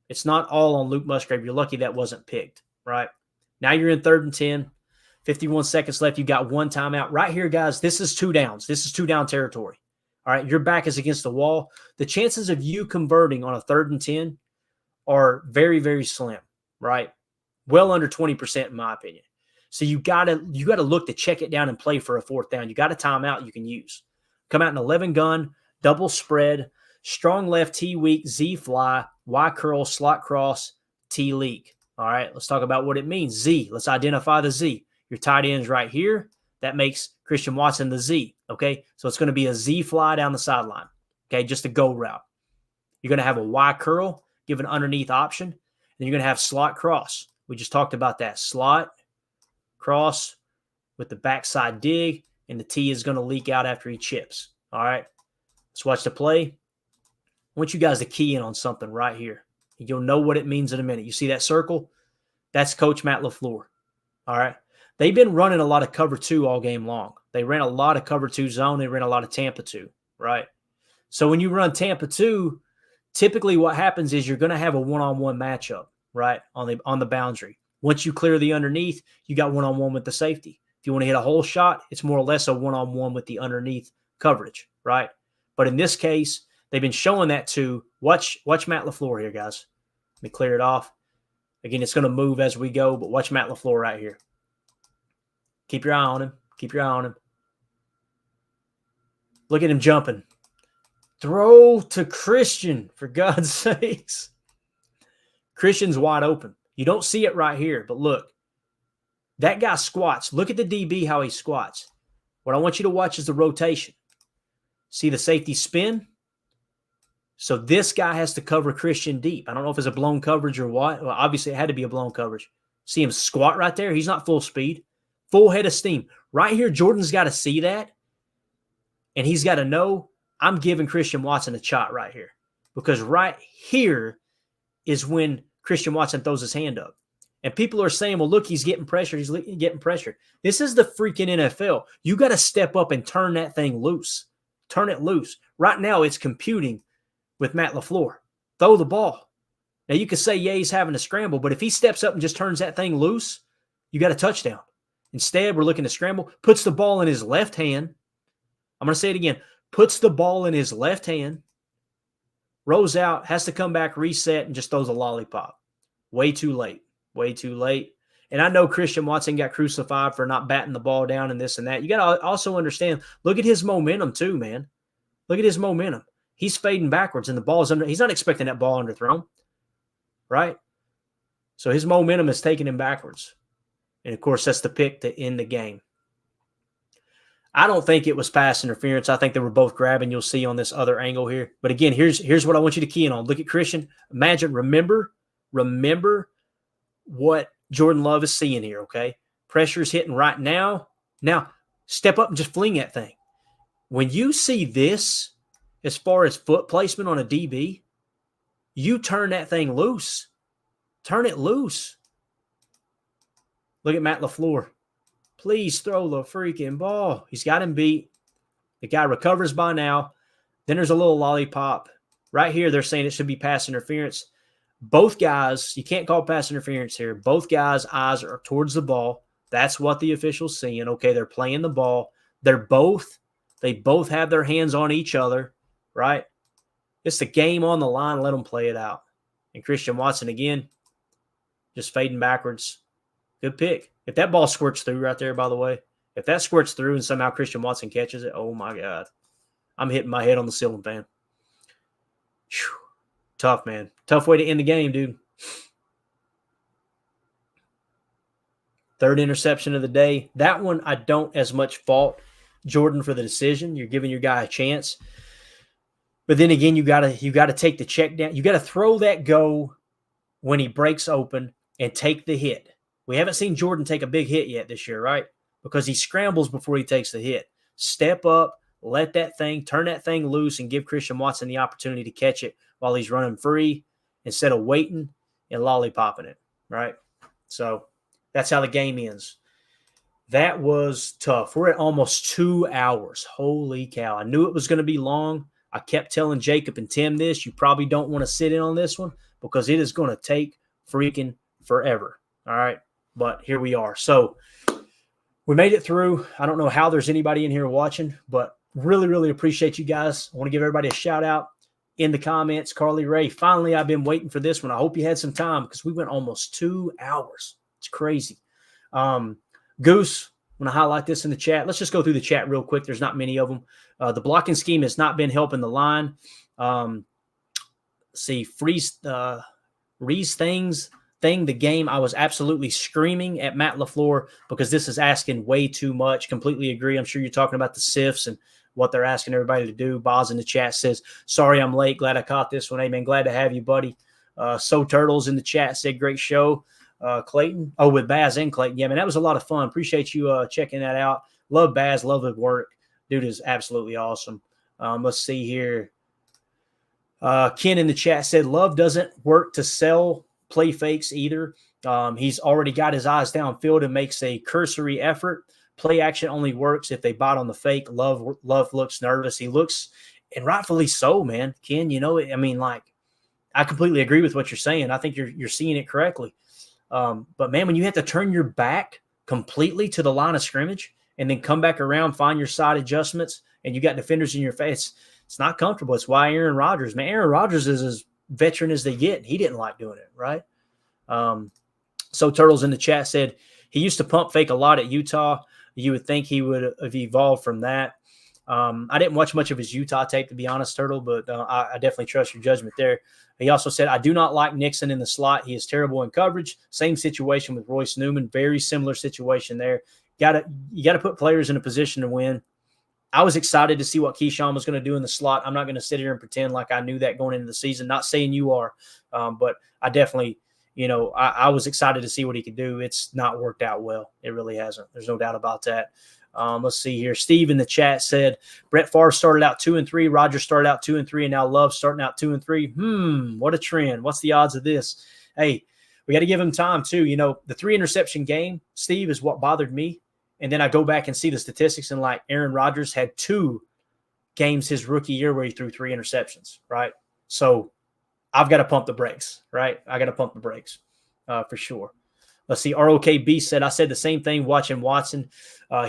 It's not all on Luke Musgrave. You're lucky that wasn't picked, right? Now you're in 3rd and 10. 51 seconds left. You got one timeout. Right here, guys, this is 2 downs. This is 2 down territory. All right, your back is against the wall. The chances of you converting on a 3rd and 10 are very, very slim, right? Well under 20% in my opinion. So you gotta look to check it down and play for a 4th down. You got a timeout you can use. Come out in 11 gun, double spread, strong left, T weak, Z fly, Y curl, slot cross, T leak. All right, let's talk about what it means. Z, let's identify the Z. Your tight end's right here. That makes Christian Watson the Z, okay? So it's going to be a Z fly down the sideline, okay? Just a go route. You're going to have a Y curl, give an underneath option. Then you're going to have slot cross. We just talked about that. Slot, cross with the backside dig, and the T is going to leak out after he chips, all right? Let's watch the play. I want you guys to key in on something right here. You'll know what it means in a minute. You see that circle? That's Coach Matt LaFleur, all right? They've been running a lot of cover 2 all game long. They ran a lot of cover 2 zone. They ran a lot of Tampa 2, right? So when you run Tampa 2, typically what happens is you're going to have a one-on-one matchup, right, on the boundary. Once you clear the underneath, you got one-on-one with the safety. If you want to hit a hole shot, it's more or less a one-on-one with the underneath coverage, right? But in this case, they've been showing that to watch Matt LaFleur here, guys. Let me clear it off. Again, it's going to move as we go, but watch Matt LaFleur right here. Keep your eye on him. Keep your eye on him. Look at him jumping. Throw to Christian, for God's sakes. Christian's wide open. You don't see it right here, but look. That guy squats. Look at the DB, how he squats. What I want you to watch is the rotation. See the safety spin? So this guy has to cover Christian deep. I don't know if it's a blown coverage or what. Well, obviously, it had to be a blown coverage. See him squat right there? He's not full speed. Full head of steam. Right here, Jordan's got to see that. And he's got to know I'm giving Christian Watson a shot right here. Because right here is when Christian Watson throws his hand up. And people are saying, well, look, he's getting pressured. He's getting pressured. This is the freaking NFL. You got to step up and turn that thing loose. Turn it loose. Right now, it's computing with Matt LaFleur. Throw the ball. Now, you could say, yeah, he's having to scramble. But if he steps up and just turns that thing loose, you got a touchdown. Instead, we're looking to scramble. Puts the ball in his left hand. I'm going to say it again. Puts the ball in his left hand. Rolls out. Has to come back, reset, and just throws a lollipop. Way too late. Way too late. And I know Christian Watson got crucified for not batting the ball down and this and that. You got to also understand, look at his momentum too, man. Look at his momentum. He's fading backwards and the ball's under. He's not expecting that ball underthrown, right? So his momentum is taking him backwards. And, of course, that's the pick to end the game. I don't think it was pass interference. I think they were both grabbing. You'll see on this other angle here. But, again, here's what I want you to key in on. Look at Christian. Imagine, remember what Jordan Love is seeing here, okay? Pressure's hitting right now. Now, step up and just fling that thing. When you see this, as far as foot placement on a DB, you turn that thing loose. Turn it loose. Look at Matt LaFleur. Please throw the freaking ball. He's got him beat. The guy recovers by now. Then there's a little lollipop. Right here, they're saying it should be pass interference. Both guys, you can't call pass interference here. Both guys' eyes are towards the ball. That's what the official's seeing. Okay, they're playing the ball. They both have their hands on each other, right? It's the game on the line. Let them play it out. And Christian Watson, again, just fading backwards. Good pick. If that ball squirts through right there, by the way, if that squirts through and somehow Christian Watson catches it, oh, my God. I'm hitting my head on the ceiling fan. Whew. Tough, man. Tough way to end the game, dude. Third interception of the day. That one, I don't as much fault Jordan for the decision. You're giving your guy a chance. But then again, you gotta take the check down. You gotta throw that go when he breaks open and take the hit. We haven't seen Jordan take a big hit yet this year, right? Because he scrambles before he takes the hit. Step up, turn that thing loose, and give Christian Watson the opportunity to catch it while he's running free instead of waiting and lollipopping it, right? So that's how the game ends. That was tough. We're at almost 2 hours. Holy cow. I knew it was going to be long. I kept telling Jacob and Tim this. You probably don't want to sit in on this one because it is going to take freaking forever. All right. But here we are. So we made it through. I don't know how there's anybody in here watching, but really, really appreciate you guys. I want to give everybody a shout out in the comments. Carly Ray, finally, I've been waiting for this one. I hope you had some time because we went almost 2 hours. It's crazy. Goose, I'm going to highlight this in the chat. Let's just go through the chat real quick. There's not many of them. The blocking scheme has not been helping the line. Reese the game. I was absolutely screaming at Matt LaFleur because this is asking way too much. Completely agree. I'm sure you're talking about the SIFs and what they're asking everybody to do. Boz in the chat says, sorry I'm late. Glad I caught this one. Hey, man, glad to have you, buddy. So Turtles in the chat said, great show. Clayton. Oh, with Baz and Clayton. Yeah, man, that was a lot of fun. Appreciate you checking that out. Love Baz. Love his work. Dude is absolutely awesome. Let's see here. Ken in the chat said, Love doesn't work to sell play fakes either. He's already got his eyes downfield and makes a cursory effort. Play action only works if they bite on the fake. Love looks nervous. He looks, and rightfully so, man. Ken, I mean, like, I completely agree with what you're saying. I think you're seeing it correctly. But, man, when you have to turn your back completely to the line of scrimmage and then come back around, find your side adjustments, and you got defenders in your face, it's not comfortable. It's why Aaron Rodgers is as veteran as they get. He didn't like doing it, right? So Turtles in the chat said he used to pump fake a lot at Utah. You would think he would have evolved from that. I didn't watch much of his Utah tape, to be honest, Turtle, but I definitely trust your judgment there. He also said, I do not like Nixon in the slot. He is terrible in coverage. Same situation with Royce Newman. Very similar situation there. You got to put players in a position to win. I was excited to see what Keyshawn was going to do in the slot. I'm not going to sit here and pretend like I knew that going into the season. Not saying you are, but I definitely, I was excited to see what he could do. It's not worked out well. It really hasn't. There's no doubt about that. Let's see here. Steve in the chat said Brett Favre started out 2-3. Rodgers started out 2-3, and now Love starting out 2-3. What a trend. What's the odds of this? Hey, we got to give him time too. The 3 interception game, Steve, is what bothered me. And then I go back and see the statistics, and like Aaron Rodgers had 2 games his rookie year where he threw 3 interceptions, right? So I've got to pump the brakes, right? I got to pump the brakes for sure. Let's see. ROKB said, I said the same thing watching Watson.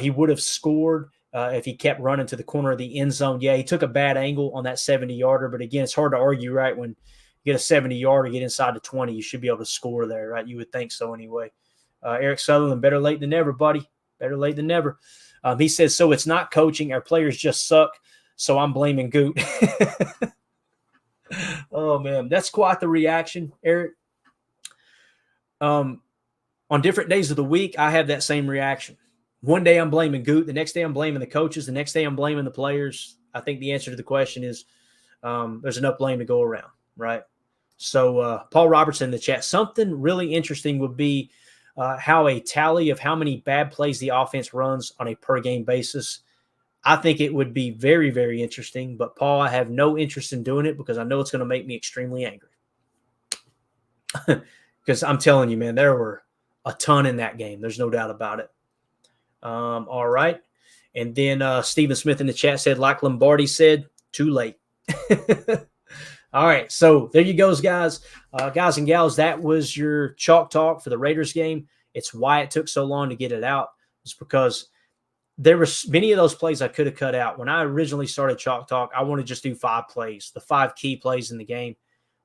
He would have scored if he kept running to the corner of the end zone. Yeah, he took a bad angle on that 70-yarder. But, again, it's hard to argue, right? When you get a 70-yarder, get inside the 20, you should be able to score there, right? You would think so anyway. Eric Sutherland, better late than never, buddy. Better late than never. He says, so it's not coaching. Our players just suck, so I'm blaming Goot. Oh, man. That's quite the reaction, Eric. On different days of the week, I have that same reaction. One day I'm blaming Goot. The next day I'm blaming the coaches. The next day I'm blaming the players. I think the answer to the question is there's enough blame to go around, right? So Paul Robertson in the chat, something really interesting would be how a tally of how many bad plays the offense runs on a per-game basis. I think it would be very, very interesting. But, Paul, I have no interest in doing it because I know it's going to make me extremely angry. Because I'm telling you, man, there were a ton in that game. There's no doubt about it. All right. And then Stephen Smith in the chat said, like Lombardi said, too late. All right. So there you go, guys. Guys and gals, that was your Chalk Talk for the Raiders game. It's why it took so long to get it out. It's because there were many of those plays I could have cut out. When I originally started Chalk Talk, I wanted to just do 5 plays, the 5 key plays in the game.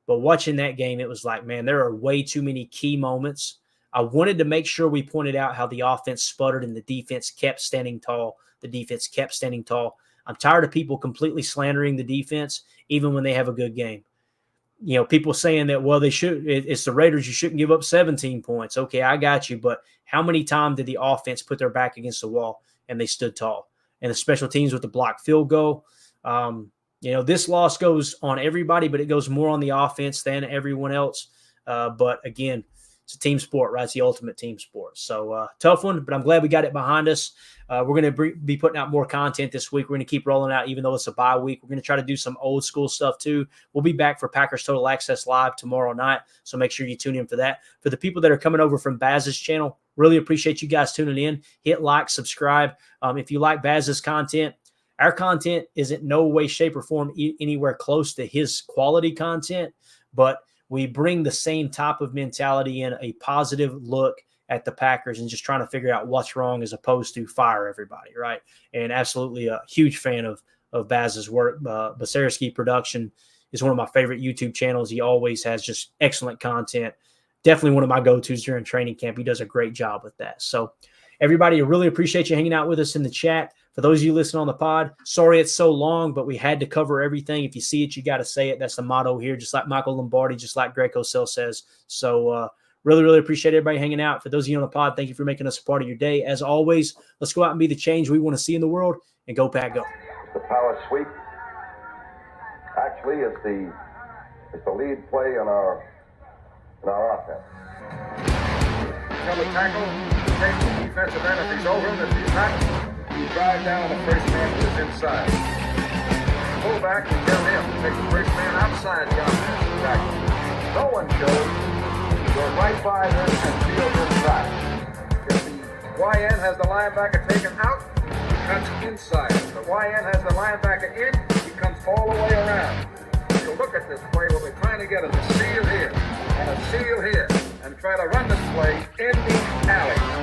But watching that game, it was like, man, there are way too many key moments. I wanted to make sure we pointed out how the offense sputtered and the defense kept standing tall. I'm tired of people completely slandering the defense, even when they have a good game. people saying that, well, it's the Raiders, you shouldn't give up 17 points. Okay, I got you. But how many times did the offense put their back against the wall and they stood tall? And the special teams with the blocked field goal. This loss goes on everybody, but it goes more on the offense than everyone else. But again, it's a team sport, right? It's the ultimate team sport. So tough one, but I'm glad we got it behind us. We're going to be putting out more content this week. We're going to keep rolling out, even though it's a bye week. We're going to try to do some old school stuff too. We'll be back for Packers Total Access Live tomorrow night, so make sure you tune in for that. For the people that are coming over from Baz's channel, really appreciate you guys tuning in. Hit like, subscribe. If you like Baz's content, our content isn't no way, shape, or form anywhere close to his quality content, but we bring the same type of mentality in, a positive look at the Packers and just trying to figure out what's wrong as opposed to fire everybody, right? And absolutely a huge fan of Baz's work. Basarski Production is one of my favorite YouTube channels. He always has just excellent content. Definitely one of my go-tos during training camp. He does a great job with that. So everybody, I really appreciate you hanging out with us in the chat. For those of you listening on the pod, sorry it's so long, but we had to cover everything. If you see it, you got to say it. That's the motto here, just like Michael Lombardi, just like Greg Cosell says. So really, really appreciate everybody hanging out. For those of you on the pod, thank you for making us a part of your day. As always, let's go out and be the change we want to see in the world, and go Pack Go. The power sweep actually is the lead play in our offense. Come to tackle, take the defensive end if he's over him. If he's not, you drive down the first man to his inside. Pull back and tell him to take the first man outside the offensive tackle. No one shows. Go right by them and field inside. If the YN has the linebacker taken out, he cuts inside. If the YN has the linebacker in, he comes all the way around. If you look at this play, what we're trying to get is a seal here and a seal here, and try to run this play in the alley.